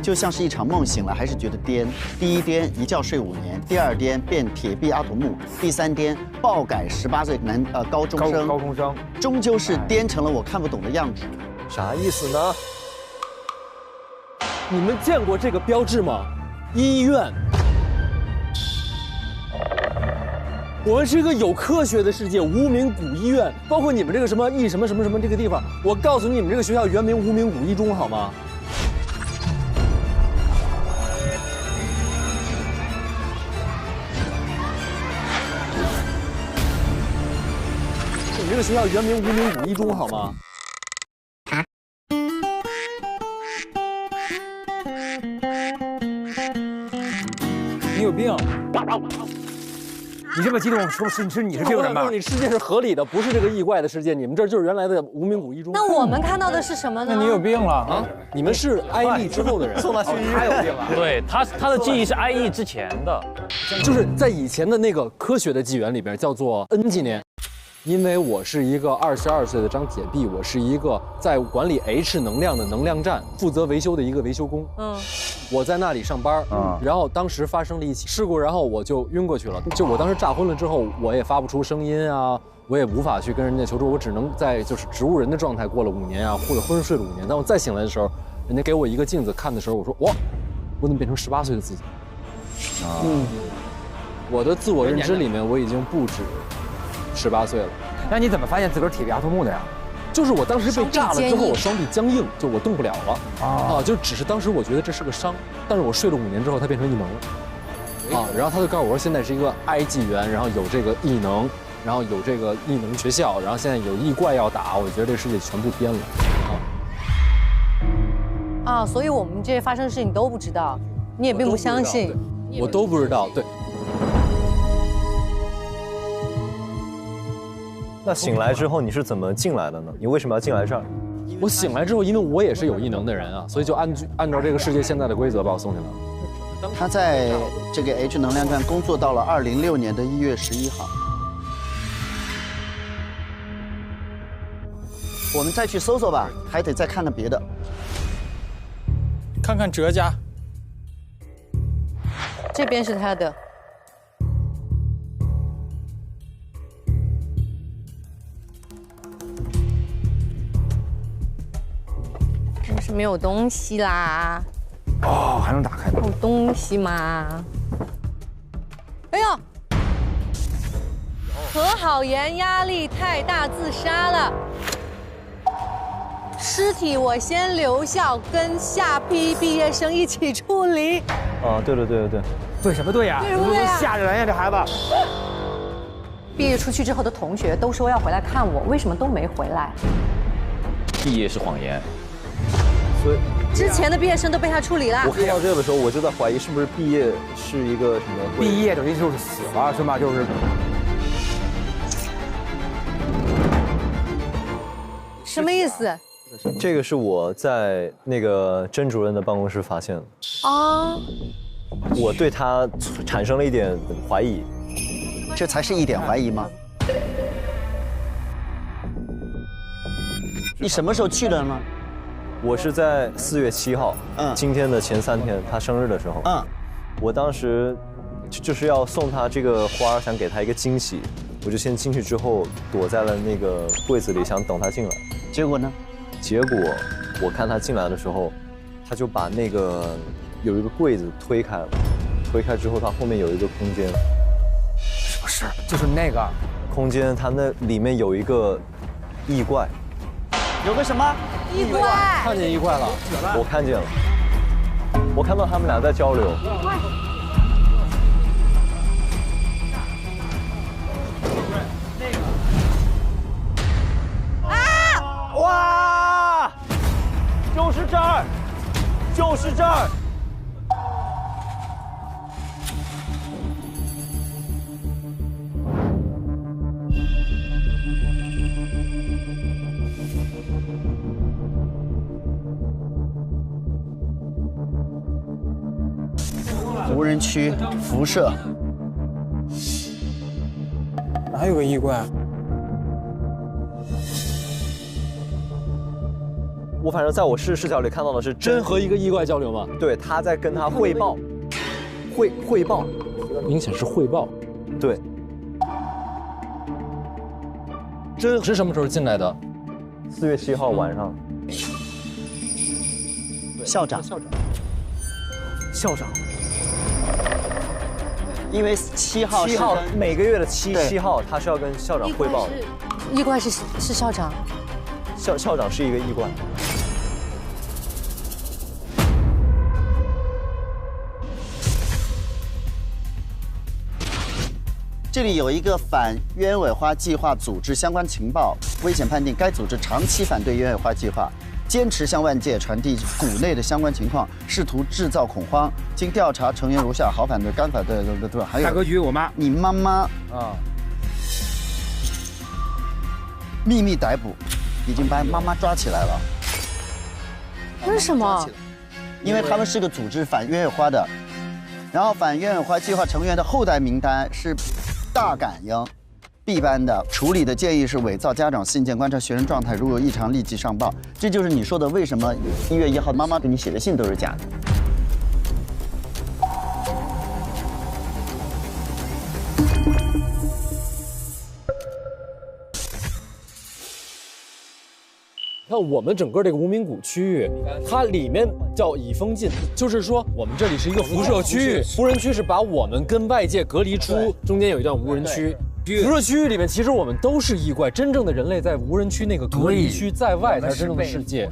就像是一场梦，醒了还是觉得颠。第一颠一觉睡5年，第二颠变铁臂阿童木，第三颠暴改18岁高中生，终究是颠成了我看不懂的样子。啥意思呢？你们见过这个标志吗？医院。我们是一个有科学的世界，无名古医院，包括你们这个什么什么这个地方，我告诉你们这个学校原名无名古一中，好吗？你这个学校原名无名古一中，好吗？有病。你这么激动，是你是这个人吧？你世界是合理的，不是这个异怪的世界。你们这就是原来的无名古一中。那我们看到的是什么呢？那你有病了啊！你们是 IE 之后的人，送他去医院。还有病了。对他的记忆是 IE 之前的，就是在以前的那个科学的纪元里边叫做 N 纪年。因为我是一个22岁的张铁臂，我是一个在管理 H 能量的能量站负责维修的一个维修工。我在那里上班，然后当时发生了一起事故，然后我就晕过去了。就我当时炸昏了之后，我也发不出声音啊，我也无法去跟人家求助，我只能在就是植物人的状态过了5年啊，或者昏睡了5年。当我再醒来的时候，人家给我一个镜子看的时候，我说哇，我怎么变成18岁的自己？我的自我认知里面我已经不止18岁了。那你怎么发现自个儿铁臂阿童木的呀？就是我当时被炸了之后，我双臂僵硬，就我动不了了就只是当时我觉得这是个伤，但是我睡了5年之后，它变成异能了然后他就告诉我说，现在是一个 I 纪元，然后有这个异能，然后有这个异能学校，然后现在有异怪要打，我觉得这个世界全部颠了所以我们这些发生的事情都不知道，你也并不相信，我都不知道，对。那醒来之后你是怎么进来的呢？你为什么要进来这儿？我醒来之后，因为我也是有异能的人啊，所以就按照这个世界现在的规则把我送进来了。他在这个 H 能量站工作到了2006年的1月11号。我们再去搜搜吧，还得再看看别的。看看哲家，这边是他的。是没有东西啦。还能打开呢？有东西吗？哎呦，何好言压力太大自杀了。尸体我先留校，跟下批毕业生一起处理。对。对什么对呀？对不对啊？吓人呀，这孩子。毕业出去之后的同学都说要回来看我，为什么都没回来？毕业是谎言。所以之前的毕业生都被他处理了。我看到这个的时候，我就在怀疑是不是毕业是一个什么？毕业等于就是死了，是吗？就是。什么意思？这个是我在那个甄主任的办公室发现的。我对他产生了一点怀疑。这才是一点怀疑吗？你什么时候去的呢？我是在4月7号，今天的前3天，他生日的时候，我当时就是要送他这个花，想给他一个惊喜，我就先进去之后躲在了那个柜子里，想等他进来。结果呢？结果我看他进来的时候，他就把那个有一个柜子推开了，推开之后，他后面有一个空间。什么事？就是那个空间，它那里面有一个异怪。有个什么异怪？看见异怪了，我看见了，我看到他们俩在交流。哇！就是这儿，就是这儿。无人区辐射，哪有个异怪？我反正在我视角里看到的是真和一个异怪交流吗？对，他在跟他汇报，汇报，明显是汇报。对。真是什么时候进来的？4月7号晚上。校长。校长。因为7号每个月的7号，他是要跟校长汇报的。异怪是校长。校长是一个异怪。这里有一个反鸢尾花计划组织相关情报，危险判定该组织长期反对鸢尾花计划，坚持向外界传递股内的相关情况，试图制造恐慌。经调查，成员如下：好反对、干反对，对，还有大格局，我妈，你妈妈啊，秘密逮捕，已经把妈妈抓起来了。为什么？因为他们是个组织反鸢尾花的，然后反鸢尾花计划成员的后代名单是大感应。B 班的处理的建议是伪造家长信件，观察学生状态，如有异常立即上报。这就是你说的为什么1月1号妈妈给你写的信都是假的。看我们整个这个无名谷区域，它里面叫以风禁，就是说我们这里是一个辐射区域，无人区是把我们跟外界隔离出，中间有一段无人区。辐射区域里面，其实我们都是异怪，真正的人类在无人区那个隔离区在外才是真正的世界。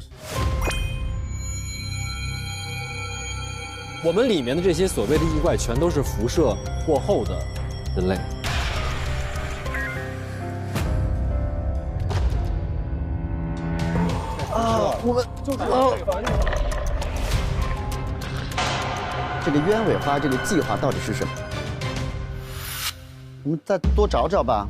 我们里面的这些所谓的异怪，全都是辐射过后的人类。啊，我们就是这个鸢尾花这个计划到底是什么？我们再多找找吧。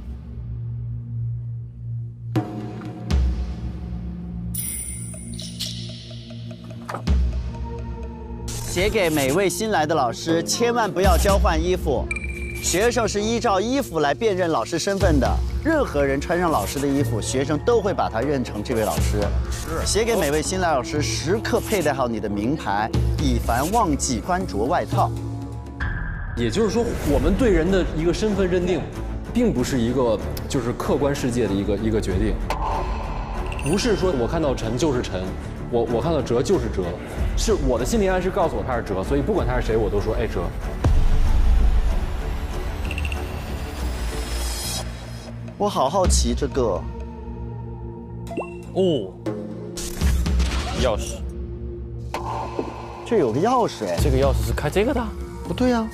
写给每位新来的老师，千万不要交换衣服。学生是依照衣服来辨认老师身份的，任何人穿上老师的衣服，学生都会把他认成这位老师。写给每位新来老师，时刻佩戴好你的名牌，以防忘记穿着外套。也就是说，我们对人的一个身份认定，并不是一个就是客观世界的一个决定，不是说我看到陈就是陈，我看到哲就是哲，是我的心理暗示告诉我他是哲，所以不管他是谁，我都说哎哲。我好好奇这个，哦，钥匙，这有个钥匙哎，这个钥匙是开这个的？不对呀，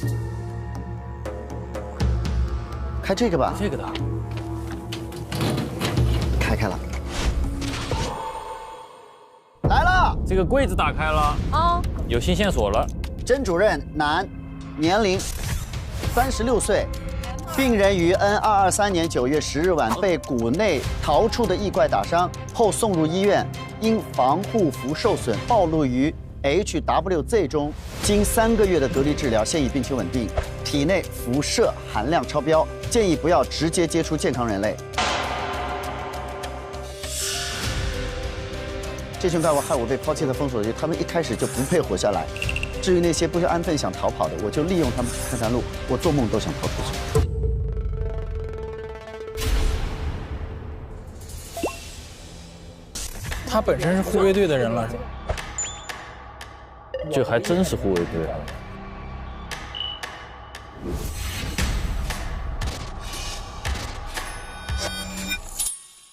开这个吧，这个的，开了，来了，这个柜子打开了啊，有新线索了。甄主任，男，年龄36岁。病人于N223年9月10日晚被谷内逃出的异怪打伤，后送入医院，因防护服受损，暴露于 HWZ 中，经3个月的隔离治疗，现已病情稳定，体内辐射含量超标，建议不要直接接触健康人类。这群怪物害我被抛弃在封锁区，他们一开始就不配活下来。至于那些不安分想逃跑的，我就利用他们探探路，我做梦都想逃出去。他本身是护卫队的人了，这还真是护卫队啊！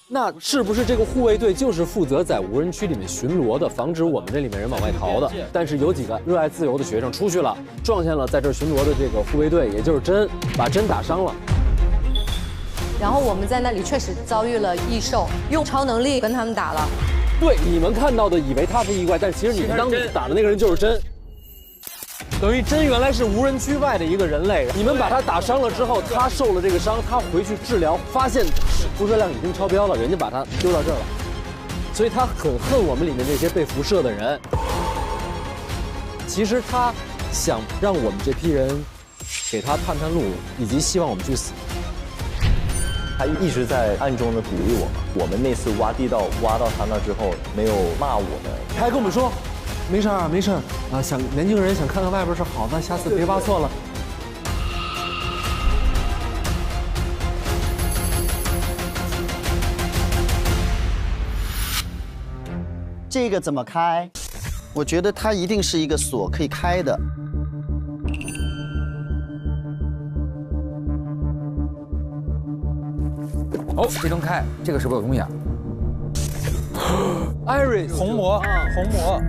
那是不是这个护卫队就是负责在无人区里面巡逻的，防止我们这里面人往外逃的？但是有几个热爱自由的学生出去了，撞见了在这巡逻的这个护卫队，也就是真，把真打伤了。然后我们在那里确实遭遇了异兽，用超能力跟他们打了。对，你们看到的以为他是异怪，但其实你们当时打的那个人就是真。等于真原来是无人区外的一个人类，你们把他打伤了之后，他受了这个伤，他回去治疗，发现辐射量已经超标了，人家把他丢到这儿了，所以他很恨我们里面这些被辐射的人。其实他想让我们这批人给他探探路，以及希望我们去死。他一直在暗中的鼓励我们。我们那次挖地道挖到他那之后，没有骂我们，他还跟我们说，没事儿没事儿啊，想年轻人想看看外边是好的，下次别挖错了。这个怎么开？我觉得它一定是一个锁，可以开的。哦，这能开，这个是不是有东西啊？Iris， 红魔，红魔。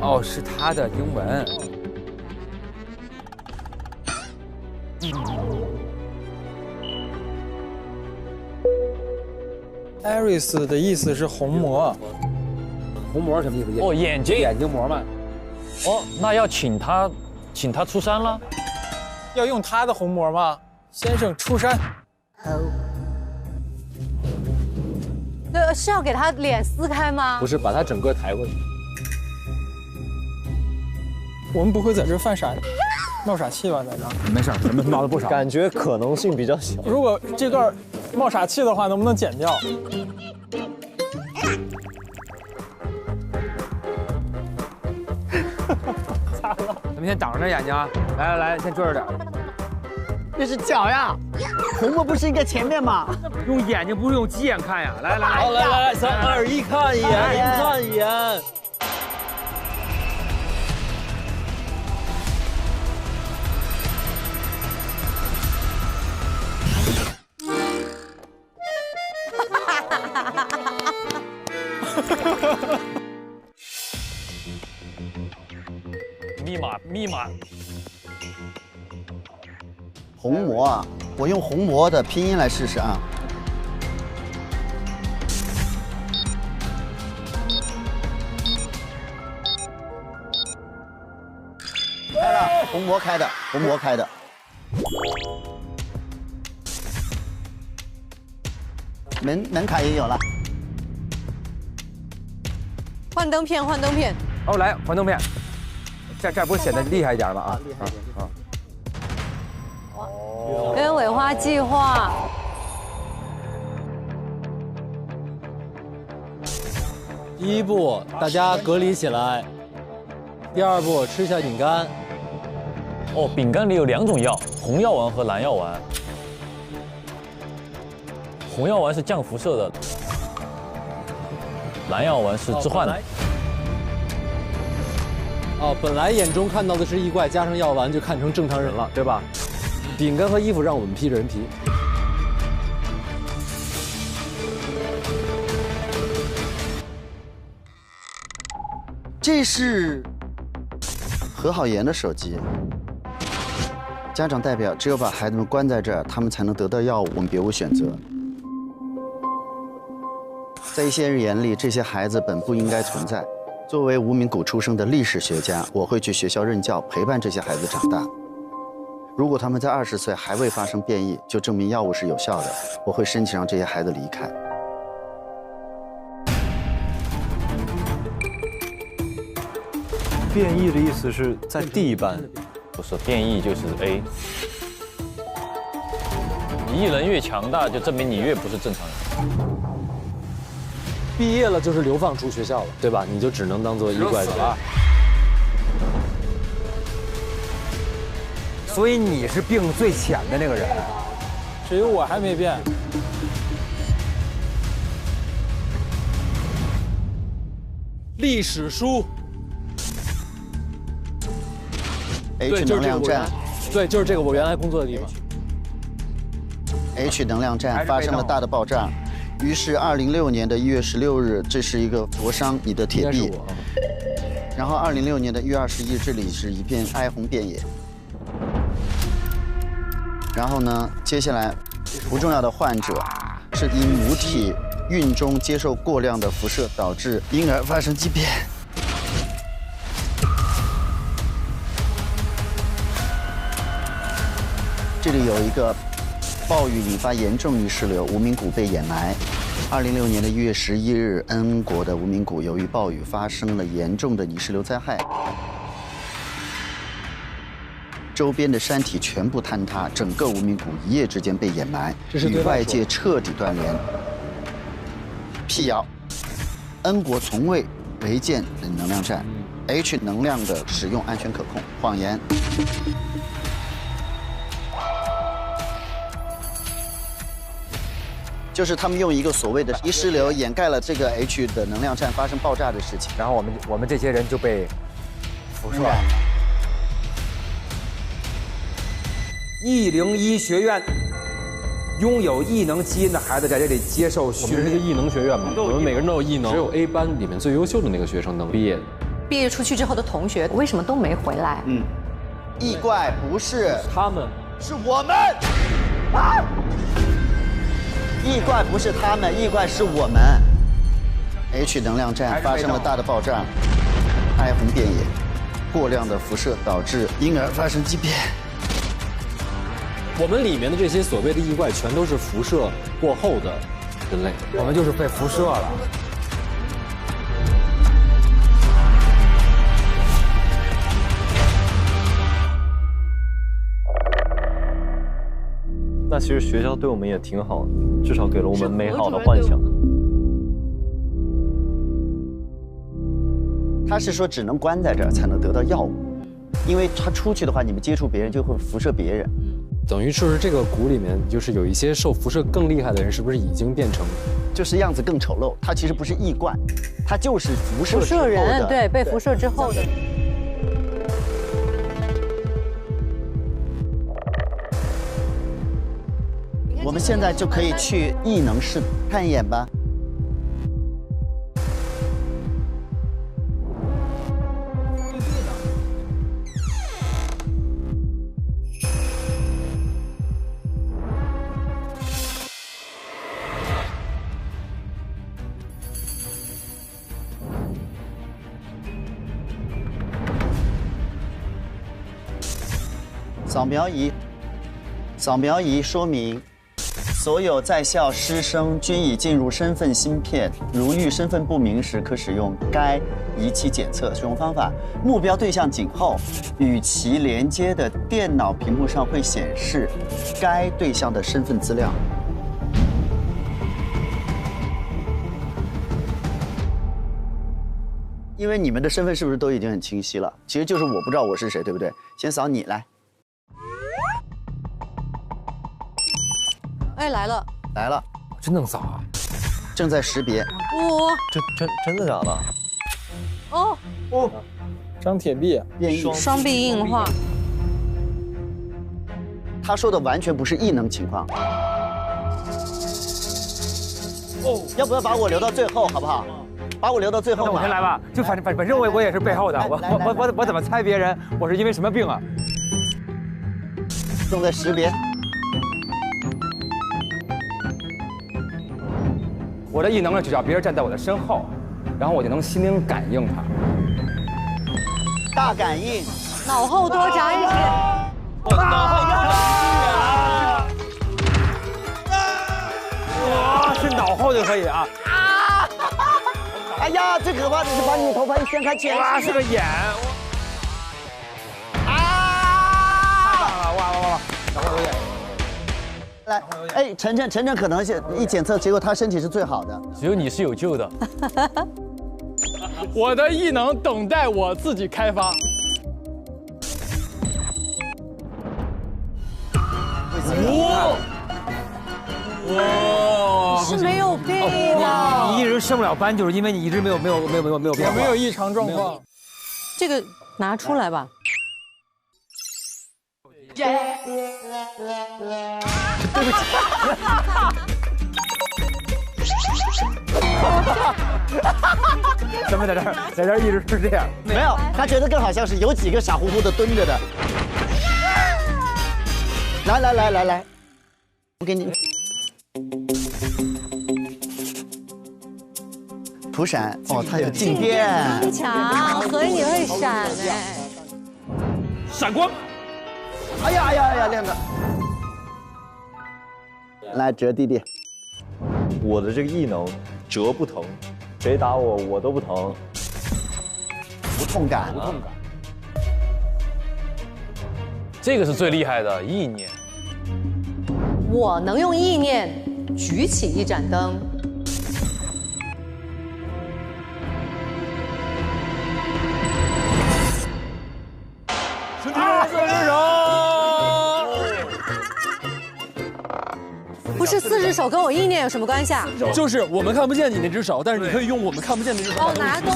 哦，是他的英文。Iris 的意思是虹膜。虹膜什么意思？哦，眼睛。眼睛膜嘛。哦，那要请他出山了。要用他的虹膜吗？先生出山。对，是要给他脸撕开吗？不是，把他整个抬过去。我们不会在这犯傻冒傻气吧？在这？没事，咱们闹得不少。感觉可能性比较小。如果这段冒傻气的话，能不能剪掉？咱们先挡着眼睛啊！来，先追着点。那是脚呀，虹膜不是应该前面吗？用眼睛不是用鸡眼看呀！来，好，来，3、2、1，看一眼，看一眼。密码。虹膜啊，我用虹膜的拼音来试试啊。开了，虹膜开的，虹膜开的。门卡也有了。幻灯片，幻灯片。哦，来幻灯片。这不是显得厉害一点吗？啊，厉害一点。跟尾花计划。第一步，大家隔离起来。第二步，吃下饼干。哦，饼干里有2种药，红药丸和蓝药丸。红药丸是降辐射的，蓝药丸是致幻的。哦，本来眼中看到的是异怪，加上药丸就看成正常人了，对吧？饼干和衣服让我们披着人皮。这是何好言的手机。家长代表只有把孩子们关在这儿，他们才能得到药物，我们别无选择。在一些人眼里，这些孩子本不应该存在。作为无名谷出生的历史学家，我会去学校任教，陪伴这些孩子长大。如果他们在20岁还未发生变异，就证明药物是有效的，我会申请让这些孩子离开。变异的意思是在 D 班，不是变异就是 A。你异能越强大，就证明你越不是正常人。毕业了就是流放出学校了，对吧？你就只能当做异怪人了。所以你是病最浅的那个人。只有我还没变。历史书。H 能量站。对，就是这个我原来工作的地方。H 能量站发生了大的爆炸。于是2006年的1月16日，这是一个灼伤你的铁壁。然后2006年的1月21日，这里是一片哀鸿遍野。然后呢，接下来不重要的患者是因母体孕中接受过量的辐射，导致婴儿发生畸变。这里有一个暴雨引发严重泥石流，无名谷被掩埋。2006年的1月11日，恩国的无名谷由于暴雨发生了严重的泥石流灾害，周边的山体全部坍塌，整个无名谷一夜之间被掩埋，与外界彻底断联。辟谣：恩国从未违建能量站 ，H 能量的使用安全可控，谎言。就是他们用一个所谓的泥石流掩盖了这个 H 的能量站发生爆炸的事情，然后我们这些人就被辐射了。101学院拥有异能基因的孩子在这里接受训练。我们是个异能学院嘛，我们每个人都有异能，只有 A 班里面最优秀的那个学生能毕业。毕业出去之后的同学为什么都没回来？异怪不是他们，是我们。异怪不是他们，异怪是我们。H 能量站发生了大的爆炸，哀鸿遍野，过量的辐射导致婴儿发生畸变。我们里面的这些所谓的异怪，全都是辐射过后的人类，我们就是被辐射了。那其实学校对我们也挺好的，至少给了我们美好的幻想。他是说只能关在这儿才能得到药物，因为他出去的话，你们接触别人就会辐射别人。等于是这个谷里面，就是有一些受辐射更厉害的人，是不是已经变成，就是样子更丑陋？他其实不是异怪，他就是辐射之后的人，对，被辐射之后的。我们现在就可以去异能室看一眼吧。扫描仪说明，所有在校师生均已进入身份芯片，如遇身份不明时，可使用该仪器检测。使用方法：目标对象颈后与其连接的电脑屏幕上会显示该对象的身份资料。因为你们的身份是不是都已经很清晰了？其实就是我不知道我是谁，对不对？先扫你来。哎，来了，来了，真能扫啊！正在识别。真的假的？哦，张铁臂变异，双臂硬化。他说的完全不是异能情况。要不要把我留到最后，好不好？把我留到最后。那我先来吧，就反正我也是背后的，我怎么猜别人？我是因为什么病啊？正在识别。我的异能呢，只要别人站在我的身后，然后我就能心灵感应他。大感应，脑后多长一些。脑后多长哇，是脑后就可以啊！哎呀，最可怕的是把你的头发一掀开，全哇，是个眼！太棒了！哇！脑后有眼。来，哎，晨晨可能是一检测，结果他身体是最好的，只有你是有救的。我的异能等待我自己开发。哇！是没有病啊！你一直升不了班，就是因为你一直没有变化。我没有异常状况。这个拿出来吧。对不起。咱们在这儿一直是这样。没有，他觉得更好像是有几个傻乎乎的蹲着的。来，我给你普闪哦，它有静电。强，所以你会闪哎。闪光。哎呀，亮子。来，哲弟弟。我的这个异能，折不疼，谁打我我都不疼，无痛感。这个是最厉害的意念。我能用意念举起一盏灯。不是4只手跟我意念有什么关系啊？就是我们看不见你那只手，但是你可以用我们看不见的那只手拿东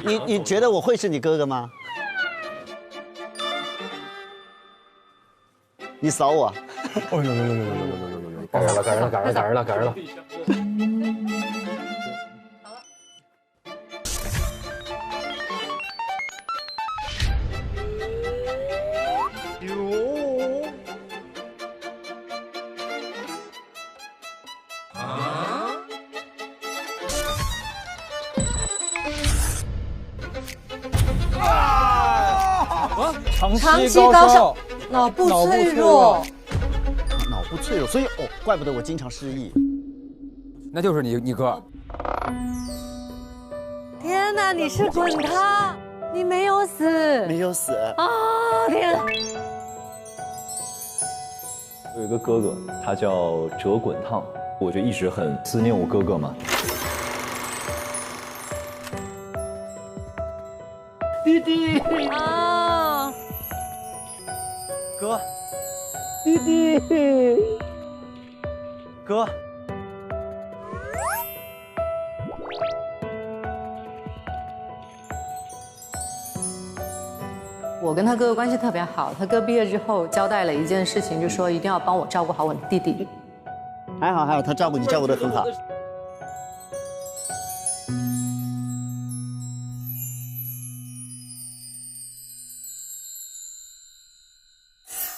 西。你觉得我会是你哥哥吗？你扫我。哦呦，感人了！长期期高烧，脑部脆弱，脑部脆弱，所以哦，怪不得我经常失忆。那就是你哥。天哪，你是滚烫，你没有死，没有死啊！天，我有一个哥哥，他叫折滚烫，我就一直很思念我哥哥嘛。弟弟啊，哥，弟弟，哥。我跟他哥哥关系特别好，他哥毕业之后交代了一件事情，就说一定要帮我照顾好我弟弟。还好，他照顾你照顾得很好。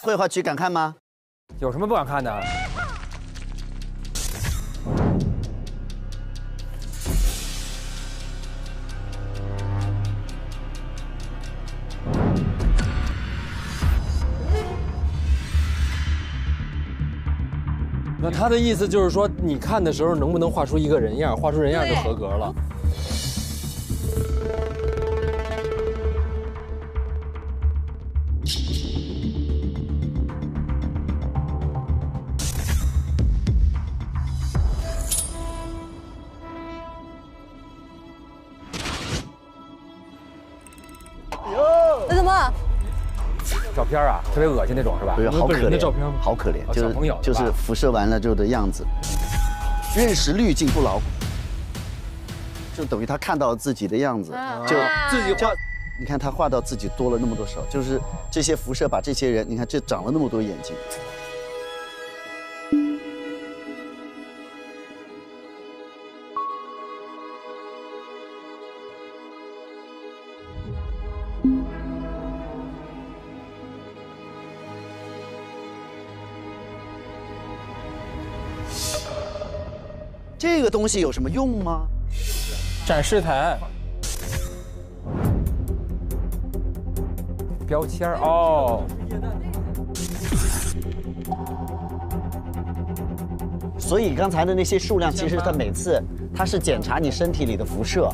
绘画局敢看吗？有什么不敢看的？那他的意思就是说，你看的时候能不能画出一个人样，画出人样就合格了。那什么？照片啊，特别恶心那种是吧？对，好可怜，照片吗？好可怜，小朋友就是辐射完了之后的样子，认识滤镜不牢固，就等于他看到了自己的样子，就自己画。你看他画到自己多了那么多手，就是这些辐射把这些人，你看这长了那么多眼睛。这个东西有什么用吗？展示台。标签哦。所以刚才的那些数量，其实它每次它是检查你身体里的辐射。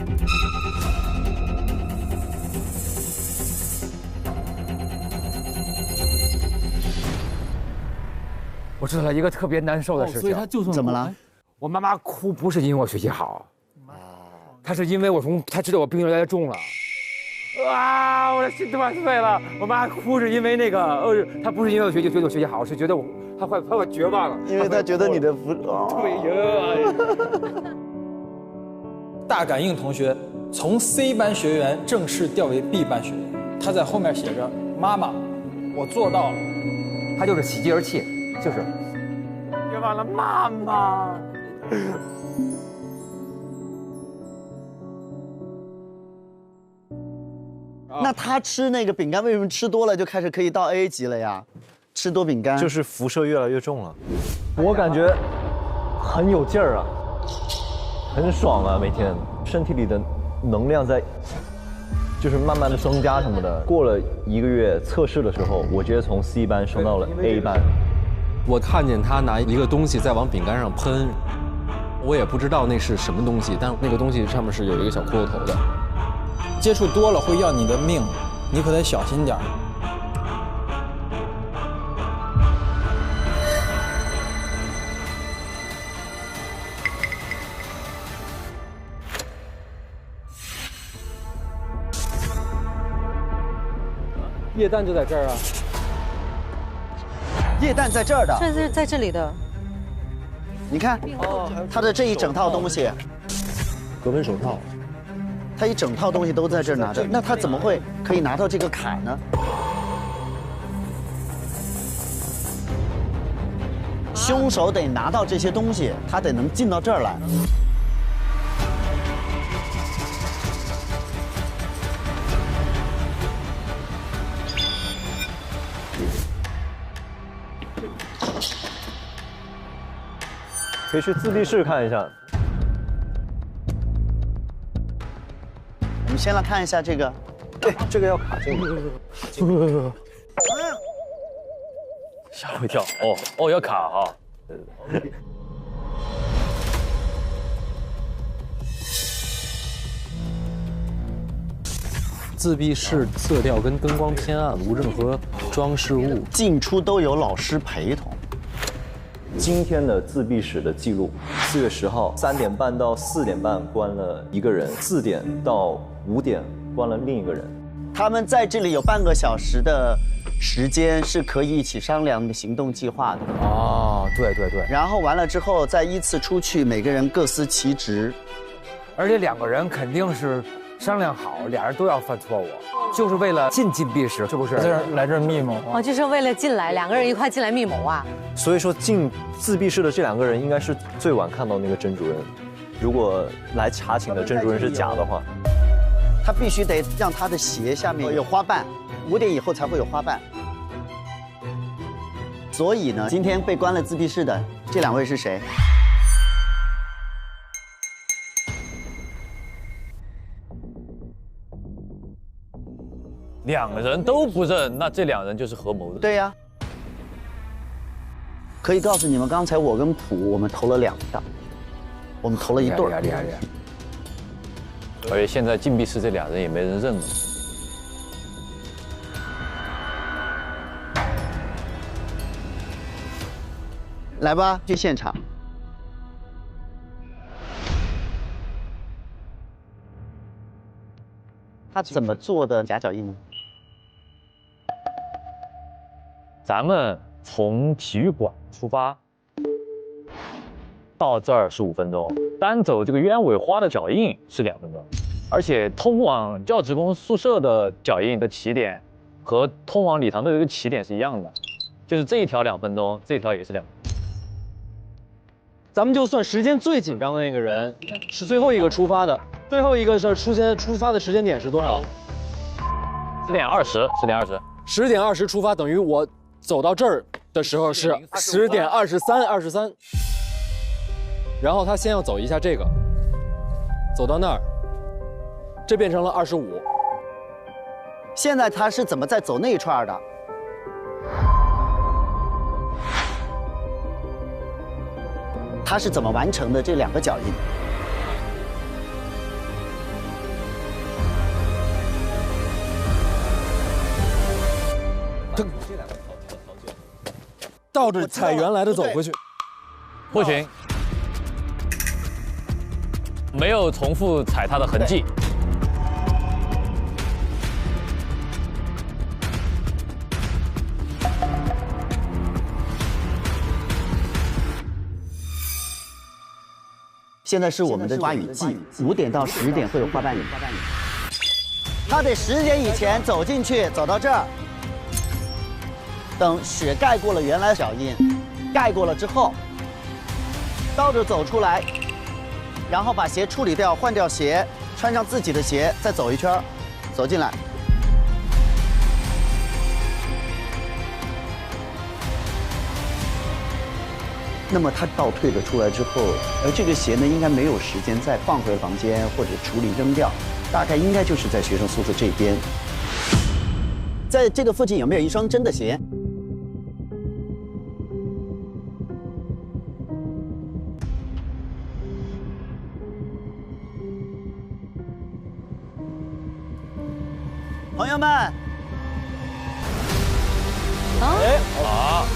我知道了一个特别难受的事情，所以他就算怎么了？我妈妈哭不是因为我学习好，她是因为她知道我病越来越重了。哇！我的心他妈碎了。我妈哭是因为那个，她不是因为我觉得我学习好，是觉得她快绝望了，因为她觉得你的对呀。大感应同学从 C 班学员正式调为 B 班学员，他在后面写着：“妈妈，我做到了。”他就是喜极而泣，就是。别忘了妈妈。那他吃那个饼干，为什么吃多了就开始可以到 AA 级了呀？吃多饼干就是辐射越来越重了，我感觉很有劲儿啊，很爽啊，每天身体里的能量在就是慢慢的增加什么的。过了1个月测试的时候，我直接从 C 班升到了 A 班。我看见他拿一个东西在往饼干上喷，我也不知道那是什么东西，但那个东西上面是有一个小骷髅头的。接触多了会要你的命，你可得小心点儿。液氮就在这儿啊。液氮在这儿的，这是在这里的。你看，他的这一整套东西，格纹手套，他一整套东西都在这儿拿着，那他怎么会可以拿到这个卡呢？凶手得拿到这些东西，他得能进到这儿来。可以去自闭室看一下。我们先来看一下这个，对，这个要卡进去。吓我一跳。哦，要卡哈。自闭式色调跟灯光偏暗，无任何装饰物，进出都有老师陪同。今天的自闭室的记录：4月10号3点半到4点半关了一个人，4点到5点关了另一个人。他们在这里有半个小时的时间是可以一起商量行动计划的。哦，对。然后完了之后再依次出去，每个人各司其职。而且2个人肯定是商量好，俩人都要犯错误，就是为了进闭室，是不是？来这儿密谋哦，就是为了进来，2个人一块进来密谋啊。所以说进自闭室的这2个人应该是最晚看到那个甄主任。如果来查寝的甄主任是假的话，他必须得让他的鞋下面有花瓣，5点以后才会有花瓣。所以呢，今天被关了自闭室的这2位是谁？两个人都不认，那这2人就是合谋的。对呀。可以告诉你们，刚才我跟普我们投了2票，我们投了一对。厉害。而且现在禁闭室这2人也没人认了。来吧，去现场。他怎么做的夹脚印呢？咱们从体育馆出发，到这儿15分钟，单走这个鸢尾花的脚印是2分钟，而且通往教职工宿舍的脚印的起点和通往礼堂的这个起点是一样的，就是这一条2分钟，这一条也是2分钟。咱们就算时间最紧张的那个人是最后一个出发的，最后一个是出发的时间点是多少？10点20。10点20出发，等于我走到这儿的时候是10点23。然后他先要走一下这个，走到那儿，这变成了25。现在他是怎么在走那一串的？他是怎么完成的这2个脚印？他倒着踩原来的走回去，不行，没有重复踩他的痕迹。现在是我们的花雨季，5点到10点会有花瓣雨。他得10点以前走进去，走到这儿，等雪盖过了原来的脚印，盖过了之后，倒着走出来，然后把鞋处理掉，换掉鞋，穿上自己的鞋，再走一圈，走进来。那么他倒退着出来之后，而这个鞋呢，应该没有时间再放回房间或者处理扔掉，大概应该就是在学生宿舍这边。在这个附近有没有一双真的鞋？朋友们，好。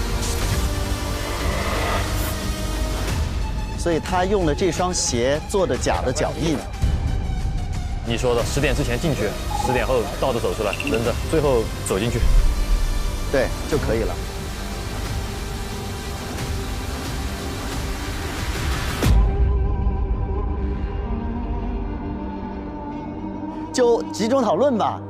所以他用了这双鞋做的假的脚印。你说的10点之前进去，10点后倒着走出来，扔着，最后走进去，对就可以了。就集中讨论吧。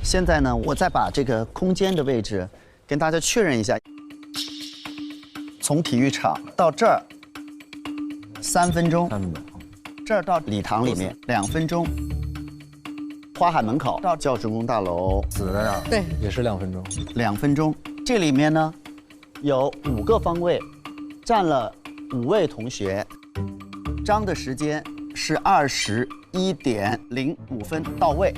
现在呢，我再把这个空间的位置跟大家确认一下。从体育场到这儿3分钟，这儿到礼堂里面2分钟，花海门口到教职工大楼死在那儿，对，也是2分钟，2分钟。这里面呢有5个方位，站了5位同学，张的时间是21:05分到位，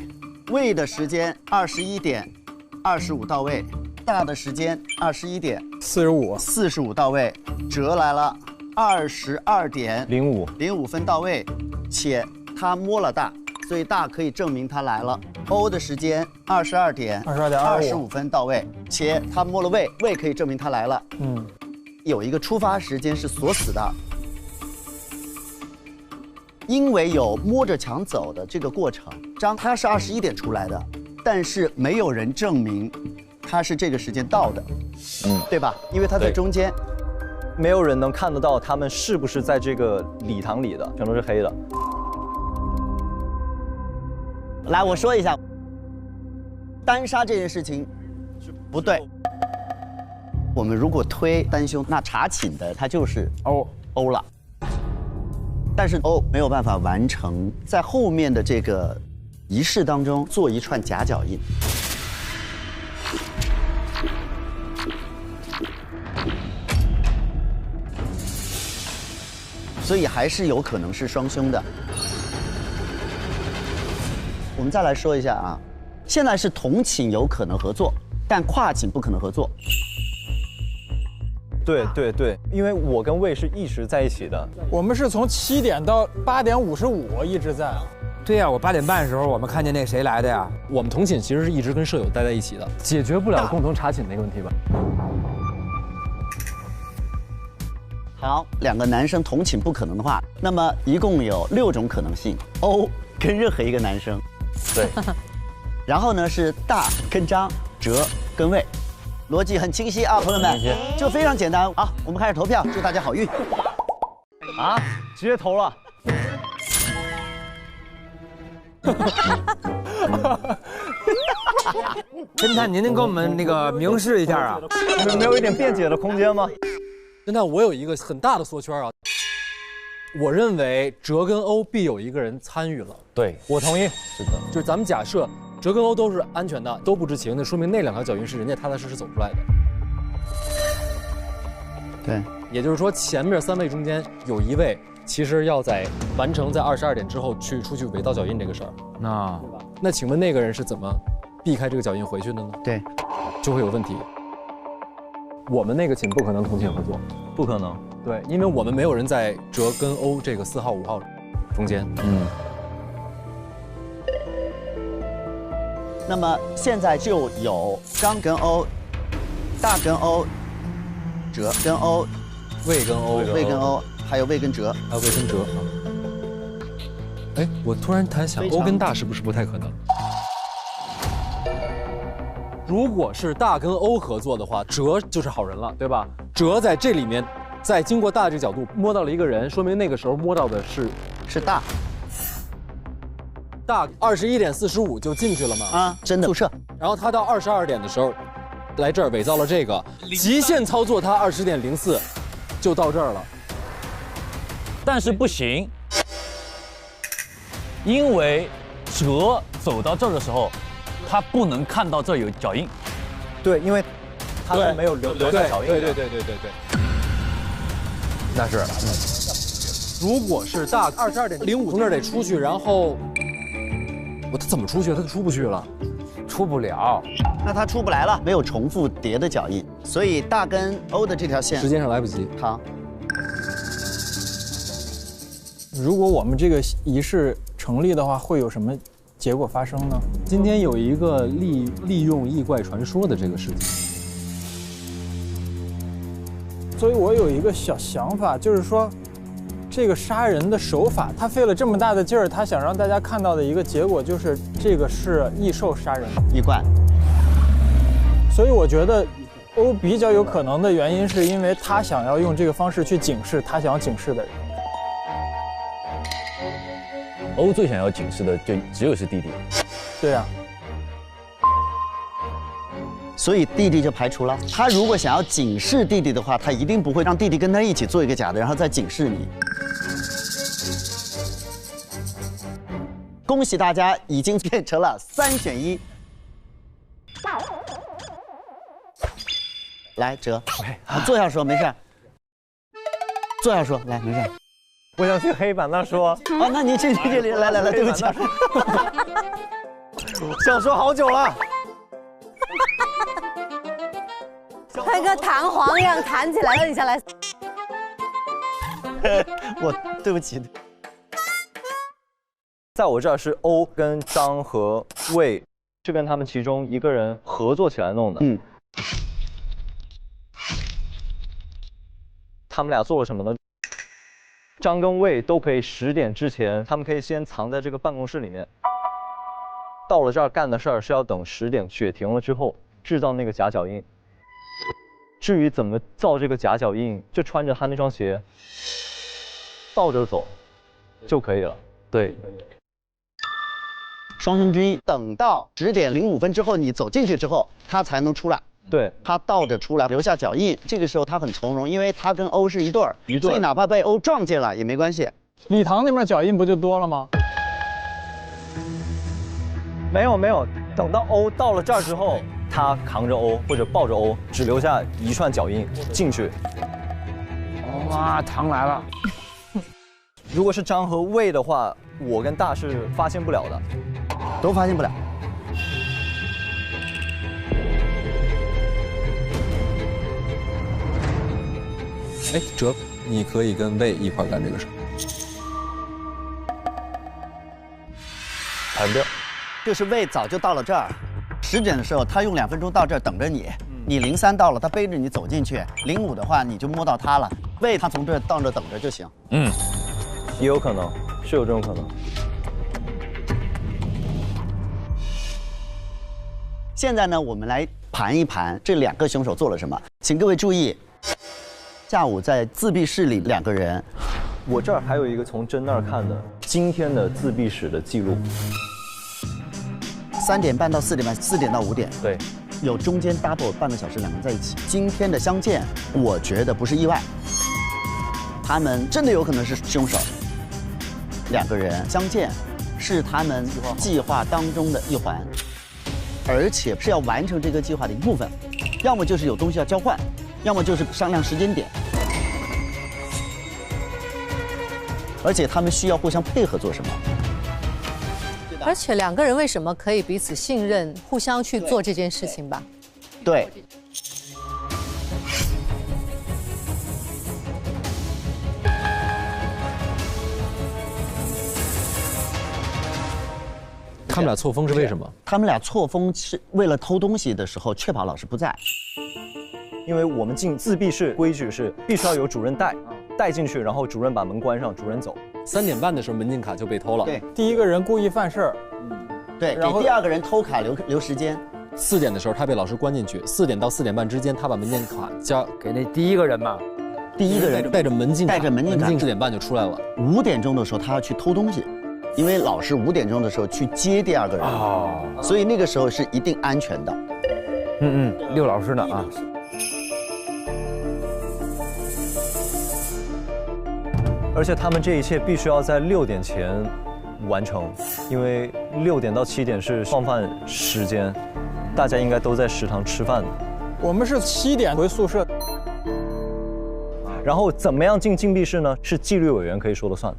魏的时间21:25到位，大的时间21:45到位，哲来了22:05分到位，且他摸了大，所以大可以证明他来了。欧的时间22:25分到位，且他摸了魏，魏可以证明他来了。有一个出发时间是锁死的，因为有摸着墙走的这个过程，他是21点出来的，但是没有人证明他是这个时间到的，对吧？因为他在中间，没有人能看得到他们是不是在这个礼堂里的，全都是黑的。来，我说一下，单杀这件事情不对。我们如果推单凶，那查寝的他就是欧了。但是欧没有办法完成在后面的这个仪式当中做一串夹脚印。所以还是有可能是双凶的。我们再来说一下啊，现在是同寝有可能合作，但跨寝不可能合作。对，因为我跟魏是一直在一起的。我们是从7点到8点55一直在。对呀，我8点半的时候我们看见那谁来的呀？我们同寝其实是一直跟舍友待在一起的，解决不了共同查寝那个问题吧？好，两个男生同寝不可能的话，那么一共有6种可能性。欧跟任何一个男生，对。然后呢是大跟张，哲跟魏，逻辑很清晰啊，朋友们，就非常简单啊。我们开始投票，祝大家好运。啊，直接投了。侦探，您能给我们那个明示一下啊？你们没有一点辩解的空间吗？侦探，我有一个很大的缩圈啊。我认为哲跟欧必有一个人参与了。对，我同意。是的，就是咱们假设哲跟欧都是安全的，都不知情，那说明那2条脚印是人家踏踏实实走出来的。对，也就是说前面3位中间有1位其实要在完成在22点之后出去伪造脚印这个事儿。那请问那个人是怎么避开这个脚印回去的呢？对，就会有问题。我们那个寝不可能同寝合作，不可能。对，因为我们没有人在哲跟欧这个4号5号中间。那么现在就有张跟欧、大跟欧、哲跟欧、魏跟欧，还有魏跟哲，哎，我突然想，欧跟大是不是不太可能？如果是大跟欧合作的话，哲就是好人了，对吧？哲在这里面，在经过大这个角度摸到了一个人，说明那个时候摸到的是大。大21点45就进去了嘛？啊，真的宿舍。然后他到22点的时候，来这儿伪造了这个，极限操作他20点04就到这儿了。但是不行，因为哲走到这儿的时候，他不能看到这儿有脚印。对，因为他是没有留下脚印的。对。那是。如果是大22点05从这儿得出去，然后他怎么出去？他出不去了，出不了。那他出不来了，没有重复叠的脚印，所以大跟欧的这条线时间上来不及。好。如果我们这个仪式成立的话，会有什么结果发生呢？今天有一个利用异怪传说的这个事情，所以我有一个小想法，就是说，这个杀人的手法，他费了这么大的劲儿，他想让大家看到的一个结果就是这个是异兽杀人，异怪。所以我觉得欧比较有可能的原因，是因为他想要用这个方式去警示他想要警示的人。欧最想要警示的就只有是弟弟。对呀。所以弟弟就排除了。他如果想要警示弟弟的话，他一定不会让弟弟跟他一起做一个假的，然后再警示你。恭喜大家，已经变成了3选1。来，哲，坐下说，没事。坐下说，来，没事。我想去黑板那说。啊，那你去这里，来，对不起。想说好久了。快跟弹簧一样弹起来了，你下来。我对不起。在我这儿是欧跟张和魏，是跟他们其中一个人合作起来弄的。他们俩做了什么呢？张跟魏都可以10点之前，他们可以先藏在这个办公室里面。到了这儿干的事儿是要等10点雪停了之后制造那个夹脚印。至于怎么造这个夹脚印，就穿着他那双鞋，倒着走就可以了。对。双生君等到10点05分之后，你走进去之后，他才能出来。对，他倒着出来，留下脚印。这个时候他很从容，因为他跟欧是一对儿，所以哪怕被欧撞见了也没关系。礼堂那边脚印不就多了吗？没有，等到欧到了这儿之后，他扛着欧或者抱着欧，只留下一串脚印进去。哇，糖来了。如果是张和魏的话，我跟大是发现不了的，都发现不了。哎，哲，你可以跟魏一块干这个事。弹掉。就是魏早就到了这儿，10点的时候他用2分钟到这儿等着你，你03到了，他背着你走进去，05的话你就摸到他了，魏他从这儿到这儿等着就行。也有可能，是有这种可能。现在呢，我们来盘一盘这2个凶手做了什么，请各位注意。下午在自闭室里2个人，我这儿还有一个从真那儿看的今天的自闭室的记录。3点半到4点半，4点到5点，对，有中间 double 半个小时2个人在一起。今天的相见，我觉得不是意外，他们真的有可能是凶手。2个人相见，是他们计划当中的一环，而且是要完成这个计划的一部分，要么就是有东西要交换，要么就是商量时间点，而且他们需要互相配合做什么。而且2个人为什么可以彼此信任，互相去做这件事情吧？对。他们俩错峰是为什么？他们俩错峰是为了偷东西的时候确保老师不在。因为我们进自闭室规矩是必须要有主任带进去，然后主任把门关上，主任走。3点半的时候门禁卡就被偷了。对，第一个人故意犯事儿。对，给第2个人偷卡留时间。4点的时候他被老师关进去，4点到4点半之间他把门禁卡交给那第一个人嘛。第一个人带着门禁卡4点半就出来了。5点钟的时候他要去偷东西，因为老师5点钟的时候去接第2个人，所以那个时候是一定安全的。遛老师呢啊。而且他们这一切必须要在6点前完成，因为6点到7点是放饭时间，大家应该都在食堂吃饭的。我们是7点回宿舍，然后怎么样进禁闭室呢？是纪律委员可以说了算。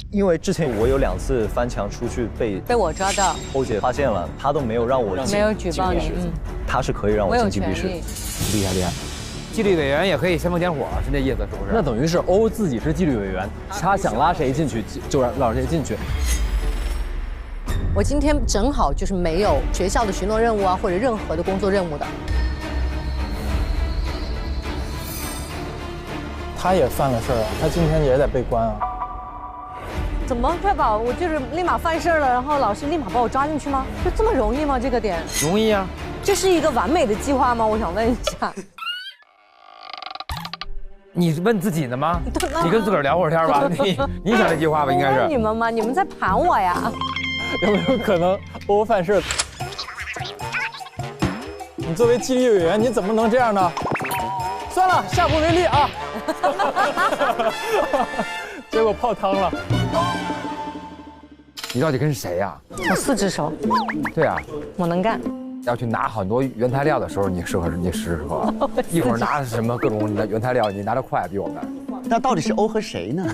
因为之前我有2次翻墙出去被我抓到，欧姐发现了，她都没有让我进，没有举报你，她是可以让我进禁闭室，厉害。纪律委员也可以煽风点火，是这意思是不是？那等于是欧自己是纪律委员，他想拉谁进去就让谁进去。我今天正好就是没有学校的巡逻任务啊，或者任何的工作任务的。他也犯了事儿啊，他今天也得被关啊。怎么确保我就是立马犯事了，然后老师立马把我抓进去吗？就这么容易吗？这个点容易啊。这是一个完美的计划吗？我想问一下。你问自己呢吗？你跟自个儿聊会儿天吧。你想这计划吧，应该是。你们吗？你们在盘我呀？有没有可能欧犯事？你作为纪律委员，你怎么能这样呢？算了，下不为例啊。结果泡汤了。你到底跟谁呀？我4只手。对啊，我能干。要去拿很多原材料的时候，你适合，一会儿拿什么各种原材料，你拿得快比我们。那到底是欧和谁呢？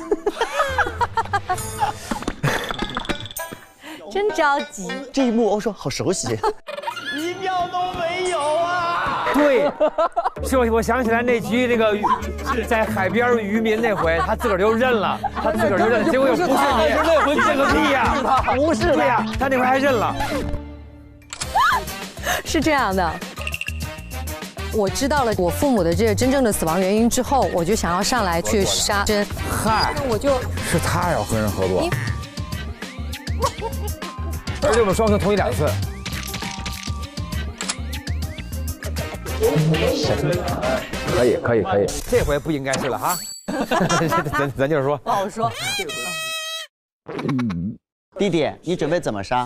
真着急。这一幕欧说好熟悉，一秒都没有啊！对，是我想起来那局那个在海边渔民那回，他自个儿就认了，结果又不是你，那回这个屁呀，不是的呀，他那回还认了。是这样的，我知道了我父母的这个真正的死亡原因之后，我就想要上来去杀真。嗨，我就是他要和人合作，而且我们双方同意2次。可以，这回不应该是了哈。咱就是说，不好说。弟弟，你准备怎么杀？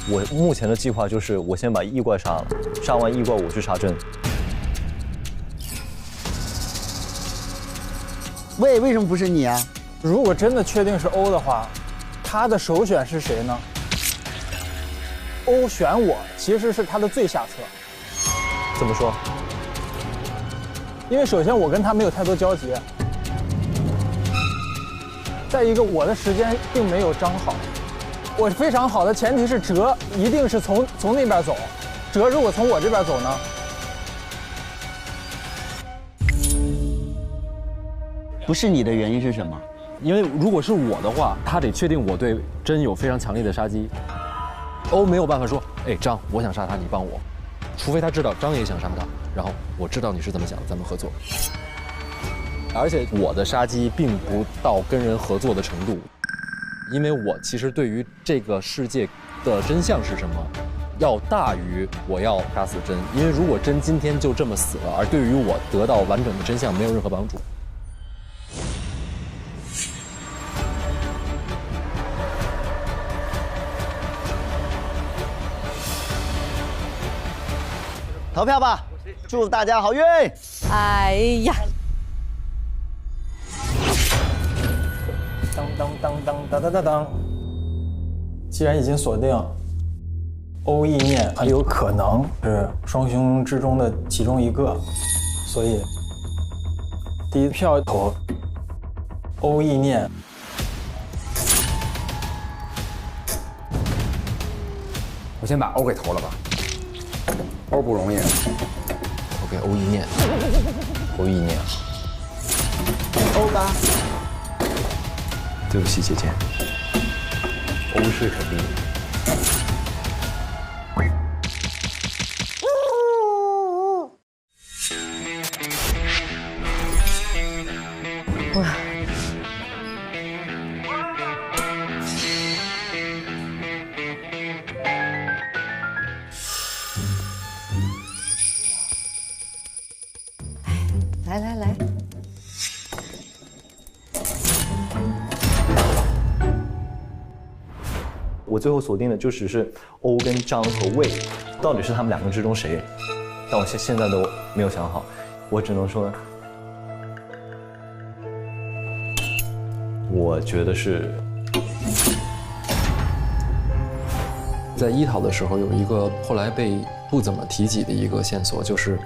我目前的计划就是我先把异怪杀了，杀完异怪我去杀真。为什么不是你啊？如果真的确定是欧的话，他的首选是谁呢？欧选我其实是他的最下策。怎么说？因为首先我跟他没有太多交集，再一个我的时间并没有张好，我非常好的前提是哲一定是从那边走，哲如果从我这边走呢？不是你的原因是什么？因为如果是我的话，他得确定我对真有非常强烈的杀机。欧没有办法说，哎，张，我想杀他，你帮我。除非他知道张也想杀他，然后我知道你是怎么想的，咱们合作。而且我的杀机并不到跟人合作的程度，因为我其实对于这个世界的真相是什么，要大于我要杀死真。因为如果真今天就这么死了，而对于我得到完整的真相没有任何帮助。投票吧，祝大家好运！哎呀，当，既然已经锁定，欧意念很有可能是双凶之中的其中一个，所以第一票投欧意念。我先把欧给投了吧。欧不容易，我给欧意念，欧意念，欧吧。对不起，姐姐，欧是肯定。哇！来，我最后锁定的就只是欧跟张和魏，到底是他们2个之中谁？但我现在都没有想好，我只能说，我觉得是。在一讨的时候，有一个后来被不怎么提及的一个线索，就是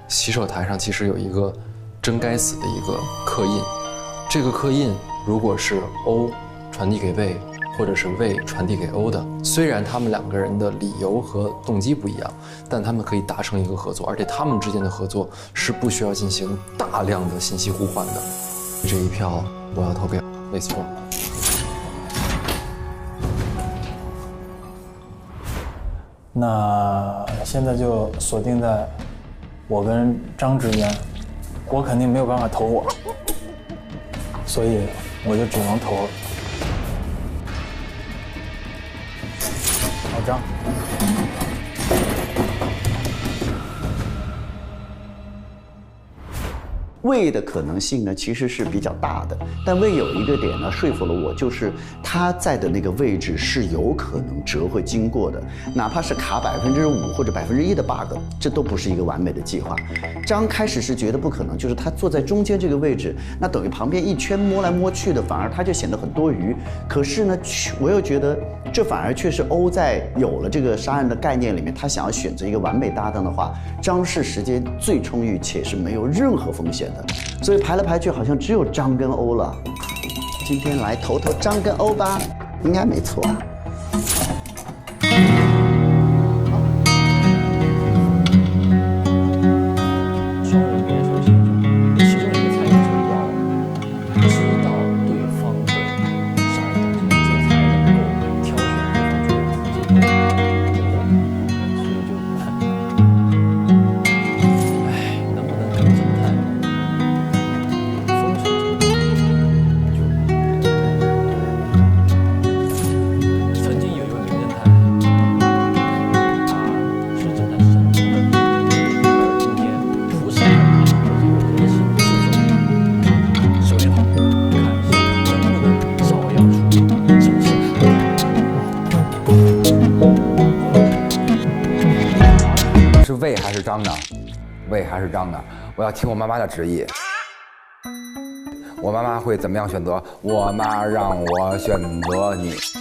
洗手台上其实有一个真该死的一个刻印。这个刻印如果是欧传递给魏，或者是魏传递给欧的，虽然他们2个人的理由和动机不一样，但他们可以达成一个合作，而且他们之间的合作是不需要进行大量的信息互换的。这一票我要投给魏斯峰。那现在就锁定在我跟张之间，我肯定没有办法投我，所以我就只能投老张。魏的可能性呢，其实是比较大的，但魏有一个点呢，说服了我，就是他在的那个位置是有可能折会经过的，哪怕是卡5%或者1%的 bug， 这都不是一个完美的计划。张开始是觉得不可能，就是他坐在中间这个位置，那等于旁边一圈摸来摸去的，反而他就显得很多余。可是呢，我又觉得这反而却是欧在有了这个杀人的概念里面，他想要选择一个完美搭档的话，张是时间最充裕且是没有任何风险的。的，所以排来排去好像只有张跟欧了。今天来投张跟欧吧，应该没错。魏还是张呢？魏还是张呢？我要听我妈妈的旨意。我妈妈会怎么样选择？我妈让我选择你。是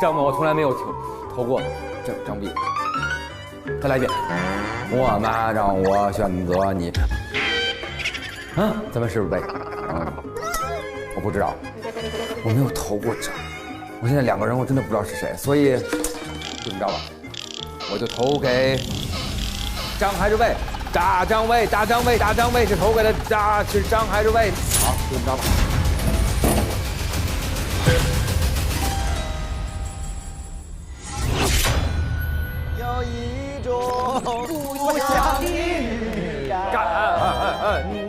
张吗？我从来没有投过张碧。再来一遍。我妈让我选择你。啊？怎么是魏？我不知道，我没有投过张。我现在两个人我真的不知道是谁，所以。就这么着吧，我就投给张还是魏？张魏是投给了是张还是魏？好，就这么着吧。有一种不想你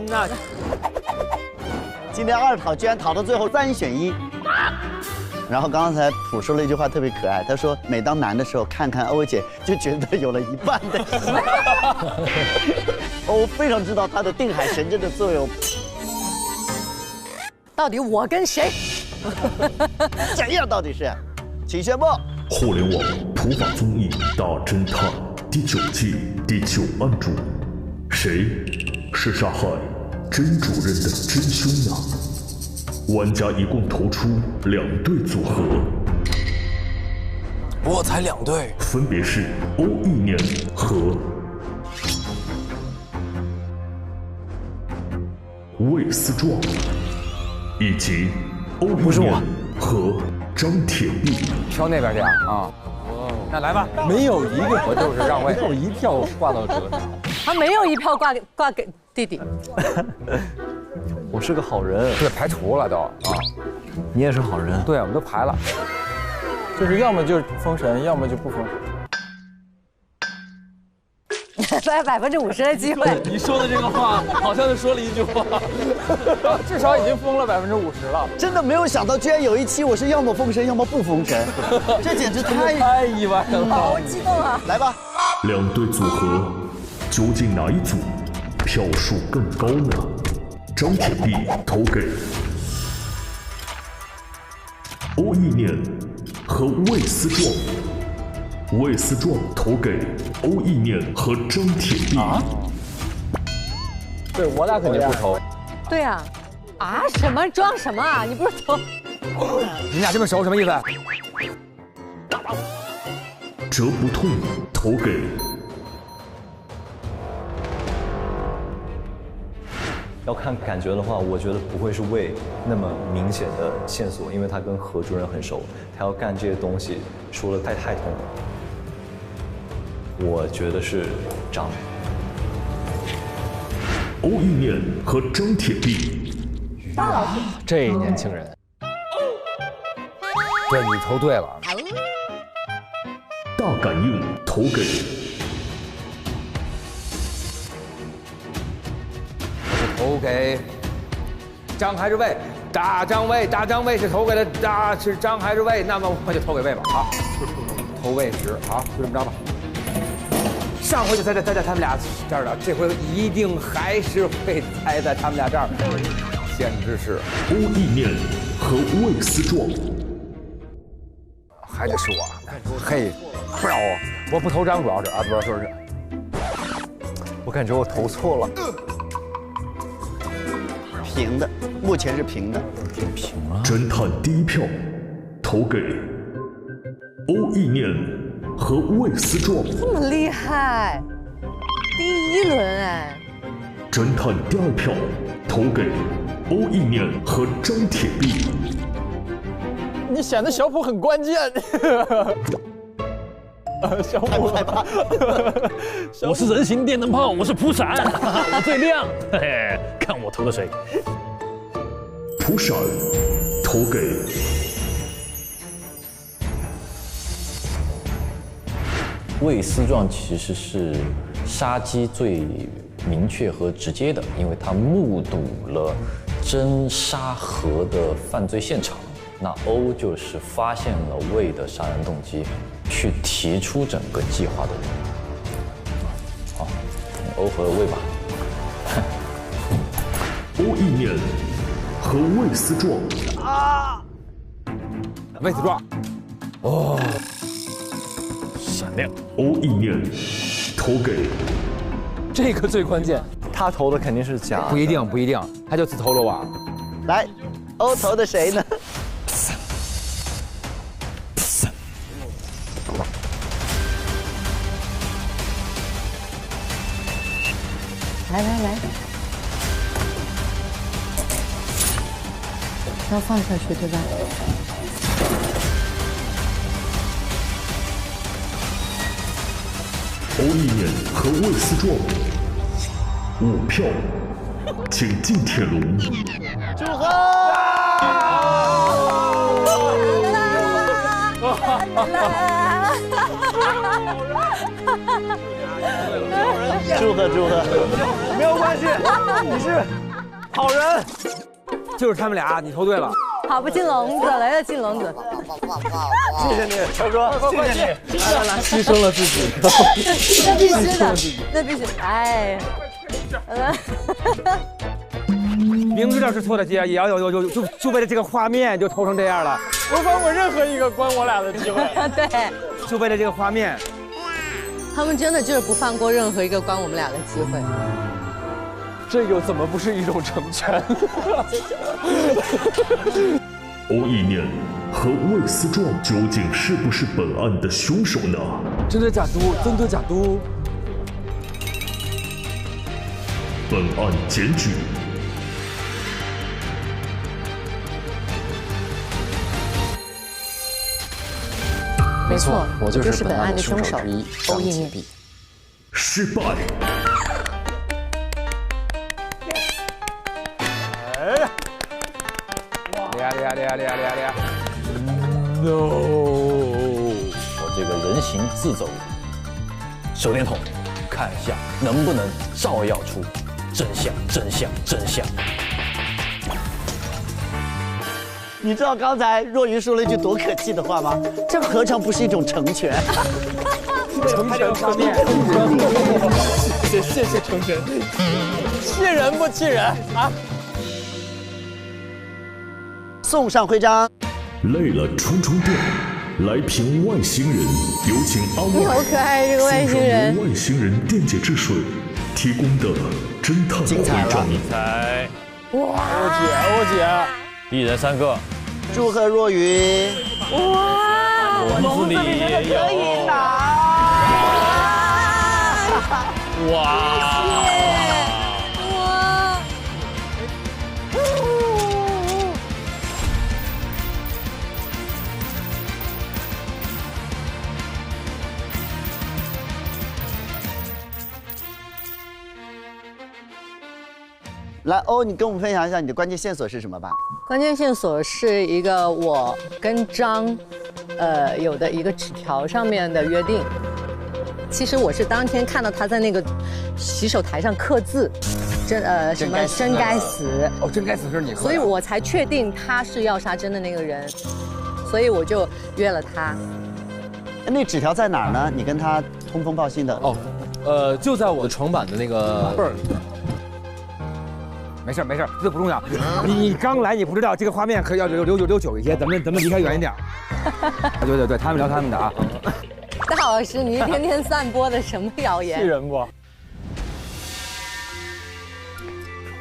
那今天2讨居然讨到最后3选1。然后刚才普说了一句话特别可爱，他说每当难的时候看看欧姐就觉得有了一半的希望。欧非常知道他的定海神针的作用。到底我跟谁？谁呀？到底是？请宣布。互联网普法综艺大侦探第9季第9案主，谁是杀害甄主任的真凶呢？玩家一共投出2对组合，我才2对，分别是欧意念和魏思壮，以及欧意念和张铁壁。挑那边去啊！那来吧，没有一个我就是让位，没有一票挂到折上。他没有一票挂给弟弟。我是个好人，这排除了都啊！你也是好人，对，我们都排了，就是要么就是封神，要么就不封神。50%的机会。你说的这个话，好像是说了一句话，至少已经封了50%了。真的没有想到，居然有一期我是要么封神，要么不封神，这简直太意外了，好激动啊！来吧，2对组合，究竟哪一组票数更高呢？张铁壁投给欧意念和魏思壮，魏思壮投给欧意念和张铁壁。对我俩肯定不投。对啊，什么装什么啊？你不是投？你俩这么熟什么意思？折不痛投给要看感觉的话，我觉得不会是魏那么明显的线索，因为他跟何主任很熟，他要干这些东西说的太痛了。我觉得是张。欧意念和张铁壁。这年轻人，对你投对了。大感应投给。投给张还是魏？张魏是投给了是张还是魏？那么我就投给魏吧。好，投魏10，好，就这么着吧。上回就猜在他们俩这儿了，这回一定还是会猜在他们俩这儿。简直是欧意念和魏思壮，还得是我。嘿，不让我不投张，主要是不知道说是。我感觉我投错了。平的，目前是平的，平了。侦探第1票投给欧意念和魏思壮。这么厉害，第一轮哎。侦探第2票投给欧意念和张铁壁。你显得小普很关键。小普害怕。我是人形电灯泡，我是普闪，我最亮。嘿嘿，看我投的谁？普闪投给魏思壮，其实是杀机最明确和直接的，因为他目睹了真沙河的犯罪现场。那欧就是发现了魏的杀人动机，去提出整个计划的人。好，欧和魏吧。欧意念和魏思壮。啊！魏思壮。哦。闪亮。欧意念投给。这个最关键，他投的肯定是假的。不一定，不一定，他就自投罗网。来，欧投的谁呢？来，要放下去对吧？欧意念和魏思壮5票，请进铁笼。祝贺！祝贺！没有关系，你是好人。就是他们俩，你投对了。好，不进笼子，来了进笼子。谢谢你，超哥，谢谢你。来，牺牲了自己。那必须的，那必须。哎，明知道是错的街，也要就为了这个画面就投成这样了。不放过任何一个关我俩的机会。对，就为了这个画面。他们真的就是不放过任何一个关我们俩的机会。这又怎么不是一种成全？欧意念和魏思壮究竟是不是本案的凶手呢？真的假都，真的假都。本案检举。没错，我就是本案的凶手之一，欧意念。失败。厉害 ！No！ 我这个人形自走手电筒，看一下能不能照耀出真相。你知道刚才若愚说了一句多可气的话吗？这何尝不是一种成全？成全画面。谢谢成全，气人不气人啊？送上徽章。累了充电，来瓶外星人，有请阿外。好可爱，这个外星人。外星人电解质水提供的侦探徽章。精彩！哇！欧姐，一人3个。祝贺若愚。哇！笼子里也有。可以拿。哇！来，欧，你跟我们分享一下你的关键线索是什么吧？关键线索是一个我跟张，有的一个纸条上面的约定。其实我是当天看到他在那个洗手台上刻字，真该死。哦，真该死是你。所以我才确定他是要杀真的那个人，所以我就约了他。那纸条在哪儿呢？你跟他通风报信的？哦，就在我的床板的那个背儿。没事，这不重要。你刚来，你不知道这个画面可要留久一些，咱们离开远一点。对，他们聊他们的啊。大老师，你一天天散播的什么谣言？气人不？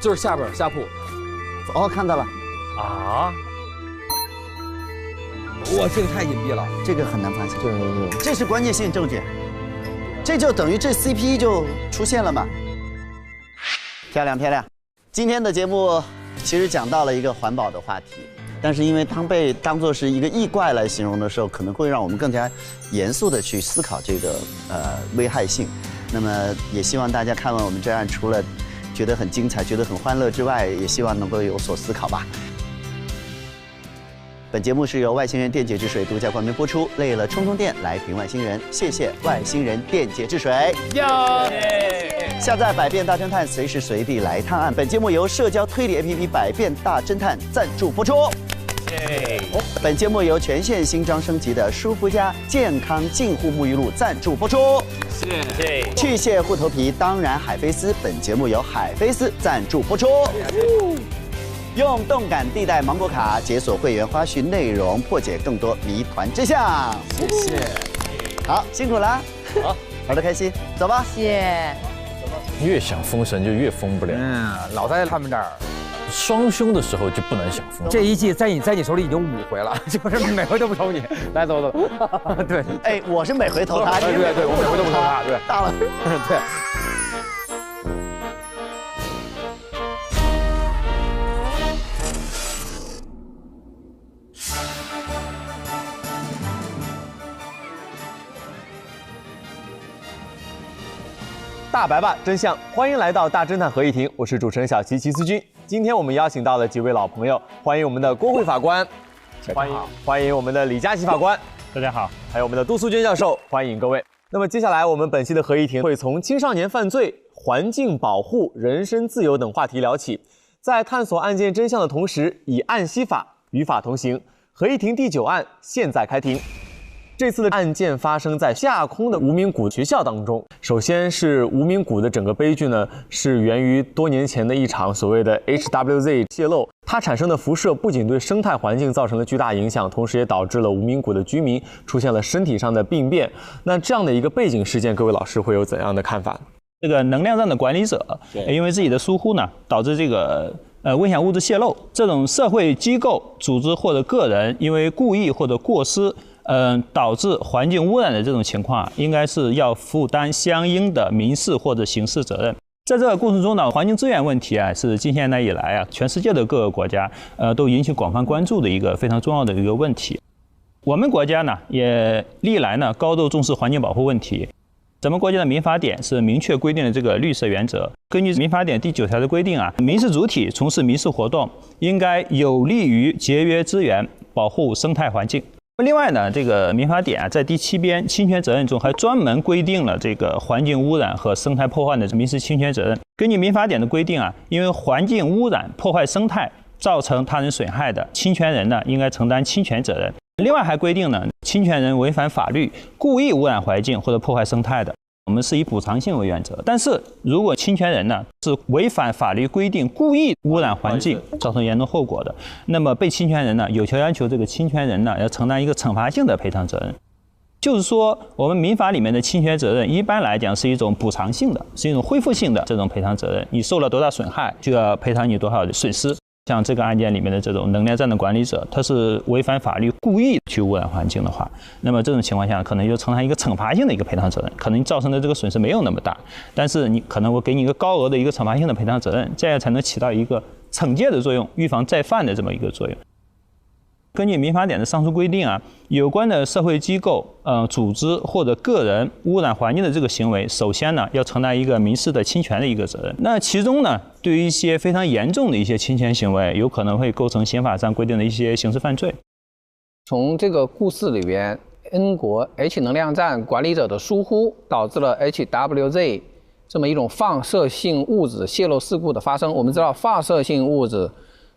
就是下铺。哦，看到了。啊！哇，这个太隐蔽了，这个很难发现。对，这是关键性证据。这就等于这 CP 就出现了嘛。漂亮漂亮。今天的节目其实讲到了一个环保的话题，但是因为当被当作是一个异怪来形容的时候，可能会让我们更加严肃的去思考这个危害性。那么也希望大家看完我们这案，除了觉得很精彩、觉得很欢乐之外，也希望能够有所思考吧。本节目是由外星人电解质水独家冠名播出，累了充充电，来瓶外星人，谢谢外星人电解质水。下载百变大侦探，随时随地来探案。本节目由社交推理 APP 百变大侦探赞助播出。本节目由全线新装升级的舒肤佳健康净护沐浴露赞助播出。谢。去屑护头皮，当然海飞丝。本节目由海飞丝赞助播出。用动感地带芒果卡解锁会员花絮内容，破解更多谜团真相。谢谢。好，辛苦了。好，玩得开心，走吧。谢。越想封神就越封不了。老在他们这儿。双凶的时候就不能想封。这一季在你手里已经5回了，就是每回都不投你。来，走。对。哎，我是每回投他。对，我每回都不投他。对。大了。对。大白吧，真相！欢迎来到大侦探合议庭，我是主持人小齐齐思君。今天我们邀请到了几位老朋友，欢迎我们的郭慧法官，欢迎我们的李佳琦法官，大家好，还有我们的杜素娟教授，欢迎各位。那么接下来我们本期的合议庭会从青少年犯罪、环境保护、人身自由等话题聊起，在探索案件真相的同时，以案析法，与法同行。合议庭第9案现在开庭。这次的案件发生在架空的无名谷学校当中。首先是无名谷的整个悲剧呢，是源于多年前的一场所谓的 HWZ 泄漏，它产生的辐射不仅对生态环境造成了巨大影响，同时也导致了无名谷的居民出现了身体上的病变。那这样的一个背景事件，各位老师会有怎样的看法？这个能量站的管理者，因为自己的疏忽呢，导致这个危险物质泄漏。这种社会机构、组织或者个人因为故意或者过失，导致环境污染的这种情况，应该是要负担相应的民事或者刑事责任。在这个过程中呢，环境资源问题啊，是近现代以来啊，全世界的各个国家都引起广泛关注的一个非常重要的一个问题。我们国家呢，也历来呢高度重视环境保护问题。咱们国家的民法典是明确规定了这个绿色原则。根据民法典第9条的规定啊，民事主体从事民事活动，应该有利于节约资源，保护生态环境。另外呢，这个民法典啊，在第7编侵权责任中还专门规定了这个环境污染和生态破坏的民事侵权责任。根据民法典的规定啊，因为环境污染破坏生态，造成他人损害的，侵权人呢应该承担侵权责任。另外还规定呢，侵权人违反法律，故意污染环境或者破坏生态的，我们是以补偿性为原则。但是如果侵权人呢是违反法律规定，故意污染环境，造成严重后果的，那么被侵权人呢有权要求这个侵权人呢要承担一个惩罚性的赔偿责任。就是说，我们民法里面的侵权责任一般来讲是一种补偿性的，是一种恢复性的这种赔偿责任。你受了多大损害，就要赔偿你多少的损失。像这个案件里面的这种能量站的管理者，他是违反法律，故意去污染环境的话，那么这种情况下可能就承担一个惩罚性的一个赔偿责任，可能造成的这个损失没有那么大，但是你可能我给你一个高额的一个惩罚性的赔偿责任，这样才能起到一个惩戒的作用，预防再犯的这么一个作用。根据民法典的上述规定啊，有关的社会机构、组织或者个人污染环境的这个行为，首先呢要承担一个民事的侵权的一个责任。那其中呢，对于一些非常严重的一些侵权行为，有可能会构成刑法上规定的一些刑事犯罪。从这个故事里边 ，N 国 H 能量站管理者的疏忽，导致了 HWZ 这么一种放射性物质泄漏事故的发生。我们知道放射性物质，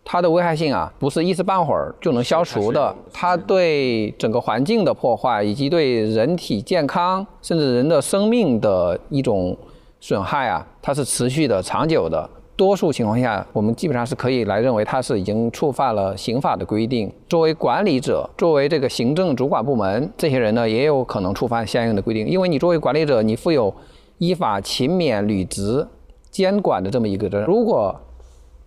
它的危害性啊，不是一时半会儿就能消除的。它对整个环境的破坏，以及对人体健康，甚至人的生命的一种损害啊，它是持续的、长久的。多数情况下，我们基本上是可以来认为它是已经触犯了刑法的规定。作为管理者，作为这个行政主管部门，这些人呢，也有可能触犯相应的规定。因为你作为管理者，你负有依法勤勉履职、监管的这么一个责任。如果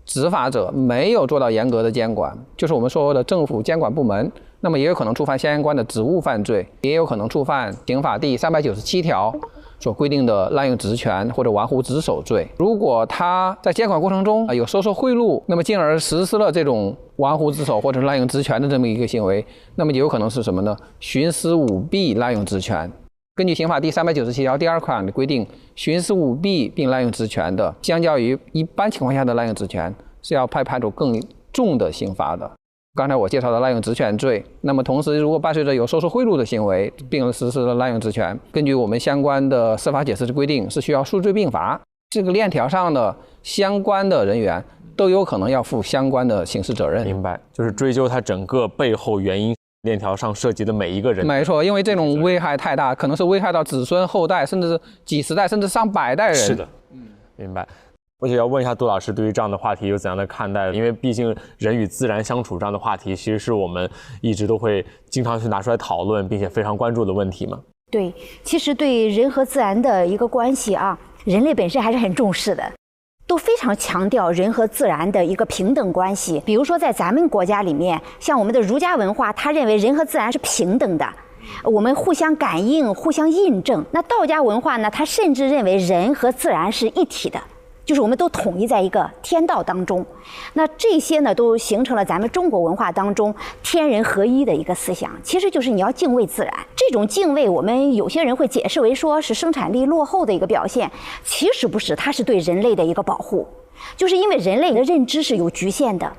执法者没有做到严格的监管，就是我们说的政府监管部门，那么也有可能触犯相关的职务犯罪，也有可能触犯刑法第397条所规定的滥用职权或者玩忽职守罪。如果他在监管过程中有收受贿赂，那么进而实施了这种玩忽职守或者滥用职权的这么一个行为，那么有可能是什么呢？徇私舞弊滥用职权。根据刑法第397条第2款的规定，徇私舞弊并滥用职权的，相较于一般情况下的滥用职权，是要判处更重的刑罚的。刚才我介绍的滥用职权罪，那么同时如果伴随着有收受贿赂的行为，并实施了滥用职权，根据我们相关的司法解释的规定，是需要数罪并罚。这个链条上的相关的人员都有可能要负相关的刑事责任。明白，就是追究他整个背后原因，链条上涉及的每一个人。没错，因为这种危害太大，可能是危害到子孙后代，甚至是几十代，甚至上百代人。是的，明白。我也要问一下杜老师，对于这样的话题有怎样的看待？因为毕竟人与自然相处这样的话题，其实是我们一直都会经常去拿出来讨论，并且非常关注的问题嘛。对，其实对人和自然的一个关系啊，人类本身还是很重视的，都非常强调人和自然的一个平等关系。比如说在咱们国家里面，像我们的儒家文化，他认为人和自然是平等的，我们互相感应、互相印证。那道家文化呢，他甚至认为人和自然是一体的，就是我们都统一在一个天道当中。那这些呢，都形成了咱们中国文化当中天人合一的一个思想，其实就是你要敬畏自然。这种敬畏，我们有些人会解释为说是生产力落后的一个表现，其实不是，它是对人类的一个保护。就是因为人类的认知是有局限的，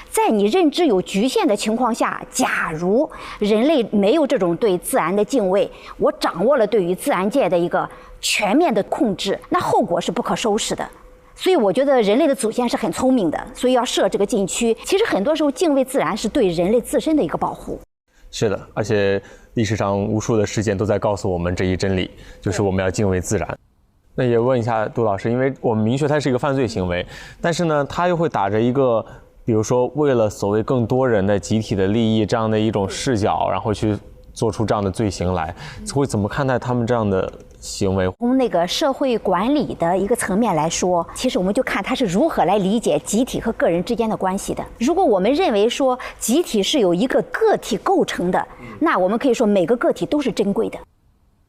在你认知有局限的情况下，假如人类没有这种对自然的敬畏，我掌握了对于自然界的一个全面的控制，那后果是不可收拾的。所以我觉得人类的祖先是很聪明的，所以要设这个禁区。其实很多时候敬畏自然是对人类自身的一个保护。是的，而且历史上无数的事件都在告诉我们这一真理，就是我们要敬畏自然。那也问一下杜老师，因为我们明确它是一个犯罪行为，但是呢，它又会打着一个，比如说为了所谓更多人的集体的利益这样的一种视角，然后去做出这样的罪行来，会怎么看待他们这样的行为？从那个社会管理的一个层面来说，其实我们就看它是如何来理解集体和个人之间的关系的。如果我们认为说集体是由一个个体构成的，那我们可以说每个个体都是珍贵的，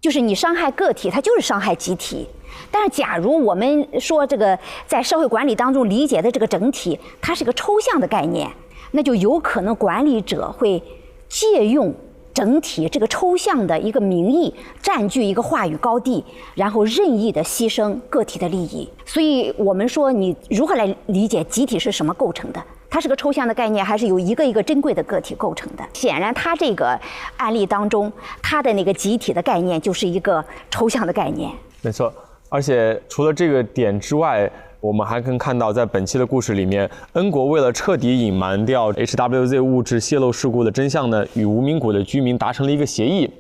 就是你伤害个体，它就是伤害集体。但是假如我们说这个在社会管理当中理解的这个整体，它是个抽象的概念，那就有可能管理者会借用整体这个抽象的一个名义，占据一个话语高地，然后任意的牺牲个体的利益。所以我们说你如何来理解集体是什么构成的？它是个抽象的概念，还是由一个一个珍贵的个体构成的？显然它这个案例当中，它的那个集体的概念就是一个抽象的概念。没错，而且除了这个点之外，我们还可以看到，在本期的故事里面，恩国为了彻底隐瞒掉 HWZ 物质泄漏事故的真相呢，与无名谷的居民达成了一个协议。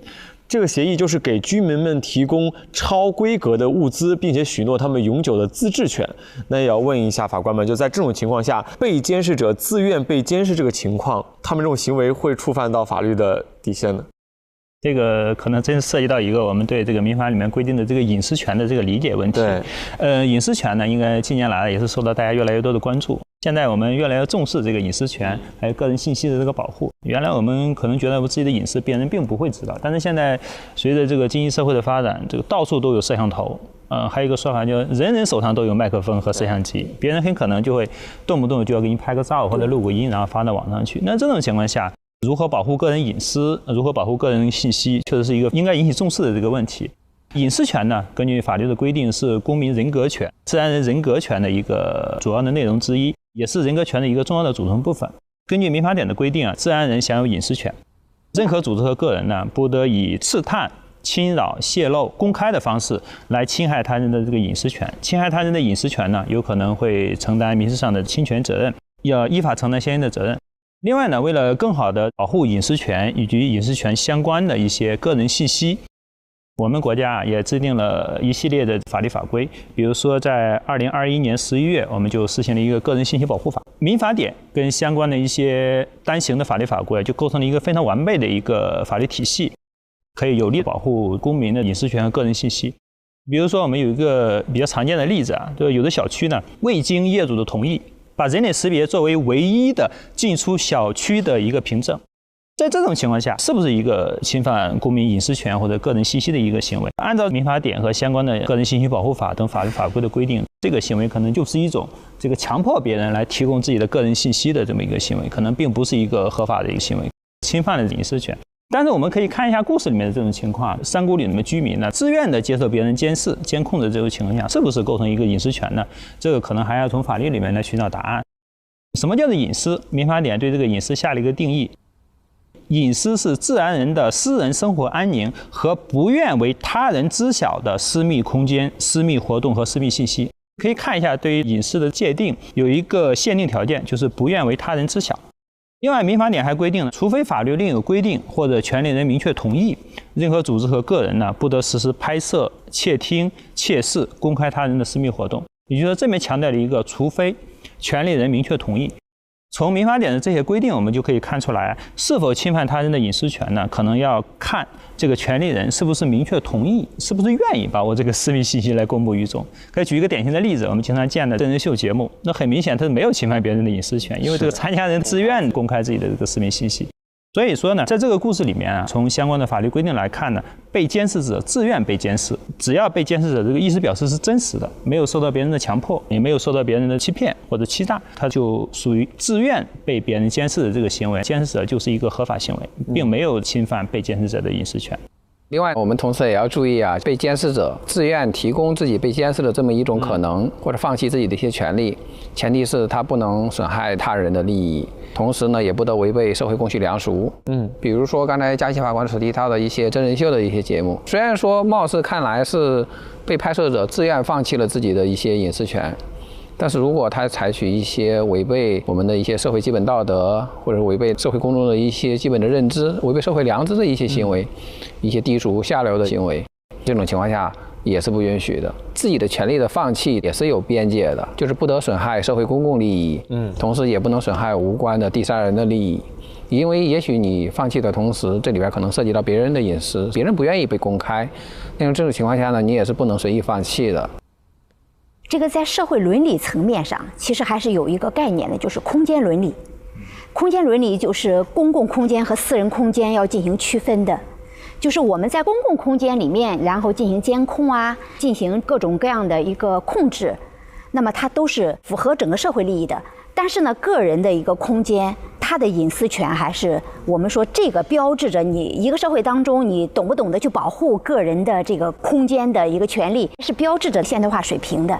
这个协议就是给居民们提供超规格的物资，并且许诺他们永久的自治权。那也要问一下法官们，就在这种情况下，被监视者自愿被监视这个情况，他们这种行为会触犯到法律的底线呢？这个可能真涉及到一个我们对这个民法里面规定的这个隐私权的这个理解问题。隐私权呢，应该近年来也是受到大家越来越多的关注。现在我们越来越重视这个隐私权，还有个人信息的这个保护。原来我们可能觉得我自己的隐私别人并不会知道，但是现在随着这个经济社会的发展，这个到处都有摄像头。还有一个说法就是人人手上都有麦克风和摄像机，别人很可能就会动不动就要给你拍个照或者录个音，然后发到网上去。那这种情况下，如何保护个人隐私，如何保护个人信息，确实是一个应该引起重视的这个问题。隐私权呢，根据法律的规定是公民人格权、自然人人格权的一个主要的内容之一，也是人格权的一个重要的组成部分。根据民法典的规定啊，自然人享有隐私权，任何组织和个人呢，不得以刺探、侵扰、泄露、公开的方式来侵害他人的这个隐私权。侵害他人的隐私权呢，有可能会承担民事上的侵权责任，要依法承担相应的责任。另外呢，为了更好地保护隐私权以及隐私权相关的一些个人信息，我们国家也制定了一系列的法律法规。比如说，在2021年11月，我们就实行了一个个人信息保护法。民法典跟相关的一些单行的法律法规，就构成了一个非常完备的一个法律体系，可以有力保护公民的隐私权和个人信息。比如说，我们有一个比较常见的例子啊，就是有的小区呢，未经业主的同意，把人脸识别作为唯一的进出小区的一个凭证。在这种情况下，是不是一个侵犯公民隐私权或者个人信息的一个行为？按照民法典和相关的个人信息保护法等法律法规的规定，这个行为可能就是一种这个强迫别人来提供自己的个人信息的这么一个行为，可能并不是一个合法的一个行为，侵犯了隐私权。但是我们可以看一下故事里面的这种情况，山谷里面的居民呢，自愿的接受别人监视、监控的这种情况下，是不是构成一个隐私权呢？这个可能还要从法律里面来寻找答案。什么叫做隐私？民法典对这个隐私下了一个定义。隐私是自然人的私人生活安宁和不愿为他人知晓的私密空间、私密活动和私密信息。可以看一下对于隐私的界定有一个限定条件，就是不愿为他人知晓。另外，民法典还规定了，除非法律另有规定或者权利人明确同意，任何组织和个人呢，不得实施拍摄、窃听、窃视、公开他人的私密活动。也就是说，这边强调了一个除非权利人明确同意。从民法典的这些规定，我们就可以看出来，是否侵犯他人的隐私权呢？可能要看这个权利人是不是明确同意，是不是愿意把我这个私密信息来公布于众。可以举一个典型的例子，我们经常见的真人秀节目，那很明显他是没有侵犯别人的隐私权，因为这个参加人自愿公开自己的这个私密信息。所以说呢，在这个故事里面啊，从相关的法律规定来看呢，被监视者自愿被监视，只要被监视者这个意思表示是真实的，没有受到别人的强迫，也没有受到别人的欺骗或者欺诈，他就属于自愿被别人监视的这个行为，监视者就是一个合法行为，并没有侵犯被监视者的隐私权。另外，我们同时也要注意啊，被监视者自愿提供自己被监视的这么一种可能，或者放弃自己的一些权利，前提是他不能损害他人的利益，同时呢，也不得违背社会公序良俗。比如说刚才嘉熙法官所提到的一些真人秀的一些节目，虽然说貌似看来是被拍摄者自愿放弃了自己的一些隐私权，但是如果他采取一些违背我们的一些社会基本道德，或者违背社会公众的一些基本的认知，违背社会良知的一些行为，一些低俗下流的行为，这种情况下也是不允许的。自己的权利的放弃也是有边界的，就是不得损害社会公共利益，同时也不能损害无关的第三人的利益。因为也许你放弃的同时，这里边可能涉及到别人的隐私，别人不愿意被公开，那么这种情况下呢，你也是不能随意放弃的。这个在社会伦理层面上，其实还是有一个概念的，就是空间伦理。空间伦理就是公共空间和私人空间要进行区分的，就是我们在公共空间里面，然后进行监控啊，进行各种各样的一个控制，那么它都是符合整个社会利益的。但是呢，个人的一个空间，它的隐私权还是我们说这个标志着你一个社会当中，你懂不懂得去保护个人的这个空间的一个权利，是标志着现代化水平的。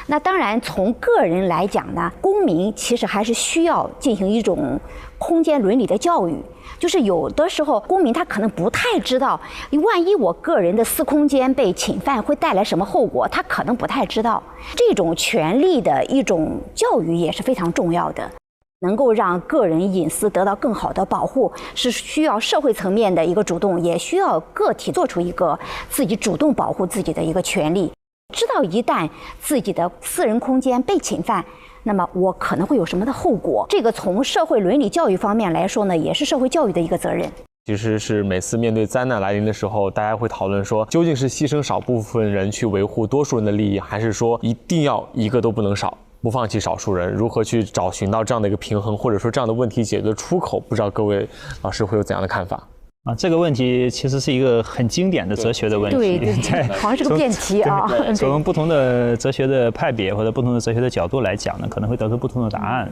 那当然从个人来讲呢，公民其实还是需要进行一种空间伦理的教育。就是有的时候公民他可能不太知道，万一我个人的私空间被侵犯会带来什么后果，他可能不太知道。这种权利的一种教育也是非常重要的，能够让个人隐私得到更好的保护，是需要社会层面的一个主动，也需要个体做出一个自己主动保护自己的一个权利。知道一旦自己的私人空间被侵犯，那么我可能会有什么的后果？这个从社会伦理教育方面来说呢，也是社会教育的一个责任。其实是每次面对灾难来临的时候，大家会讨论说，究竟是牺牲少部分人去维护多数人的利益，还是说一定要一个都不能少，不放弃少数人？如何去寻到这样的一个平衡，或者说这样的问题解决的出口？不知道各位老师会有怎样的看法？这个问题其实是一个很经典的哲学的问题，对，好像是个辩题啊。从不同的哲学的派别或者不同的哲学的角度来讲呢，可能会得出不同的答案。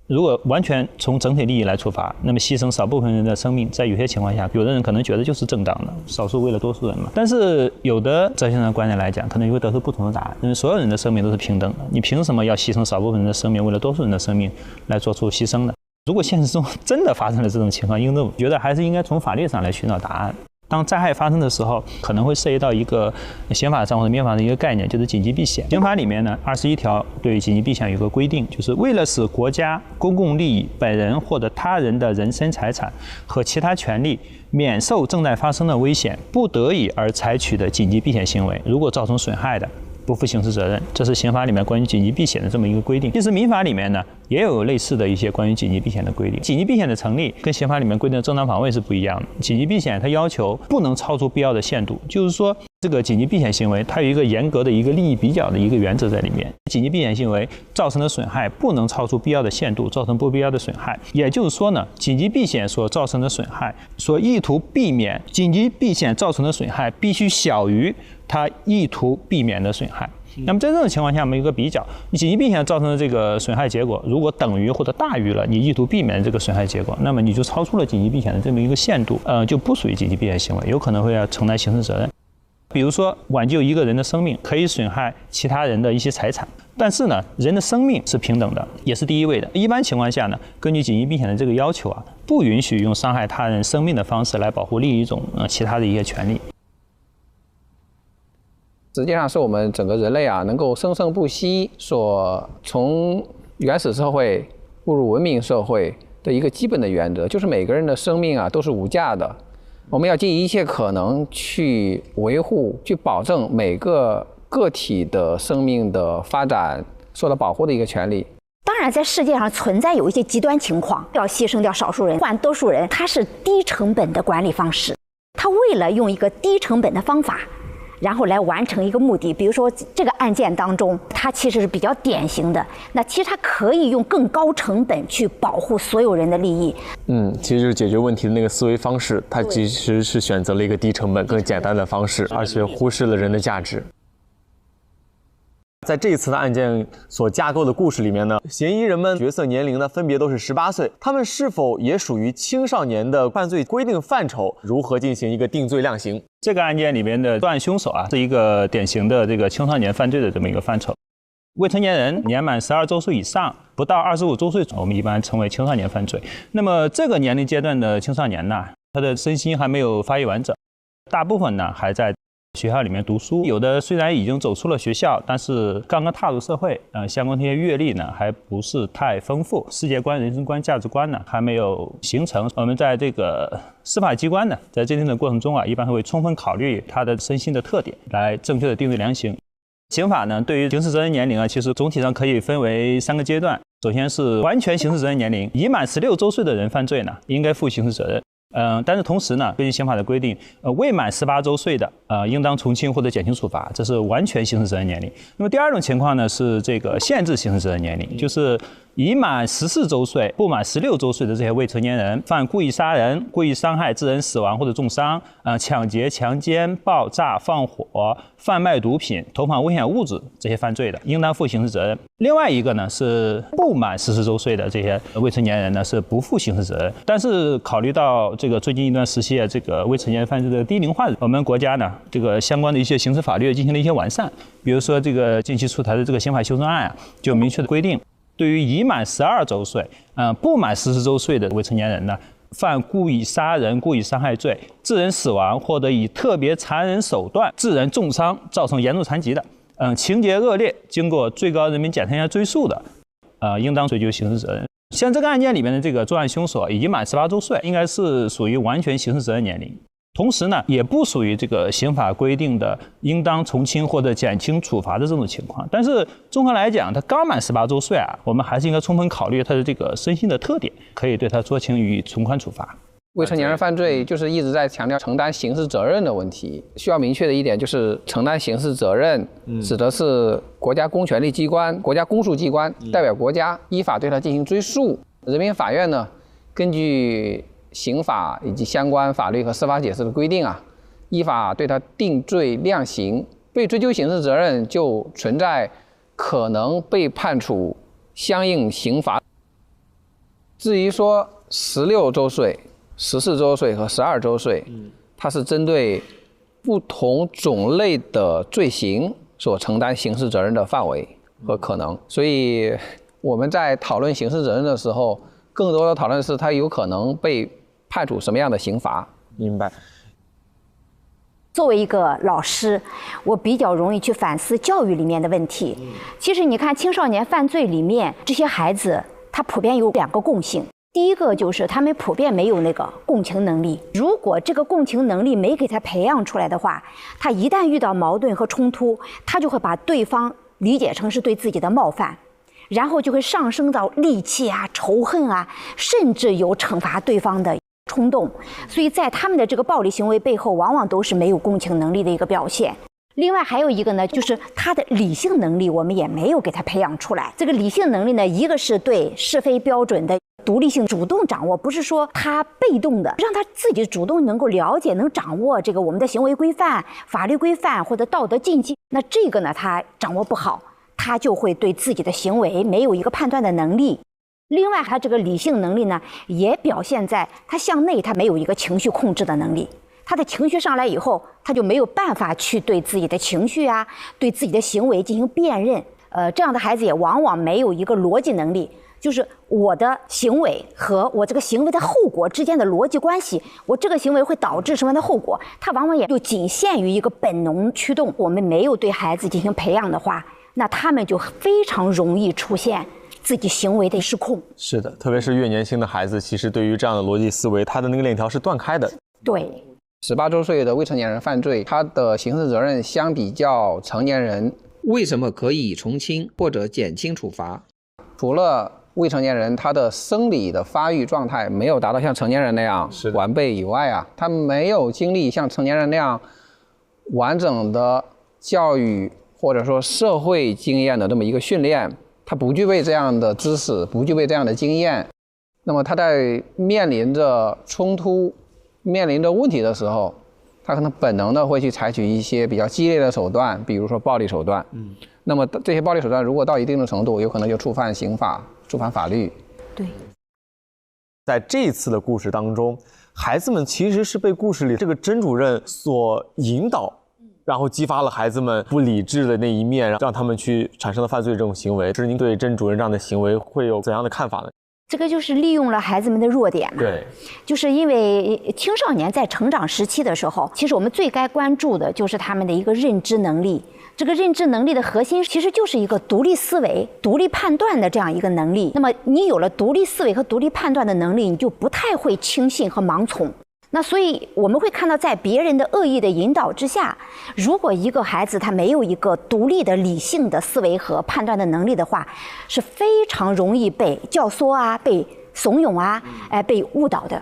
如果完全从整体利益来出发，那么牺牲少部分人的生命，在有些情况下，有的人可能觉得就是正当的，少数为了多数人嘛。但是有的哲学上的观点来讲，可能就会得出不同的答案，因为所有人的生命都是平等的，你凭什么要牺牲少部分人的生命，为了多数人的生命来做出牺牲呢？如果现实中真的发生了这种情况，我觉得还是应该从法律上来寻找答案。当灾害发生的时候，可能会涉及到一个刑法上或者民法的一个概念，就是紧急避险。刑法里面呢，21条对于紧急避险有一个规定，就是为了使国家公共利益、本人或者他人的人身财产和其他权利免受正在发生的危险，不得已而采取的紧急避险行为，如果造成损害的，不负刑事责任。这是刑法里面关于紧急避险的这么一个规定。其实民法里面呢也有类似的一些关于紧急避险的规定。紧急避险的成立跟刑法里面规定的正当防卫是不一样的。紧急避险它要求不能超出必要的限度，就是说这个紧急避险行为它有一个严格的一个利益比较的一个原则在里面。紧急避险行为造成的损害不能超出必要的限度，造成不必要的损害。也就是说呢，紧急避险所造成的损害，所意图避免紧急避险造成的损害必须小于它意图避免的损害。那么在这种情况下，我们一个比较，你紧急避险造成的这个损害结果，如果等于或者大于了你意图避免的这个损害结果，那么你就超出了紧急避险的这么一个限度，就不属于紧急避险行为，有可能会要承担刑事责任。比如说挽救一个人的生命，可以损害其他人的一些财产，但是呢，人的生命是平等的，也是第一位的。一般情况下呢，根据紧急避险的这个要求啊，不允许用伤害他人生命的方式来保护另一种其他的一些权利。实际上是我们整个人类啊，能够生生不息，所从原始社会步入文明社会的一个基本的原则，就是每个人的生命啊都是无价的。我们要尽一切可能去维护、去保证每个个体的生命的发展受到保护的一个权利。当然，在世界上存在有一些极端情况，要牺牲掉少数人，换多数人，它是低成本的管理方式。他为了用一个低成本的方法，然后来完成一个目的，比如说这个案件当中，它其实是比较典型的。那其实它可以用更高成本去保护所有人的利益。其实就是解决问题的那个思维方式，它其实是选择了一个低成本、更简单的方式，而且忽视了人的价值。在这一次的案件所架构的故事里面呢，嫌疑人们角色年龄呢分别都是18岁，他们是否也属于青少年的犯罪规定范畴？如何进行一个定罪量刑？这个案件里面的作案凶手啊，是一个典型的这个青少年犯罪的这么一个范畴。未成年人年满12周岁以上，不到25周岁，我们一般称为青少年犯罪。那么这个年龄阶段的青少年呢，他的身心还没有发育完整，大部分呢还在学校里面读书，有的虽然已经走出了学校，但是刚刚踏入社会，相关这些阅历呢还不是太丰富，世界观、人生观、价值观呢还没有形成。我们在这个司法机关呢，在鉴定的过程中啊，一般会充分考虑他的身心的特点，来正确的定罪量刑。刑法呢，对于刑事责任年龄啊，其实总体上可以分为3个阶段。首先是完全刑事责任年龄，已满16周岁的人犯罪呢，应该负刑事责任。但是同时呢，根据刑法的规定，未满18周岁的，应当从轻或者减轻处罚，这是完全刑事责任年龄。那么第二种情况呢，是这个限制刑事责任年龄，就是已满14周岁、不满16周岁的这些未成年人，犯故意杀人、故意伤害致人死亡或者重伤、抢劫、强奸、爆炸、放火、贩卖毒品、投放危险物质这些犯罪的，应当负刑事责任。另外一个呢，是不满14周岁的这些未成年人呢，是不负刑事责任。但是考虑到这个最近一段时期这个未成年犯罪的低龄化，我们国家呢，这个相关的一些刑事法律进行了一些完善。比如说这个近期出台的这个刑法修正案啊，就明确的规定，对于已满12周岁、不满14周岁的未成年人呢，犯故意杀人、故意伤害罪、致人死亡或者以特别残忍手段致人重伤、造成严重残疾的，情节恶劣，经过最高人民检察院追诉的，应当追究刑事责任。像这个案件里面的这个作案凶手已经满18周岁，应该是属于完全刑事责任年龄。同时呢，也不属于这个刑法规定的应当从轻或者减轻处罚的这种情况。但是综合来讲，他刚满18周岁啊，我们还是应该充分考虑他的这个身心的特点，可以对他酌情予以从宽处罚。未成年人犯罪就是一直在强调承担刑事责任的问题。需要明确的一点就是，承担刑事责任指的是国家公权力机关、国家公诉机关代表国家依法对他进行追诉。人民法院呢，根据刑法以及相关法律和司法解释的规定啊，依法对他定罪量刑，被追究刑事责任就存在可能被判处相应刑罚。至于说16周岁、14周岁和12周岁，它是针对不同种类的罪行所承担刑事责任的范围和可能。所以我们在讨论刑事责任的时候，更多的讨论是他有可能被判处什么样的刑罚。明白。作为一个老师，我比较容易去反思教育里面的问题。其实你看青少年犯罪里面，这些孩子他普遍有2个共性。第一个就是他们普遍没有那个共情能力。如果这个共情能力没给他培养出来的话，他一旦遇到矛盾和冲突，他就会把对方理解成是对自己的冒犯，然后就会上升到戾气啊、仇恨啊，甚至有惩罚对方的冲动。所以在他们的这个暴力行为背后，往往都是没有共情能力的一个表现。另外还有一个呢，就是他的理性能力，我们也没有给他培养出来。这个理性能力呢，一个是对是非标准的独立性主动掌握，不是说他被动的，让他自己主动能够了解、能掌握这个我们的行为规范、法律规范或者道德禁忌。那这个呢，他掌握不好，他就会对自己的行为没有一个判断的能力。另外，他这个理性能力呢，也表现在他向内，他没有一个情绪控制的能力。他的情绪上来以后，他就没有办法去对自己的情绪啊，对自己的行为进行辨认。这样的孩子也往往没有一个逻辑能力，就是我的行为和我这个行为的后果之间的逻辑关系，我这个行为会导致什么样的后果，他往往也就仅限于一个本能驱动。我们没有对孩子进行培养的话，那他们就非常容易出现自己行为的失控。是的，特别是越年轻的孩子，其实对于这样的逻辑思维，他的那个链条是断开的。对。18周岁的未成年人犯罪，他的刑事责任相比较成年人，为什么可以从轻或者减轻处罚？除了未成年人他的生理的发育状态没有达到像成年人那样完备以外啊，他没有经历像成年人那样完整的教育或者说社会经验的这么一个训练，他不具备这样的知识，不具备这样的经验，那么他在面临着冲突、面临着问题的时候，他可能本能的会去采取一些比较激烈的手段，比如说暴力手段。那么这些暴力手段如果到一定的程度，有可能就触犯刑法、触犯法律。对。在这一次的故事当中，孩子们其实是被故事里这个甄主任所引导，然后激发了孩子们不理智的那一面，让他们去产生了犯罪这种行为。是您对甄主任这样的行为会有怎样的看法呢？这个就是利用了孩子们的弱点嘛。对，就是因为青少年在成长时期的时候，其实我们最该关注的就是他们的一个认知能力。这个认知能力的核心其实就是一个独立思维、独立判断的这样一个能力。那么你有了独立思维和独立判断的能力，你就不太会轻信和盲从。那所以我们会看到，在别人的恶意的引导之下，如果一个孩子他没有一个独立的理性的思维和判断的能力的话，是非常容易被教唆啊、被怂恿啊、被误导的。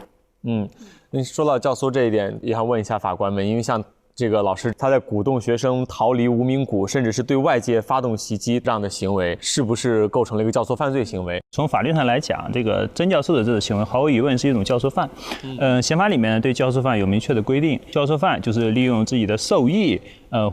您说到教唆这一点，也想问一下法官们，因为像这个老师他在鼓动学生逃离无名谷，甚至是对外界发动袭击这样的行为，是不是构成了一个教唆犯罪行为？从法律上来讲，这个曾教授的这种行为毫无疑问是一种教唆犯。刑法里面对教唆犯有明确的规定，教唆犯就是利用自己的授意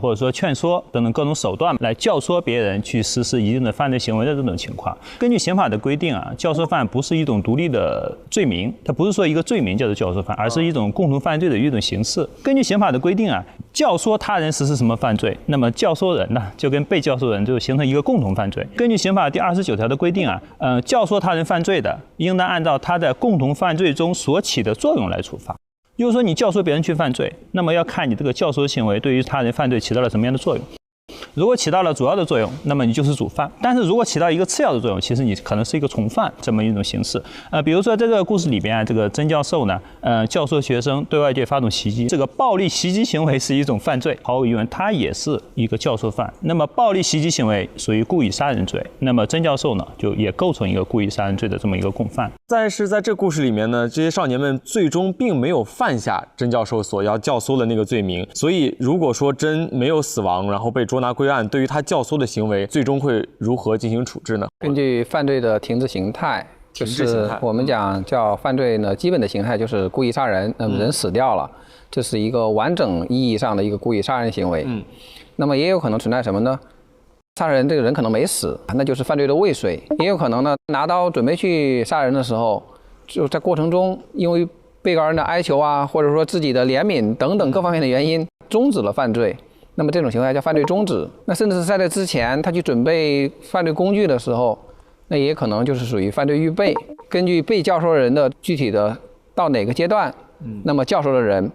或者说劝说等等各种手段来教唆别人去实施一定的犯罪行为的这种情况。根据刑法的规定啊，教唆犯不是一种独立的罪名，它不是说一个罪名叫做教唆犯，而是一种共同犯罪的一种形式。根据刑法的规定啊，教唆他人实施什么犯罪，那么教唆人呢就跟被教唆人就形成一个共同犯罪。根据刑法第29条的规定啊，教唆他人犯罪的，应当按照他在共同犯罪中所起的作用来处罚。就是说，你教唆别人去犯罪，那么要看你这个教唆行为对于他人犯罪起到了什么样的作用。如果起到了主要的作用，那么你就是主犯；但是如果起到一个次要的作用，其实你可能是一个从犯这么一种形式。比如说这个故事里边啊，这个曾教授呢，教唆学生对外界发动袭击，这个暴力袭击行为是一种犯罪，毫无疑问，它也是一个教唆犯。那么暴力袭击行为属于故意杀人罪，那么曾教授呢，就也构成一个故意杀人罪的这么一个共犯。但是在这故事里面呢，这些少年们最终并没有犯下曾教授所要教唆的那个罪名，所以如果说曾没有死亡，然后被捉拿归案，对于他教唆的行为最终会如何进行处置呢？根据犯罪的停止形态，就是我们讲叫犯罪呢，基本的形态就是故意杀人，那么人死掉了，这是一个完整意义上的一个故意杀人行为。那么也有可能存在什么呢？杀人这个人可能没死，那就是犯罪的未遂。也有可能呢，拿刀准备去杀人的时候，就在过程中因为被告人的哀求啊，或者说自己的怜悯等等各方面的原因，终止了犯罪。那么这种情况叫犯罪终止。那甚至是在这之前，他去准备犯罪工具的时候，那也可能就是属于犯罪预备。根据被教唆人的具体的到哪个阶段，那么教唆的人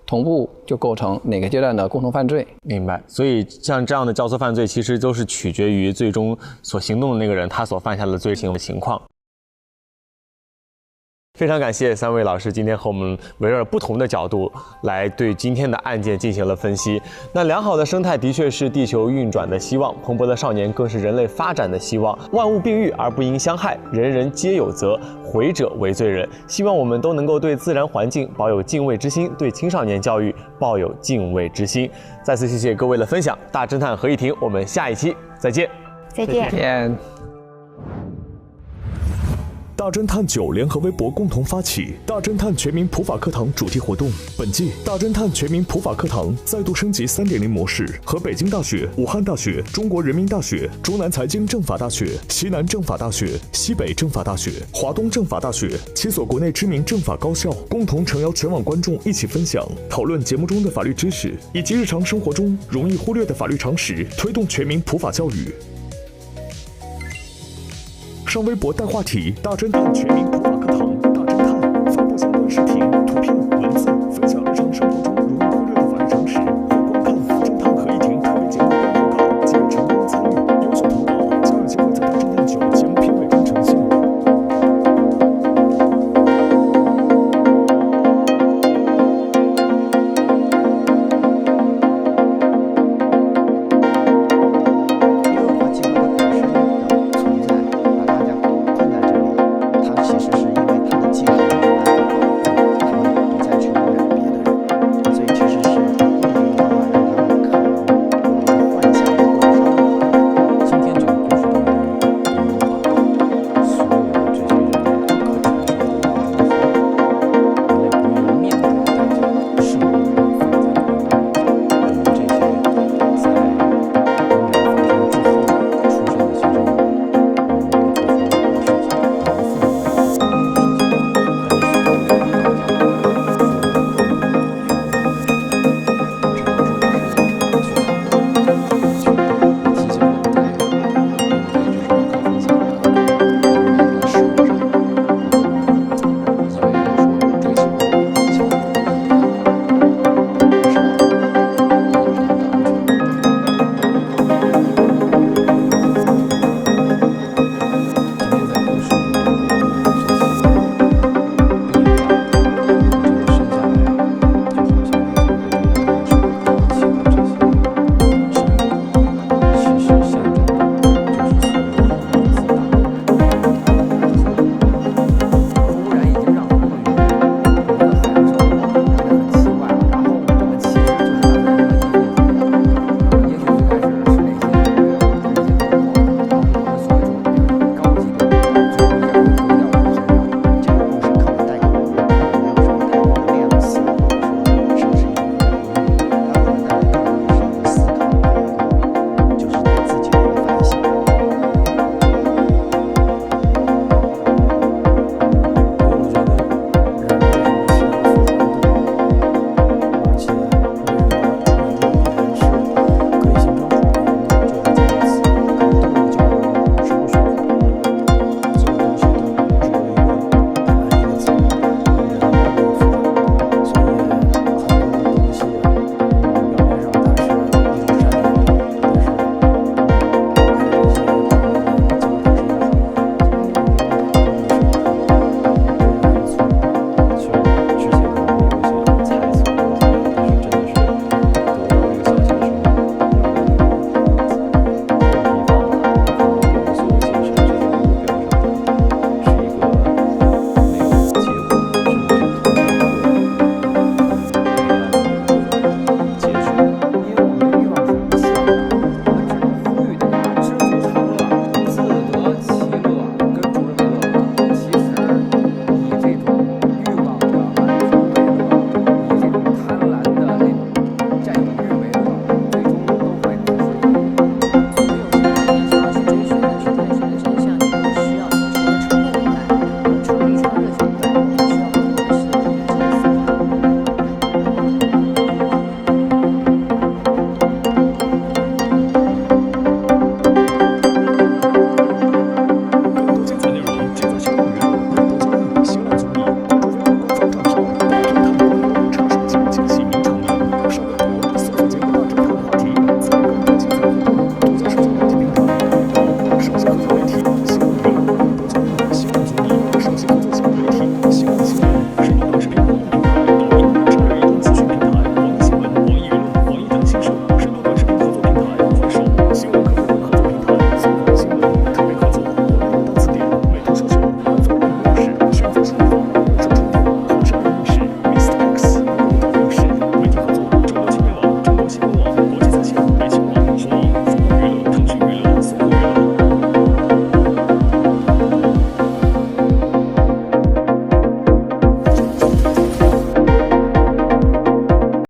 同步就构成哪个阶段的共同犯罪。明白。所以像这样的教唆犯罪，其实都是取决于最终所行动的那个人他所犯下的罪行的情况。非常感谢3位老师今天和我们围绕不同的角度来对今天的案件进行了分析。那良好的生态的确是地球运转的希望，蓬勃的少年更是人类发展的希望。万物并育而不应相害，人人皆有责，毁者为罪人。希望我们都能够对自然环境保有敬畏之心，对青少年教育抱有敬畏之心。再次谢谢各位的分享，大侦探何以婷，我们下一期再见。再见。大侦探9联合微博共同发起大侦探全民普法课堂主题活动。本季大侦探全民普法课堂再度升级 3.0 模式，和北京大学、武汉大学、中国人民大学、中南财经政法大学、西南政法大学、西北政法大学、华东政法大学7所国内知名政法高校共同诚邀全网观众一起分享讨论节目中的法律知识以及日常生活中容易忽略的法律常识，推动全民普法教育。上微博带话题大侦探全民普法。